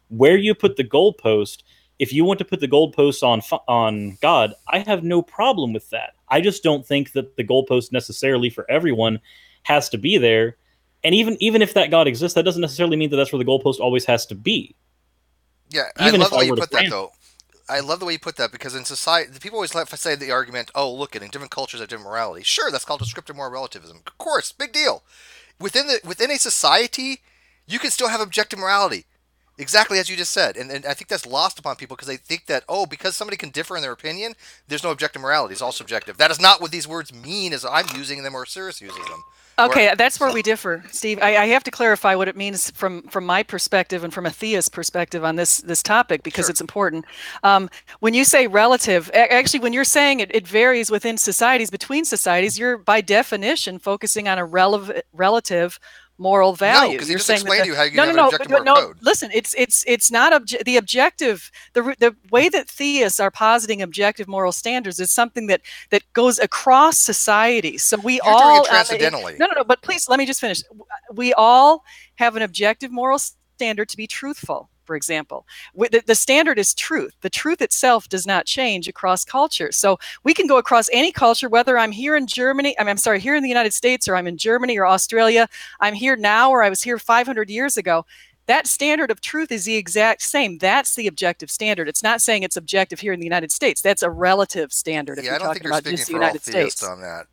Where you put the goalpost, if you want to put the goalposts on God, I have no problem with that. I just don't think that the goalpost necessarily for everyone has to be there. And even if that God exists, that doesn't necessarily mean that that's where the goalpost always has to be. Yeah, I love the way you put that, though. I love the way you put that, because in society, people always like to say the argument, oh, look, in different cultures have different morality. Sure, that's called descriptive moral relativism. Of course, big deal. within a society, you can still have objective morality. Exactly as you just said. And I think that's lost upon people because they think that, oh, because somebody can differ in their opinion, there's no objective morality. It's all subjective. That is not what these words mean as I'm using them or Suris uses them. Okay, that's where we differ, Steve. I have to clarify what it means from my perspective and from a theist perspective on this topic because it's important. When you say relative, actually, when you're saying it varies within societies, between societies, you're by definition focusing on a relative moral value. No, because he just explained to you how you have an objective moral code. Listen, it's not the objective. The way that theists are positing objective moral standards is something that goes across society. So we You're all doing it transcendentally. no. But please let me just finish. We all have an objective moral standard to be truthful. For example, the standard is truth. The truth itself does not change across culture. So we can go across any culture, whether I'm here in Germany, here in the United States, or I'm in Germany or Australia. I'm here now, or I was here 500 years ago. That standard of truth is the exact same. That's the objective standard. It's not saying it's objective here in the United States. That's a relative standard. Yeah, I don't think you're speaking for all theists on that.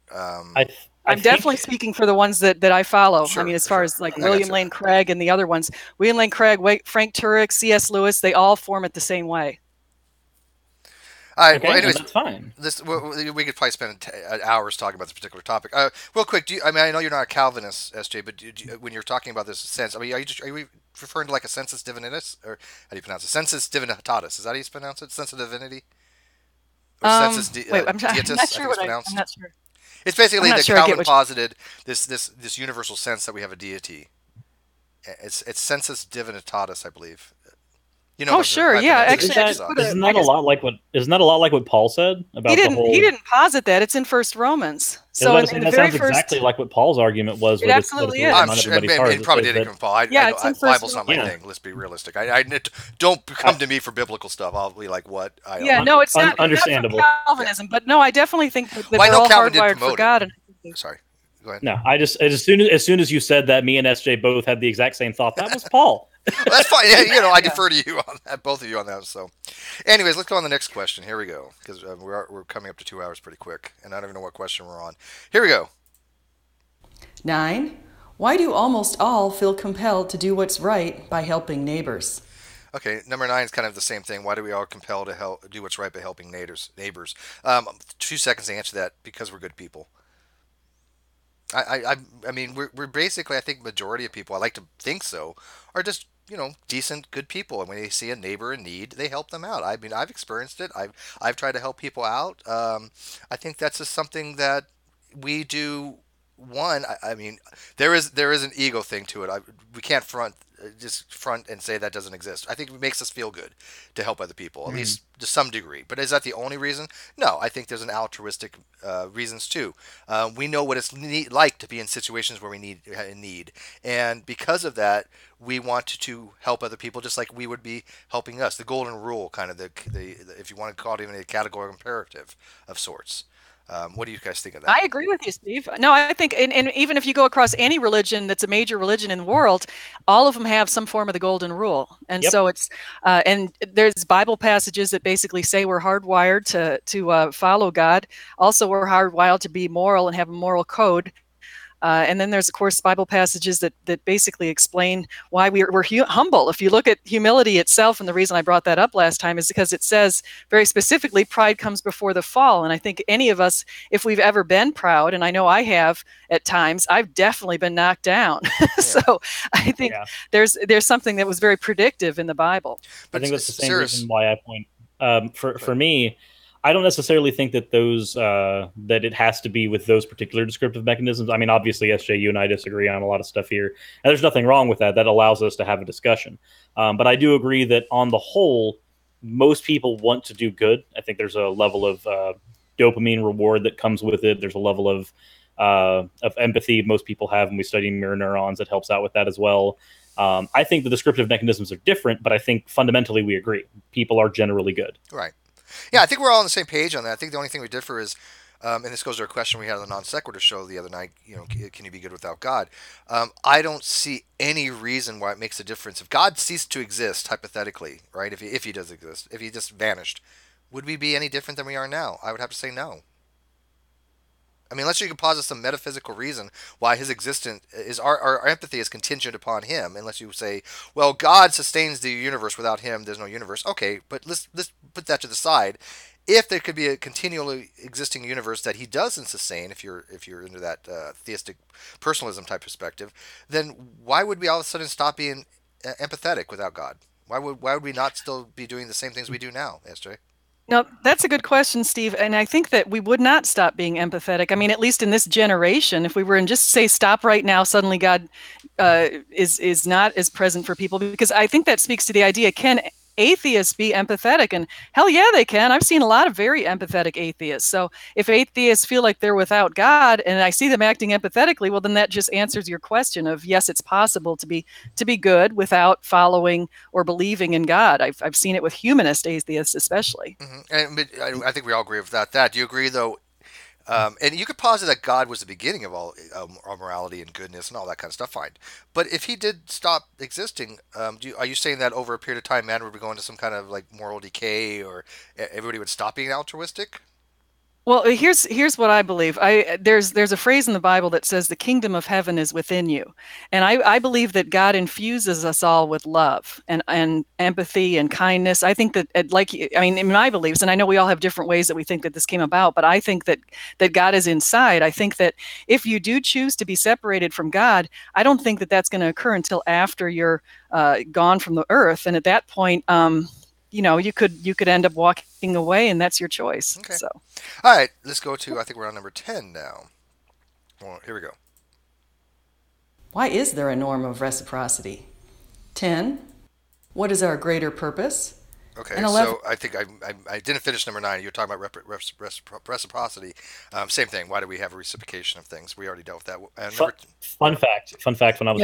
I'm definitely speaking for the ones that I follow. Sure, I mean, as far as like William Lane Craig and the other ones, William Lane Craig, Frank Turek, C.S. Lewis, they all form it the same way. All right. Okay, well, anyways, that's fine. We could probably spend hours talking about this particular topic. Real quick, I know you're not a Calvinist, SJ, but when you're talking about this sense, are you referring to like a sensus divinitas, or how do you pronounce it? Sensus divinitatis. Is that how you pronounce it? Sense of divinity? Or sensus dietis? I'm not sure I'm not sure. It's basically that Calvin posited this universal sense that we have a deity. It's sensus divinitatis, I believe. You know, sure, yeah. Actually, isn't that a lot like what Paul said about he didn't posit that. It's in First Romans. So that sounds exactly like what Paul's argument was. It absolutely is. I'm sure it probably didn't come from Paul. The Bible's not my thing. Let's be realistic. Don't come to me for biblical stuff. I'll be like, what? It's not understandable. Not Calvinism, but no, I definitely think that we're all hardwired for God. Sorry. Go ahead. No, I just as soon as you said that, me and SJ both had the exact same thought. That was Paul. Well, that's fine. Yeah, I defer to you on that, both of you on that. So, anyways, let's go on the next question. Here we go, because we're coming up to 2 hours pretty quick, and I don't even know what question we're on. Here we go. 9. Why do almost all feel compelled to do what's right by helping neighbors? Okay, number 9 is kind of the same thing. Why do we all compel to do what's right by helping neighbors? 2 seconds to answer that. Because we're good people. I mean, we're basically, I think, majority of people, I like to think so, are just, decent, good people. And when they see a neighbor in need, they help them out. I mean, I've experienced it. I've tried to help people out. I think that's just something that we do. I mean, there is an ego thing to it. We can't front and say that doesn't exist. I think it makes us feel good to help other people, at least to some degree. But is that the only reason? No, I think there's an altruistic reasons too. We know what it's like to be in situations where we need, and because of that, we want to help other people just like we would be helping us. The golden rule, kind of the if you want to call it even a categorical imperative of sorts. What do you guys think of that? I agree with you, Steve. No, I think, and even if you go across any religion that's a major religion in the world, all of them have some form of the golden rule. And so it's, and there's Bible passages that basically say we're hardwired to follow God. Also, we're hardwired to be moral and have a moral code. And then there's, of course, Bible passages that basically explain why we're humble. If you look at humility itself, and the reason I brought that up last time is because it says very specifically, pride comes before the fall. And I think any of us, if we've ever been proud, and I know I have at times, I've definitely been knocked down. So I think there's something that was very predictive in the Bible. I think that's the same reason why I point, for me, I don't necessarily think that that it has to be with those particular descriptive mechanisms. I mean, obviously, SJ, you and I disagree on a lot of stuff here, and there's nothing wrong with that. That allows us to have a discussion. But I do agree that on the whole, most people want to do good. I think there's a level of dopamine reward that comes with it. There's a level of empathy most people have when we study mirror neurons that helps out with that as well. I think the descriptive mechanisms are different, but I think fundamentally we agree. People are generally good. Right. Yeah, I think we're all on the same page on that. I think the only thing we differ is, and this goes to a question we had on the Non Sequitur show the other night, can you be good without God? I don't see any reason why it makes a difference. If God ceased to exist, hypothetically, right, if he does exist, if he just vanished, would we be any different than we are now? I would have to say no. I mean, unless you can posit some metaphysical reason why his existence is our empathy is contingent upon him. Unless you say, well, God sustains the universe, without him, there's no universe. Okay, but let's put that to the side. If there could be a continually existing universe that he doesn't sustain, if you're into that theistic personalism type perspective, then why would we all of a sudden stop being empathetic without God? Why would we not still be doing the same things we do now, SJ? No, that's a good question, Steve. And I think that we would not stop being empathetic. I mean, at least in this generation, if we were in just say stop right now, suddenly God is not as present for people, because I think that speaks to the idea: can atheists be empathetic? And hell yeah, they can. I've seen a lot of very empathetic atheists. So if atheists feel like they're without God, and I see them acting empathetically, well, then that just answers your question of yes, it's possible to be good without following or believing in God. I've seen it with humanist atheists, especially. And I think we all agree with that. Do you agree, though? And you could posit that God was the beginning of all morality and goodness and all that kind of stuff. Fine, but if he did stop existing, are you saying that over a period of time, man would be going to some kind of like moral decay, or everybody would stop being altruistic? Well, here's what I believe. There's a phrase in the Bible that says the kingdom of heaven is within you, and I believe that God infuses us all with love and empathy and kindness. I think that in my beliefs, and I know we all have different ways that we think that this came about, but I think that God is inside. I think that if you do choose to be separated from God, I don't think that that's going to occur until after you're gone from the earth, and at that point, you could end up walking away, and that's your choice. Okay. So. All right, let's go to, I think we're on number 10 now. Well, here we go. Why is there a norm of reciprocity? 10. What is our greater purpose? Okay, And 11. so I think I didn't finish number 9. You were talking about reciprocity. Same thing. Why do we have a reciprocation of things? We already dealt with that. Fun fact. When I was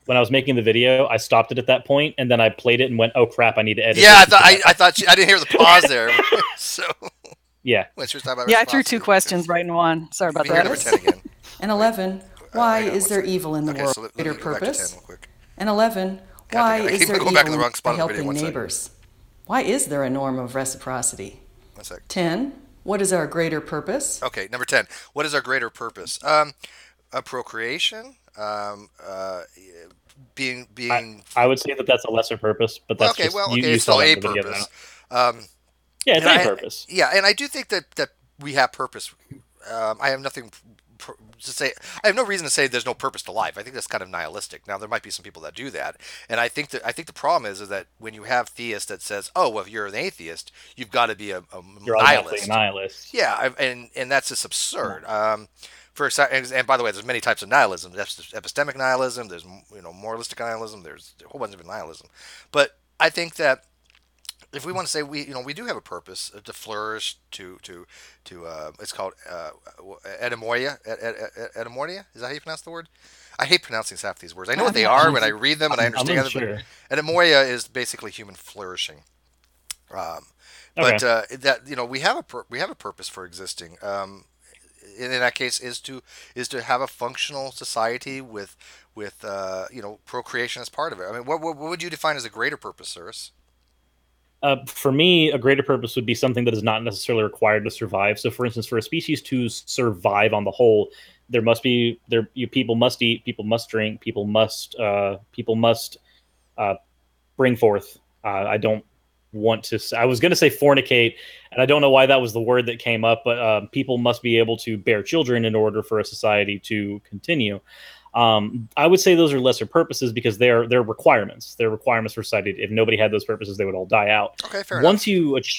when I was making the video, I stopped it at that point, and then I played it and went, "Oh crap, I need to edit." Yeah, I thought I didn't hear the pause there. So yeah, when she was talking about I threw 2 questions right in one. Sorry about that. Number 10 again. And 11. Why is there evil in the world? So Greater go back to 10 purpose? real quick. And 11. God, Why I is keep there going back in the evil wrong spot in of the video. helping One second. neighbors? Why is there a norm of reciprocity? 1 sec. 10. What is our greater purpose? Okay, number 10. What is our greater purpose? Procreation. Being. I would say that that's a lesser purpose, but that's okay. you It's still saw a the video purpose. Yeah, it's a purpose. Yeah, and I do think that we have purpose. I have nothing to say. I have no reason to say there's no purpose to life. I think that's kind of nihilistic. Now there might be some people that do that, and I think the problem is that when you have theists that says, oh well, if you're an atheist, you've got to be a You're nihilist. a nihilist. Yeah, and that's just absurd. And by the way, there's many types of nihilism. There's epistemic nihilism. There's moralistic nihilism. There's a whole bunch of nihilism. But I think that if we want to say we do have a purpose to flourish, to it's called etymoia. Etymoia, is that how you pronounce the word? I hate pronouncing half these words. I know what they are when I read them and I understand them. Sure. Etymoia is basically human flourishing. But we have a purpose for existing. In that case, is to have a functional society with procreation as part of it. I mean, what would you define as a greater purpose, Suris? For me, a greater purpose would be something that is not necessarily required to survive. So, for instance, for a species to survive on the whole, people must eat, people must drink, people must bring forth. I don't want to. I was going to say fornicate, and I don't know why that was the word that came up. But people must be able to bear children in order for a society to continue. I would say those are lesser purposes because they're requirements. They're requirements for society. If nobody had those purposes, they would all die out. Okay, fair enough.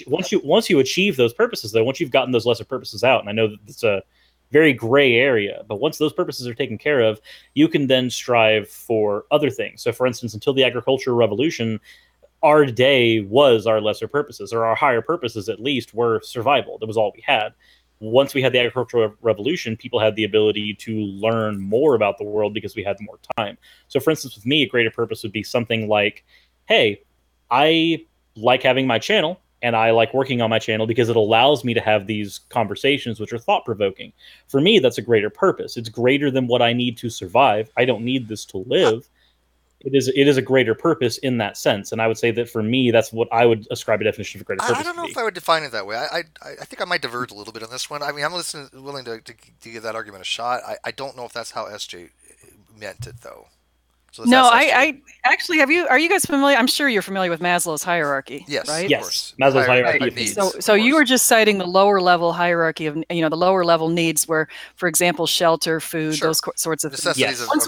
Once you achieve those purposes, though, once you've gotten those lesser purposes out, and I know that it's a very gray area, but once those purposes are taken care of, you can then strive for other things. So, for instance, until the agricultural revolution, our day was our lesser purposes, or our higher purposes at least were survival. That was all we had. Once we had the agricultural revolution, people had the ability to learn more about the world because we had more time. So, for instance, with me, a greater purpose would be something like, hey, I like having my channel and I like working on my channel because it allows me to have these conversations which are thought-provoking. For me, that's a greater purpose. It's greater than what I need to survive. I don't need this to live. it is a greater purpose in that sense. And I would say that for me, that's what I would ascribe a definition of greater purpose. I don't know if I would define it that way. I think I might diverge a little bit on this one. I mean, I'm willing to give that argument a shot. I don't know if that's how SJ meant it, though. So no, I actually are you guys familiar? I'm sure you're familiar with Maslow's hierarchy. Yes, right? Yes, of course. Maslow's hierarchy. Needs, so you were just citing the lower level hierarchy of the lower level needs, where, for example, shelter, food, those sorts of things. Yes. Once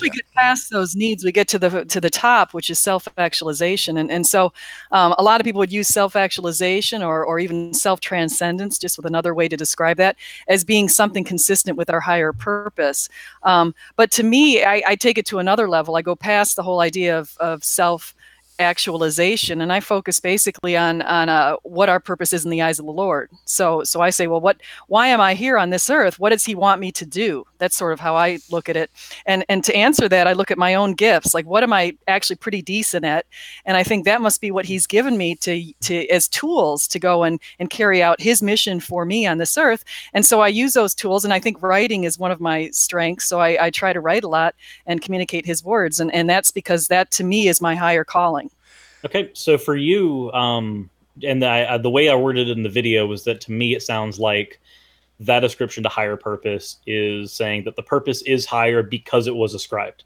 we get past those needs, we get to the top, which is self-actualization, and so a lot of people would use self-actualization or even self-transcendence, just with another way to describe that, as being something consistent with our higher purpose. But to me, I take it to another level. I go past the whole idea of self-actualization, and I focus basically on what our purpose is in the eyes of the Lord. So I say, well, why am I here on this earth? What does He want me to do? That's sort of how I look at it. And to answer that, I look at my own gifts. Like, what am I actually pretty decent at? And I think that must be what He's given me to as tools to go and carry out His mission for me on this earth. And so I use those tools, and I think writing is one of my strengths. So I try to write a lot and communicate His words. And that's because that, to me, is my higher calling. Okay, so for you, and the way I worded it in the video was that, to me, it sounds like that ascription to higher purpose is saying that the purpose is higher because it was ascribed,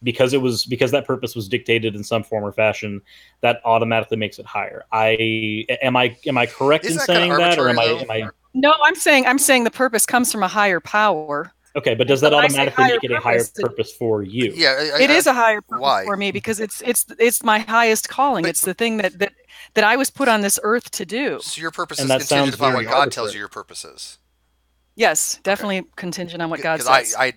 because that purpose was dictated in some form or fashion. That automatically makes it higher. Am I correct in saying that, or am I? No, I'm saying the purpose comes from a higher power. Okay, but does that automatically make it a higher purpose for you? Yeah, it is a higher purpose for me, because it's my highest calling. It's the thing that I was put on this earth to do. So your purpose is contingent upon what God tells you your purpose is. Yes, definitely contingent on what God says. Because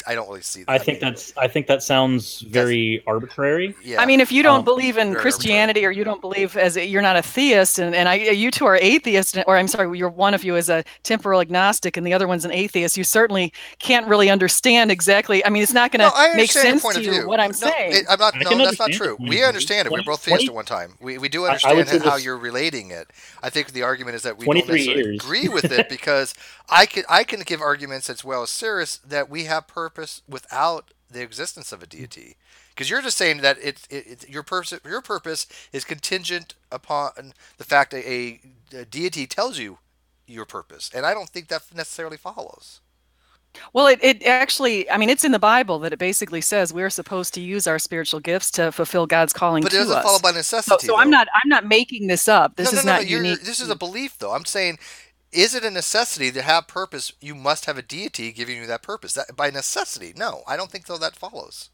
I don't really see that. I think that sounds very arbitrary. Yeah. I mean, if you don't believe in Christianity, or you don't believe you're not a theist, and you two are atheists, or I'm sorry, one of you is a temporal agnostic and the other one's an atheist, you certainly can't really understand exactly. I mean, it's not going to make sense to you what I'm saying. That's not true. We understand it. We're both theists at one time. We do understand how you're relating it. I think the argument is that we don't necessarily agree with it, because I can give arguments as well as Suris that we have purpose without the existence of a deity, because you're just saying that your purpose is contingent upon the fact that a deity tells you your purpose, and I don't think that necessarily follows. Well, it actually, I mean, it's in the Bible that it basically says we're supposed to use our spiritual gifts to fulfill God's calling to us. But it doesn't follow by necessity. So I'm not making this up. This is not unique. This is a belief, though. I'm saying, is it a necessity to have purpose? You must have a deity giving you that purpose. That, by necessity, no, I don't think that follows.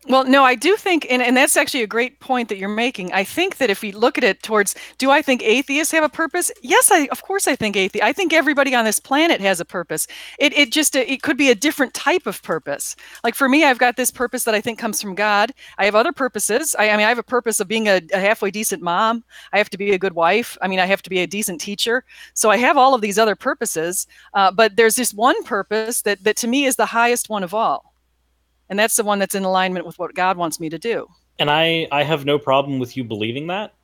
Well, no, I do think, and that's actually a great point that you're making. I think that if we look at it towards, do I think atheists have a purpose? Yes, of course I think I think everybody on this planet has a purpose. It could be a different type of purpose. Like for me, I've got this purpose that I think comes from God. I have other purposes. I mean, I have a purpose of being a halfway decent mom. I have to be a good wife. I mean, I have to be a decent teacher. So I have all of these other purposes, but there's this one purpose that to me is the highest one of all. And that's the one that's in alignment with what God wants me to do. And I have no problem with you believing that.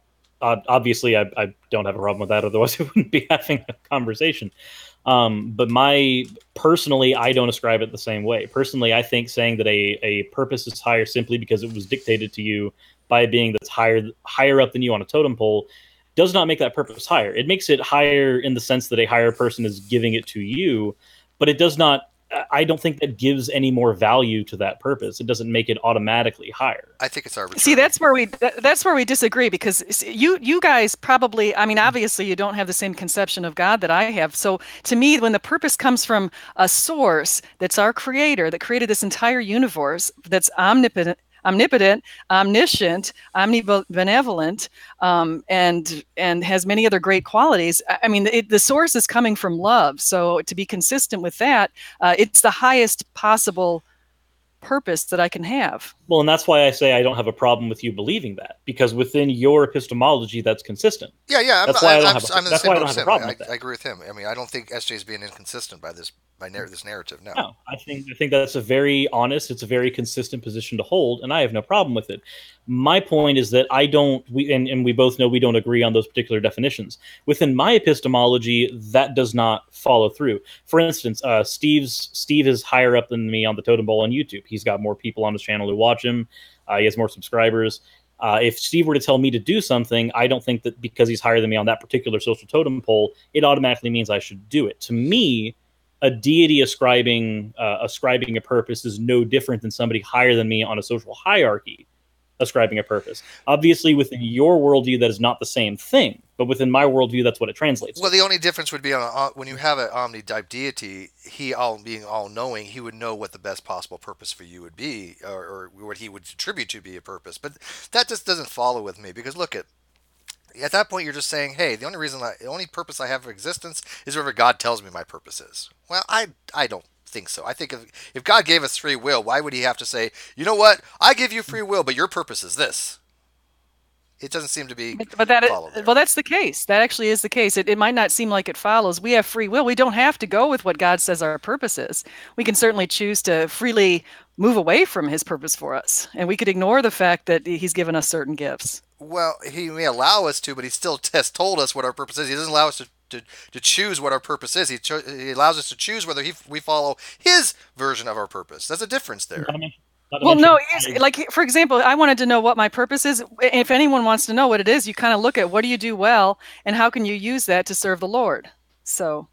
Obviously, I don't have a problem with that. Otherwise, we wouldn't be having a conversation. But personally, I don't ascribe it the same way. Personally, I think saying that a purpose is higher simply because it was dictated to you by a being that's higher up than you on a totem pole does not make that purpose higher. It makes it higher in the sense that a higher person is giving it to you, but it does not. I don't think that gives any more value to that purpose. It doesn't make it automatically higher. I think it's arbitrary. See, that's where we disagree, because you guys probably, I mean, obviously you don't have the same conception of God that I have. So to me, when the purpose comes from a source that's our creator, that created this entire universe, that's omnipotent, omniscient, omnibenevolent, and has many other great qualities. I mean, the source is coming from love. So to be consistent with that, it's the highest possible purpose that I can have. Well, and that's why I say I don't have a problem with you believing that, because within your epistemology, that's consistent. Yeah. That's why I don't have a problem with that. I agree with him. I mean, I don't think SJ is being inconsistent by this narrative. No, I think that's a very honest, it's a very consistent position to hold, and I have no problem with it. My point is that we both know we don't agree on those particular definitions. Within my epistemology, that does not follow through. For instance, Steve is higher up than me on the totem pole on YouTube. He's got more people on his channel who watch him. He has more subscribers. If Steve were to tell me to do something, I don't think that because he's higher than me on that particular social totem pole, it automatically means I should do it. To me, a deity ascribing a purpose is no different than somebody higher than me on a social hierarchy ascribing a purpose. Obviously, within your worldview, that is not the same thing, but within my worldview, that's what it translates Well, to. the only difference would be when you have an omni-type deity, being all-knowing, he would know what the best possible purpose for you would be, or what he would attribute to be a purpose. But that just doesn't follow with me, because look, at that point, you're just saying, hey, the only purpose I have for existence is whatever God tells me my purpose is. Well, I don't think so. I think if God gave us free will, why would he have to say, you know what, I give you free will, but your purpose is this? It doesn't seem to be well, that's the case. That actually is the case. It might not seem like it follows. We have free will. We don't have to go with what God says our purpose is. We can certainly choose to freely move away from his purpose for us. And we could ignore the fact that he's given us certain gifts. Well, he may allow us to, but he still has told us what our purpose is. He doesn't allow us to choose what our purpose is. He allows us to choose whether we follow his version of our purpose. There's a difference there. Well, no, like, for example, I wanted to know what my purpose is. If anyone wants to know what it is, you kind of look at what do you do well and how can you use that to serve the Lord. So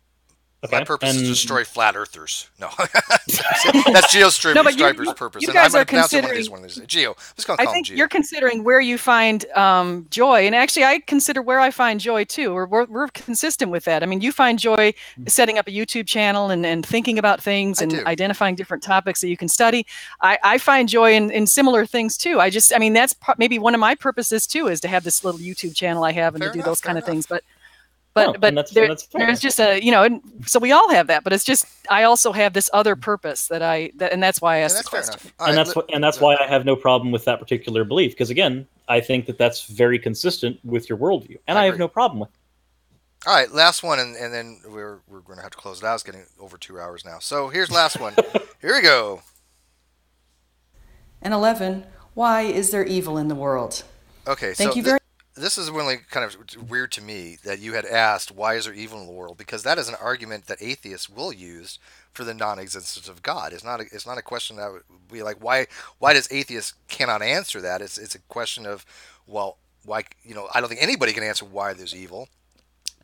my purpose is to destroy flat earthers. No, that's GeoStriber's purpose. You guys and are considering one of these. Geo. Let's go. I think you're considering where you find joy, and actually, I consider where I find joy too. We're consistent with that. I mean, you find joy setting up a YouTube channel and thinking about things and identifying different topics that you can study. I find joy in similar things too. That's maybe one of my purposes too, is to have this little YouTube channel I have and to do those kind of things. But there's just so we all have that, but it's just I also have this other purpose and that's why I asked the question. And that's why I have no problem with that particular belief, because again, I think that that's very consistent with your worldview, and I have no problem with it. All right, last one, and then we're going to have to close it out. It's getting over 2 hours now. So here's the last one. Here we go. And 11, why is there evil in the world? Okay, Thank you very much. This is really kind of weird to me that you had asked, why is there evil in the world? Because that is an argument that atheists will use for the non-existence of God. It's not a question that would be like, why does atheists cannot answer that? It's a question of, well, why, I don't think anybody can answer why there's evil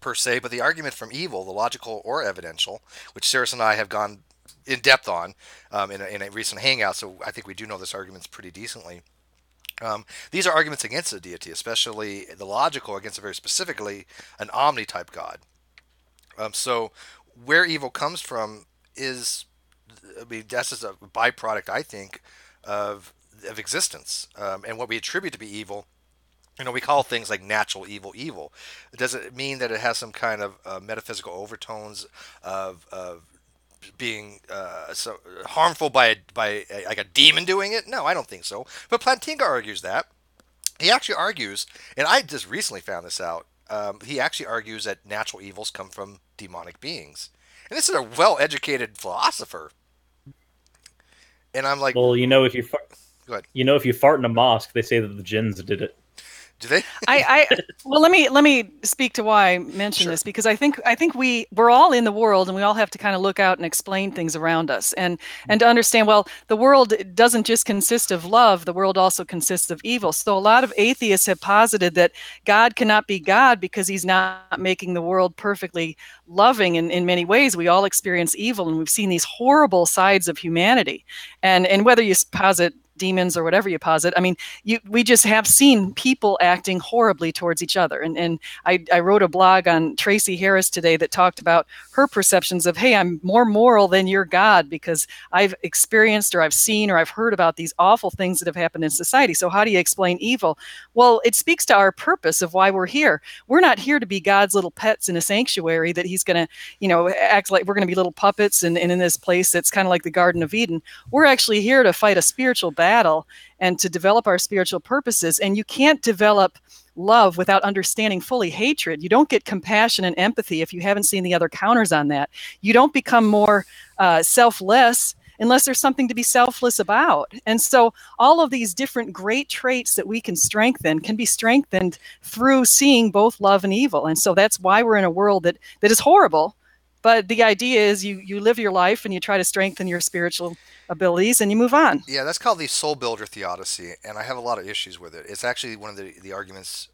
per se, but the argument from evil, the logical or evidential, which Suris and I have gone in depth on in a recent hangout, so I think we do know this argument pretty decently. These are arguments against the deity, especially the logical against very specifically an omni-type God. So where evil comes from is, that's just a byproduct, I think, of existence. And what we attribute to be evil, we call things like natural evil. Does it mean that it has some kind of metaphysical overtones of being so harmful by like a demon doing it? No, I don't think so. But Plantinga argues that. He actually argues, and I just recently found this out, he actually argues that natural evils come from demonic beings. And this is a well-educated philosopher. And I'm like, well, if you go ahead. If you fart in a mosque, they say that the jinns did it. Do they? Well, let me speak to why I mention this, because I think we're all in the world, and we all have to kind of look out and explain things around us, and to understand, well, the world doesn't just consist of love, the world also consists of evil. So a lot of atheists have posited that God cannot be God because he's not making the world perfectly loving. In many ways, we all experience evil, and we've seen these horrible sides of humanity, and whether you posit demons or whatever you posit, we just have seen people acting horribly towards each other. And I wrote a blog on Tracy Harris today that talked about her perceptions of, hey, I'm more moral than your God because I've experienced or I've seen or I've heard about these awful things that have happened in society. So how do you explain evil? Well, it speaks to our purpose of why we're here. We're not here to be God's little pets in a sanctuary that he's going to, act like we're going to be little puppets and in this place that's kind of like the Garden of Eden. We're actually here to fight a spiritual battle and to develop our spiritual purposes. And you can't develop love without understanding fully hatred. You don't get compassion and empathy if you haven't seen the other counters on that. You don't become more selfless unless there's something to be selfless about. And so all of these different great traits that we can strengthen can be strengthened through seeing both love and evil. And so that's why we're in a world that is horrible. But the idea is you live your life and you try to strengthen your spiritual abilities and you move on. Yeah, that's called the soul builder theodicy, and I have a lot of issues with it. It's actually one of the arguments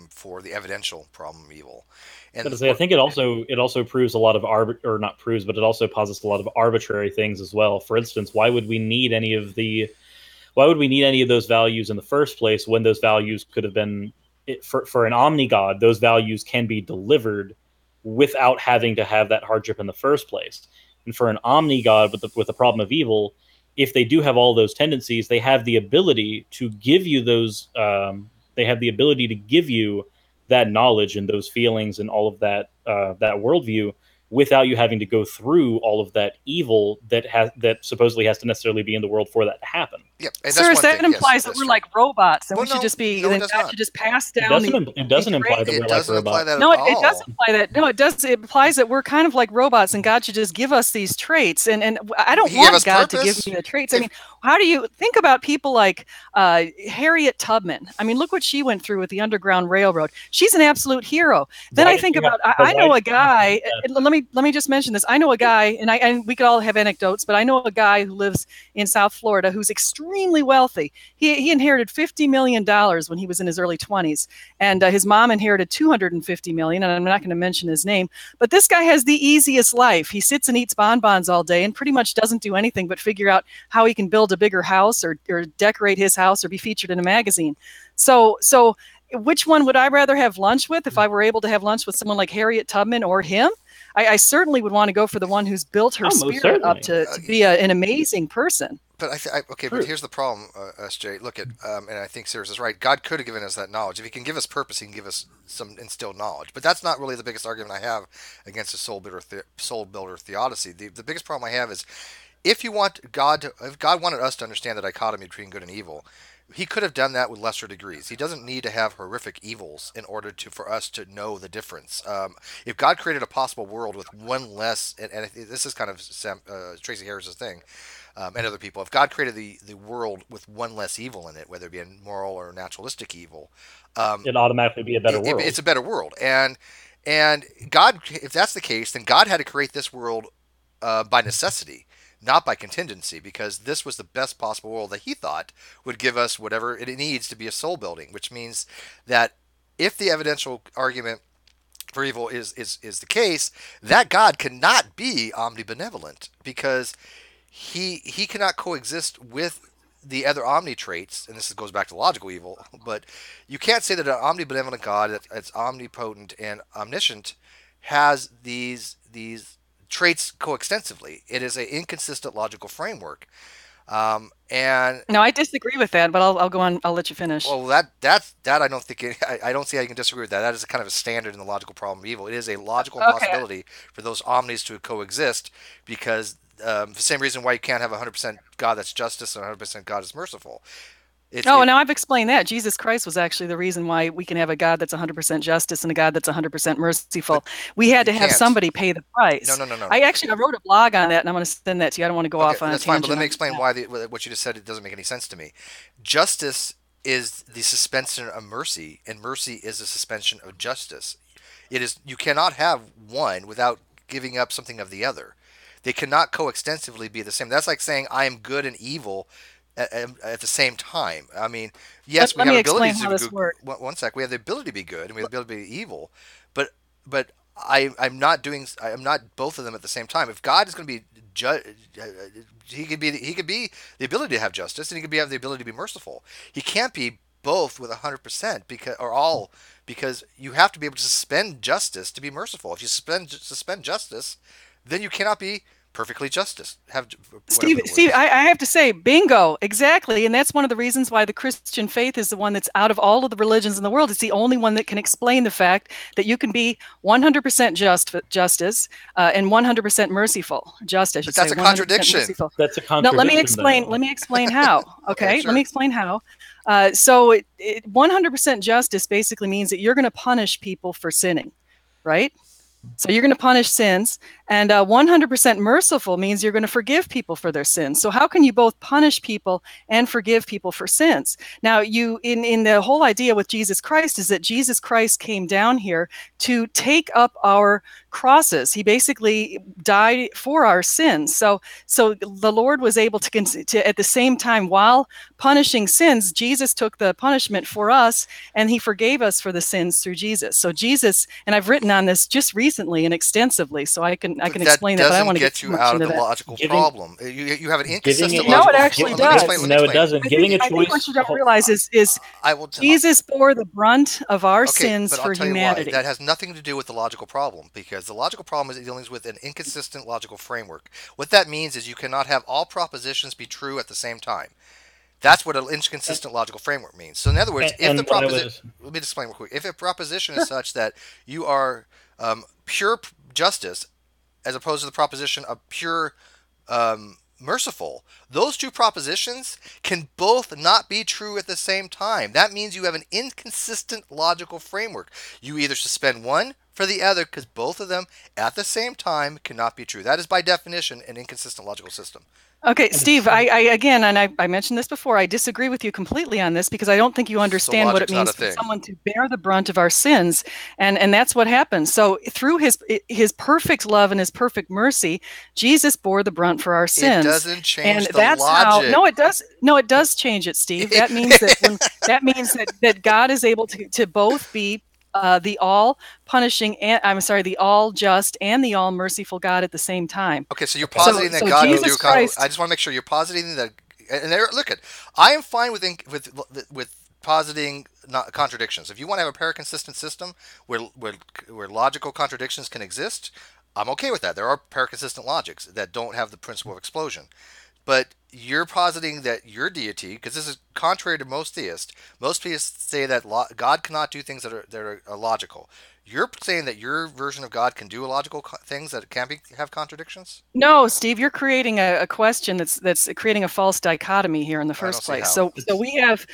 for the evidential problem of evil. And I think it also proves a lot of or not proves, but it also posits a lot of arbitrary things as well. For instance, why would we need any of those values in the first place when those values could have been for an omni-god? Those values can be delivered without having to have that hardship in the first place. And for an omni-god with the problem of evil, if they do have all those tendencies, they have the ability to give you those. They have the ability to give you that knowledge and those feelings and all of that worldview without you having to go through all of that evil that supposedly has to necessarily be in the world for that to happen. Yep, and Sirs, that implies that we're like robots, and we should just be. No, God should just pass down. It doesn't imply that we're like robots. No, it does imply that. No, it does. It implies that we're kind of like robots, and God should just give us these traits. And I don't want God to give me the traits. I mean, how do you think about people like Harriet Tubman? I mean, look what she went through with the Underground Railroad. She's an absolute hero. Then I think about I know a guy. Let me just mention this. I know a guy, and we could all have anecdotes, but I know a guy who lives in South Florida who's extremely wealthy. He inherited $50 million when he was in his early 20s, and his mom inherited $250 million, and I'm not going to mention his name, but this guy has the easiest life. He sits and eats bonbons all day and pretty much doesn't do anything but figure out how he can build a bigger house or decorate his house or be featured in a magazine. So which one would I rather have lunch with if I were able to have lunch with someone like Harriet Tubman or him? I certainly would want to go for the one who's built her spirit up to be an amazing person. But but here's the problem, SJ. Look at, and I think Suris is right. God could have given us that knowledge. If He can give us purpose, He can give us some instilled knowledge. But that's not really the biggest argument I have against the soul builder theodicy. The biggest problem I have is if God wanted us to understand the dichotomy between good and evil, He could have done that with lesser degrees. He doesn't need to have horrific evils in order for us to know the difference. If God created a possible world with one less, and this is kind of Tracy Harris's thing, and other people, if God created the world with one less evil in it, whether it be a moral or naturalistic evil, it'd automatically be a better world. It's a better world. And God, if that's the case, then God had to create this world by necessity, not by contingency, because this was the best possible world that He thought would give us whatever it needs to be a soul building, which means that if the evidential argument for evil is the case, that God cannot be omnibenevolent, because he cannot coexist with the other omni traits, and this goes back to logical evil, but you can't say that an omnibenevolent God that's omnipotent and omniscient has these traits coextensively. It is an inconsistent logical framework. And no, I disagree with that, but I'll go on. I'll let you finish. Well, that I don't think I don't see how you can disagree with that. That is kind of a standard in the logical problem of evil. It is a logical possibility for those omnis to coexist, because the same reason why you can't have 100% God that's justice and 100% God is merciful. Now I've explained that. Jesus Christ was actually the reason why we can have a God that's 100% justice and a God that's 100% merciful. We had to have somebody pay the price. No. I wrote a blog on that, and I'm going to send that to you. I don't want to go off on a tangent. That's fine, but let me explain why what you just said, it doesn't make any sense to me. Justice is the suspension of mercy, and mercy is the suspension of justice. You cannot have one without giving up something of the other. They cannot coextensively be the same. That's like saying I am good and evil at the same time. I mean, yes, we have the ability to be good. One sec, we have the ability to be good and we have the ability to be evil, but I'm not both of them at the same time. If God is going to be he could be the ability to have justice, and he could have the ability to be merciful. He can't be both with 100% because you have to be able to suspend justice to be merciful. If you suspend justice, then you cannot be perfectly justice. Steve, I have to say, bingo, exactly. And that's one of the reasons why the Christian faith is the one that's, out of all of the religions in the world, it's the only one that can explain the fact that you can be 100% justice and 100% merciful. Justice. But that's a contradiction. That's a contradiction. No, let me explain how. Okay, sure. Let me explain how. So 100% justice basically means that you're going to punish people for sinning, right? So you're going to punish sins, and 100% merciful means you're going to forgive people for their sins. So how can you both punish people and forgive people for sins? Now, in the whole idea with Jesus Christ is that Jesus Christ came down here to take up our crosses. He basically died for our sins. So the Lord was able to at the same time, while punishing sins, Jesus took the punishment for us, and he forgave us for the sins through Jesus. So Jesus, and I've written on this just recently and extensively, so I can explain that. But I don't want to get you out of the logical problem. You have an inconsistent no, logical. it actually does. No, it doesn't. Giving a choice. I think what you don't realize is Jesus bore the brunt of our sins but for I'll tell humanity. You why. That has nothing to do with the logical problem, because the logical problem is dealing with an inconsistent logical framework. What that means is you cannot have all propositions be true at the same time. That's what an inconsistent logical framework means. So in other words, if the proposition, let me explain real quick. If a proposition is such that you are pure justice, as opposed to the proposition of pure merciful, those two propositions can both not be true at the same time. That means you have an inconsistent logical framework. You either suspend one for the other, because both of them at the same time cannot be true. That is by definition an inconsistent logical system. Okay, Steve, I mentioned this before, I disagree with you completely on this, because I don't think you understand what it means for someone to bear the brunt of our sins, and that's what happens. So through his perfect love and his perfect mercy, Jesus bore the brunt for our sins. It doesn't change the logic. No, it does change it, Steve. That means that God is able to both be the all-punishing, the all-just and the all-merciful God at the same time. Okay, so you're positing that God will do. I just want to make sure you're positing that. And there, I am fine with positing contradictions. If you want to have a paraconsistent system where logical contradictions can exist, I'm okay with that. There are paraconsistent logics that don't have the principle of explosion. But you're positing that your deity, because this is contrary to most theists. Most theists say that God cannot do things that are illogical. You're saying that your version of God can do illogical things that can't have contradictions? No, Steve, you're creating a question that's creating a false dichotomy here in the first place. So we have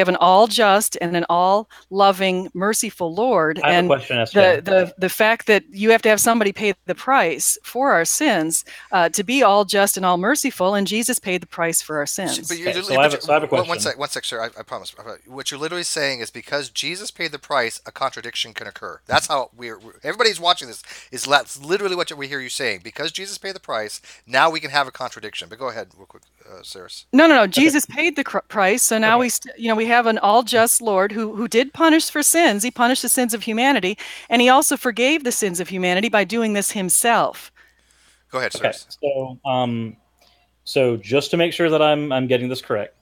an all just and an all loving, merciful Lord. I have and a question, SJ. the fact that you have to have somebody pay the price for our sins to be all just and all merciful, and Jesus paid the price for our sins. So I have a question. One sec, sir. I promise. What you're literally saying is because Jesus paid the price, a contradiction can occur. That's how everybody's watching this. That's literally what we hear you saying. Because Jesus paid the price, now we can have a contradiction. But go ahead, real quick, Suris. No. Jesus paid the price, so now we have an all just Lord who did punish for sins. He punished the sins of humanity, and he also forgave the sins of humanity by doing this himself. Go ahead, Suris. Okay. So just to make sure that I'm getting this correct,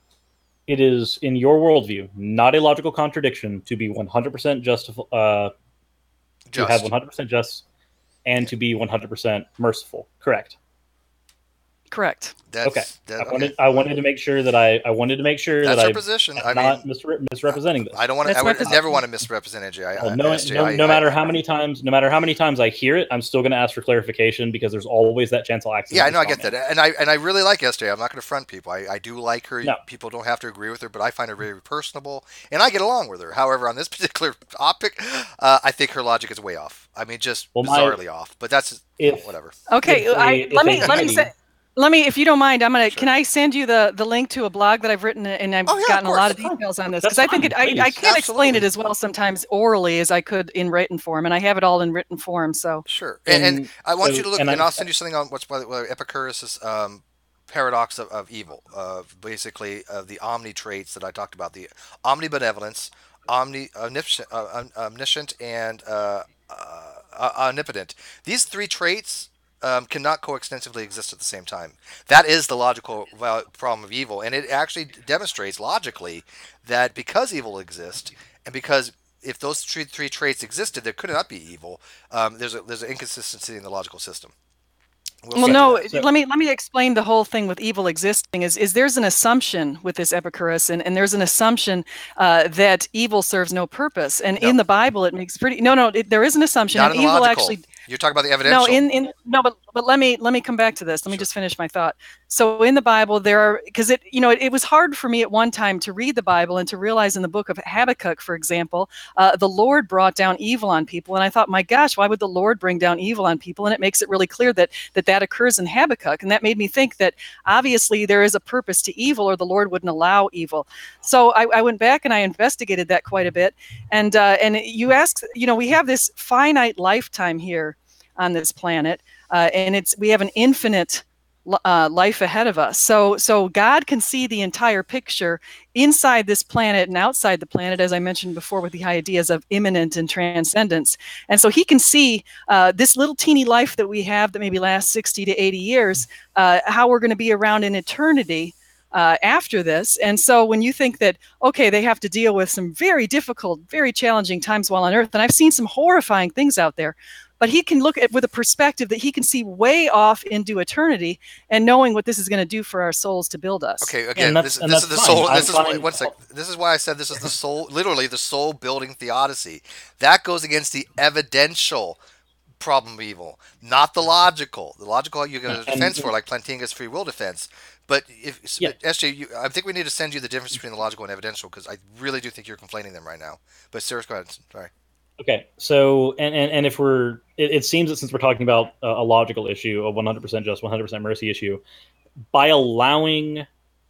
it is in your worldview not a logical contradiction to be 100% justified. To have 100% just and to be 100% merciful, correct? Correct. I wanted to make sure that I That's your position. I'm not misrepresenting this. I would never want to misrepresent AJ. No matter how many times I hear it, I'm still going to ask for clarification, because there's always that chance I'll accidentally. Yeah, I know, I get that, and I really like SJ. I'm not going to front people. I do like her. No. People don't have to agree with her, but I find her very personable, and I get along with her. However, on this particular topic, I think her logic is way off. I mean, just bizarrely off. But that's whatever. Okay, let me, if you don't mind, can I send you the link to a blog that I've written, and I've gotten a lot of details on this, because I think I can't explain it as well sometimes orally as I could in written form, and I have it all in written form. So sure, and I want you to look, and I'll send you something on what's Epicurus' paradox of evil, basically the omni traits that I talked about, the omnibenevolence, omniscient, and omnipotent. These three traits cannot coextensively exist at the same time. That is the logical problem of evil, and it actually demonstrates logically that because evil exists, and because if those three traits existed, there could not be evil. There's an inconsistency in the logical system. Let me explain the whole thing with evil existing. Is there's an assumption with this Epicurus, and there's an assumption that evil serves no purpose, and in the Bible it makes pretty there is an assumption. Not and in the evil logical. Actually. You're talking about the evidential. But let me come back to this. Let me just finish my thought. So in the Bible, there are, because it was hard for me at one time to read the Bible and to realize in the book of Habakkuk, for example, the Lord brought down evil on people, and I thought, my gosh, why would the Lord bring down evil on people? And it makes it really clear that occurs in Habakkuk, and that made me think that obviously there is a purpose to evil, or the Lord wouldn't allow evil. So I went back and I investigated that quite a bit, and you asked, we have this finite lifetime here. on this planet, and we have an infinite life ahead of us. So God can see the entire picture inside this planet and outside the planet, as I mentioned before, with the ideas of immanent and transcendence. And so he can see this little teeny life that we have that maybe lasts 60 to 80 years, how we're going to be around in eternity after this. And so when you think that, okay, they have to deal with some very difficult, very challenging times while on Earth, and I've seen some horrifying things out there, but he can look at with a perspective that he can see way off into eternity, and knowing what this is going to do for our souls to build us. Okay, again, this is the soul. This is why I said this is the soul, literally the soul building theodicy. That goes against the evidential problem of evil, not the logical. The logical you get a defense for, like Plantinga's free will defense. But SJ, I think we need to send you the difference between the logical and evidential, because I really do think you're conflating them right now. But Suris, go ahead. Sorry. Okay, so and if it seems that since we're talking about a logical issue, a 100% just, 100% mercy issue, by allowing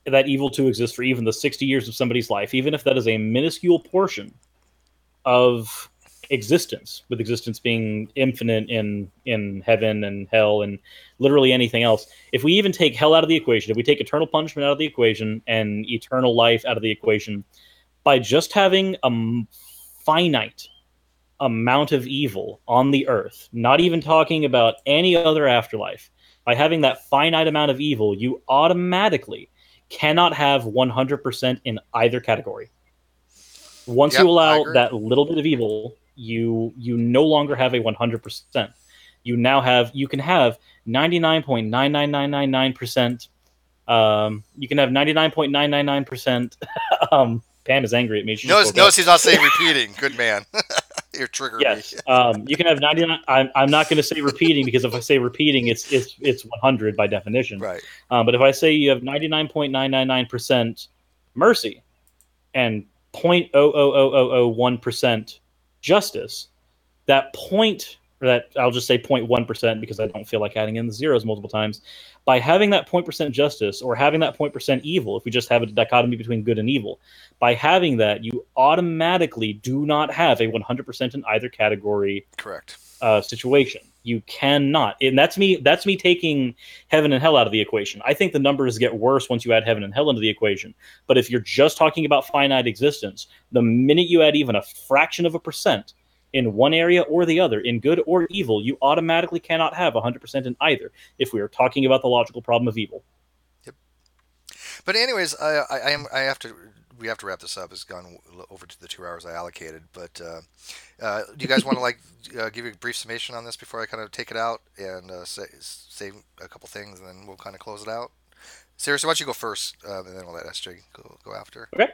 that evil to exist for even the 60 years of somebody's life, even if that is a minuscule portion of existence, with existence being infinite in heaven and hell and literally anything else, if we even take hell out of the equation, if we take eternal punishment out of the equation and eternal life out of the equation, by just having a finite amount of evil on the earth, not even talking about any other afterlife, by having that finite amount of evil, you automatically cannot have 100% in either category. Once you allow that little bit of evil, you no longer have a 100%. You can have 99.99999%. You can have 99.999%. Pam is angry at me. Notice he's not saying repeating. Good man. You're triggering me. You can have 99. I'm not going to say repeating, because if I say repeating, it's 100 by definition. Right. But if I say you have 99.999% mercy and 0.00001% justice, that I'll just say 0.1%, because I don't feel like adding in the zeros multiple times. By having that 0% justice, or having that 0% evil, if we just have a dichotomy between good and evil, by having that, you automatically do not have a 100% in either category. Correct. Situation. You cannot, and that's me taking heaven and hell out of the equation. I think the numbers get worse once you add heaven and hell into the equation. But if you're just talking about finite existence, the minute you add even a fraction of a percent in one area or the other, in good or evil, you automatically cannot have 100% in either, if we are talking about the logical problem of evil. Yep. But anyways, we have to wrap this up. It's gone over to the 2 hours I allocated. But do you guys want to give you a brief summation on this before I kind of take it out and say a couple things, and then we'll kind of close it out? Seriously, why don't you go first, and then we'll let SJ go after. Okay.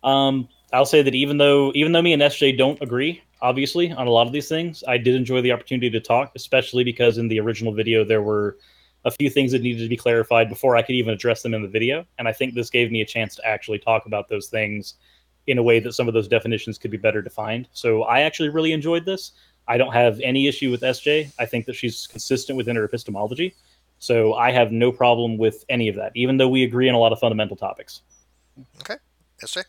I'll say that even though me and SJ don't agree, obviously, on a lot of these things, I did enjoy the opportunity to talk, especially because in the original video there were a few things that needed to be clarified before I could even address them in the video, and I think this gave me a chance to actually talk about those things in a way that some of those definitions could be better defined. So I actually really enjoyed this. I don't have any issue with SJ. I think that she's consistent within her epistemology, so I have no problem with any of that, even though we agree on a lot of fundamental topics. Okay. SJ?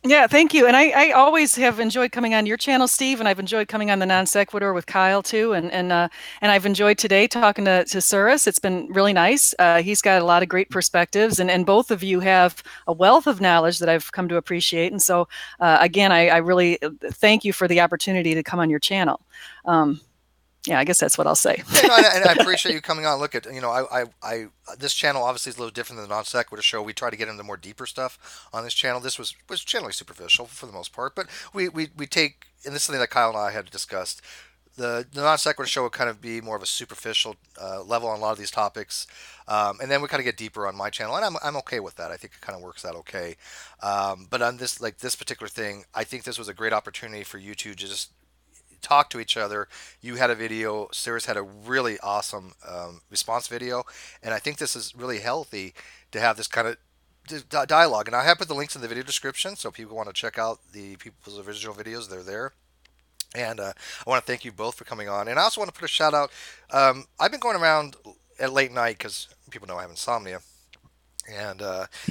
Yeah, thank you. And I always have enjoyed coming on your channel, Steve, and I've enjoyed coming on the Non Sequitur with Kyle too. And I've enjoyed today talking to Suris. It's been really nice. He's got a lot of great perspectives, and both of you have a wealth of knowledge that I've come to appreciate. And so, again, I really thank you for the opportunity to come on your channel. Yeah, I guess that's what I'll say. And I appreciate you coming on. Look at, this channel obviously is a little different than the Non Sequitur show. We try to get into more deeper stuff on this channel. This was generally superficial for the most part, but we take, and this is something that Kyle and I had discussed, the Non Sequitur show would kind of be more of a superficial level on a lot of these topics, and then we kind of get deeper on my channel, and I'm okay with that. I think it kind of works out okay. But on this particular thing, I think this was a great opportunity for you two to just talk to each other. You had a video, Suris had a really awesome response video, and I think this is really healthy to have this kind of dialogue. And I have put the links in the video description, so if people want to check out the people's original videos, they're there. And I want to thank you both for coming on. And I also want to put a shout out. I've been going around at late night because people know I have insomnia, and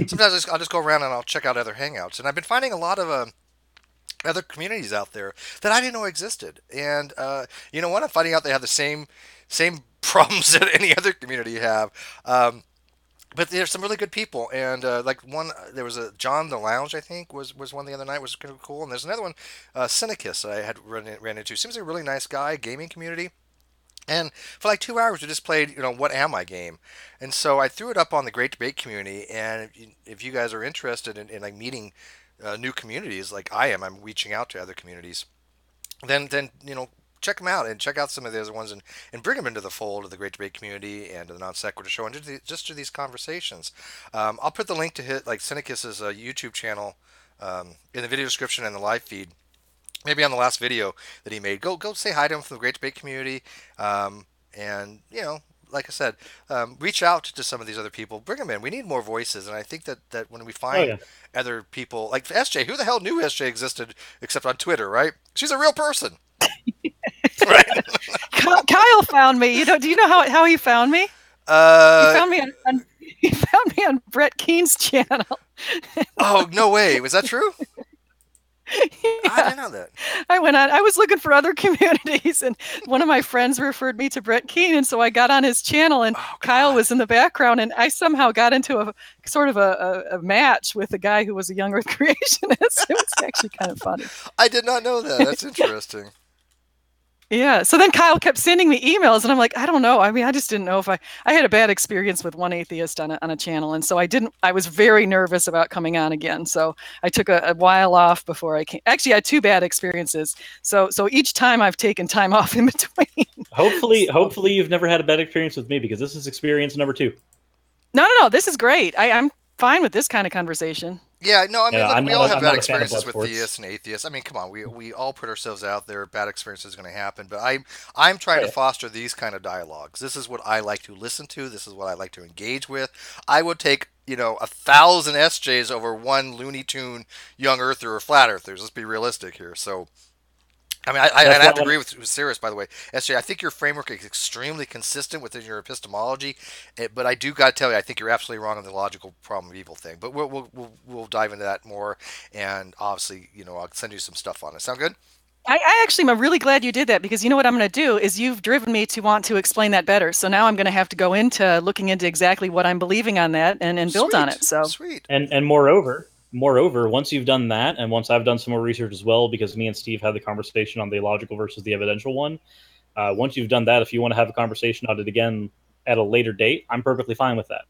sometimes I'll just go around and I'll check out other hangouts, and I've been finding a lot of other communities out there that I didn't know existed. And you know what? I'm finding out they have the same problems that any other community have. But there's some really good people, and like one, there was a John the Lounge, I think, was one the other night, was kind of cool, and there's another one, Cynicus, that I had ran into. Seems like a really nice guy, gaming community, and for like 2 hours we just played, What Am I game, and so I threw it up on the Great Debate community, and if you guys are interested in like meeting new communities, like I'm reaching out to other communities, then check them out and check out some of the other ones and bring them into the fold of the Great Debate community and to the Non Sequitur Show and just to these conversations. I'll put the link to hit like Cynicus's YouTube channel in the video description and the live feed. Maybe on the last video that he made. Go say hi to him from the Great Debate community, and like I said, reach out to some of these other people. Bring them in. We need more voices, and I think that when we find other people like SJ, who the hell knew SJ existed except on Twitter, right? She's a real person. Right. Kyle found me. Do you know how he found me? He found me on he found me on Brett Keene's channel. Oh, no way. Was that true? Yeah. I didn't know that. I was looking for other communities, and one of my friends referred me to Brett Keene, and so I got on his channel, and Kyle was in the background, and I somehow got into a sort of a match with a guy who was a young Earth creationist. It was actually kind of funny. I did not know that. That's interesting. Yeah. So then Kyle kept sending me emails, and I'm like, I don't know. I mean, I just didn't know if I had a bad experience with one atheist on a channel, and so I was very nervous about coming on again. So I took a while off before I came. Actually, I had 2 bad experiences. So each time I've taken time off in between. Hopefully you've never had a bad experience with me, because this is experience number 2. No. This is great. I'm fine with this kind of conversation. Yeah, no, I mean, look, we all have bad a fan of experiences with blood theists and atheists. I mean, come on, we all put ourselves out there. Bad experiences are going to happen, but I'm trying to foster these kind of dialogues. This is what I like to listen to. This is what I like to engage with. I would take 1,000 SJs over one Looney Tune young Earther or flat Earthers. Let's be realistic here. So. I mean, I have to agree with Suris, by the way. SJ, I think your framework is extremely consistent within your epistemology, but I do got to tell you, I think you're absolutely wrong on the logical problem of evil thing. But we'll dive into that more, and obviously, I'll send you some stuff on it. Sound good? I actually am really glad you did that, because you know what I'm going to do is you've driven me to want to explain that better. So now I'm going to have to go into looking into exactly what I'm believing on that and build on it. So sweet. And moreover, once you've done that, and once I've done some more research as well, because me and Steve had the conversation on the illogical versus the evidential one. Once you've done that, if you want to have a conversation on it again at a later date, I'm perfectly fine with that.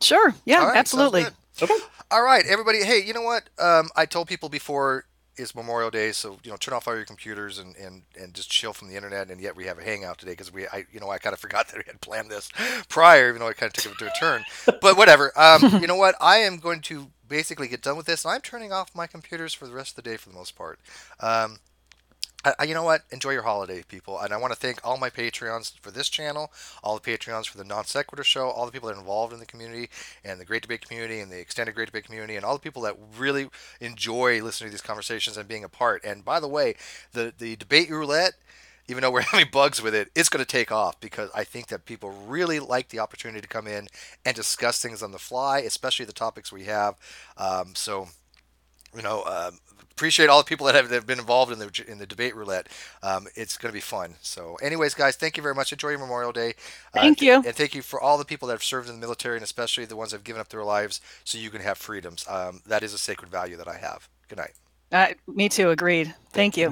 Sure. Yeah, right, absolutely. Okay. All right, everybody. Hey, you know what? I told people before it's Memorial Day, so turn off all your computers and just chill from the internet. And yet we have a hangout today because I kind of forgot that we had planned this prior, even though I kind of took it to a turn. But whatever. You know what? I am going to basically get done with this, and I'm turning off my computers for the rest of the day for the most part. You know what? Enjoy your holiday, people. And I want to thank all my Patreons for this channel, all the Patreons for the Non Sequitur Show, all the people that are involved in the community, and the Great Debate community, and the extended Great Debate community, and all the people that really enjoy listening to these conversations and being a part. And by the way, the debate roulette, even though we're having bugs with it, it's going to take off, because I think that people really like the opportunity to come in and discuss things on the fly, especially the topics we have. Appreciate all the people that have been involved in the debate roulette. It's going to be fun. So anyways, guys, thank you very much. Enjoy your Memorial Day. Thank you. And thank you for all the people that have served in the military, and especially the ones that have given up their lives so you can have freedoms. That is a sacred value that I have. Good night. Me too. Agreed. Thank you.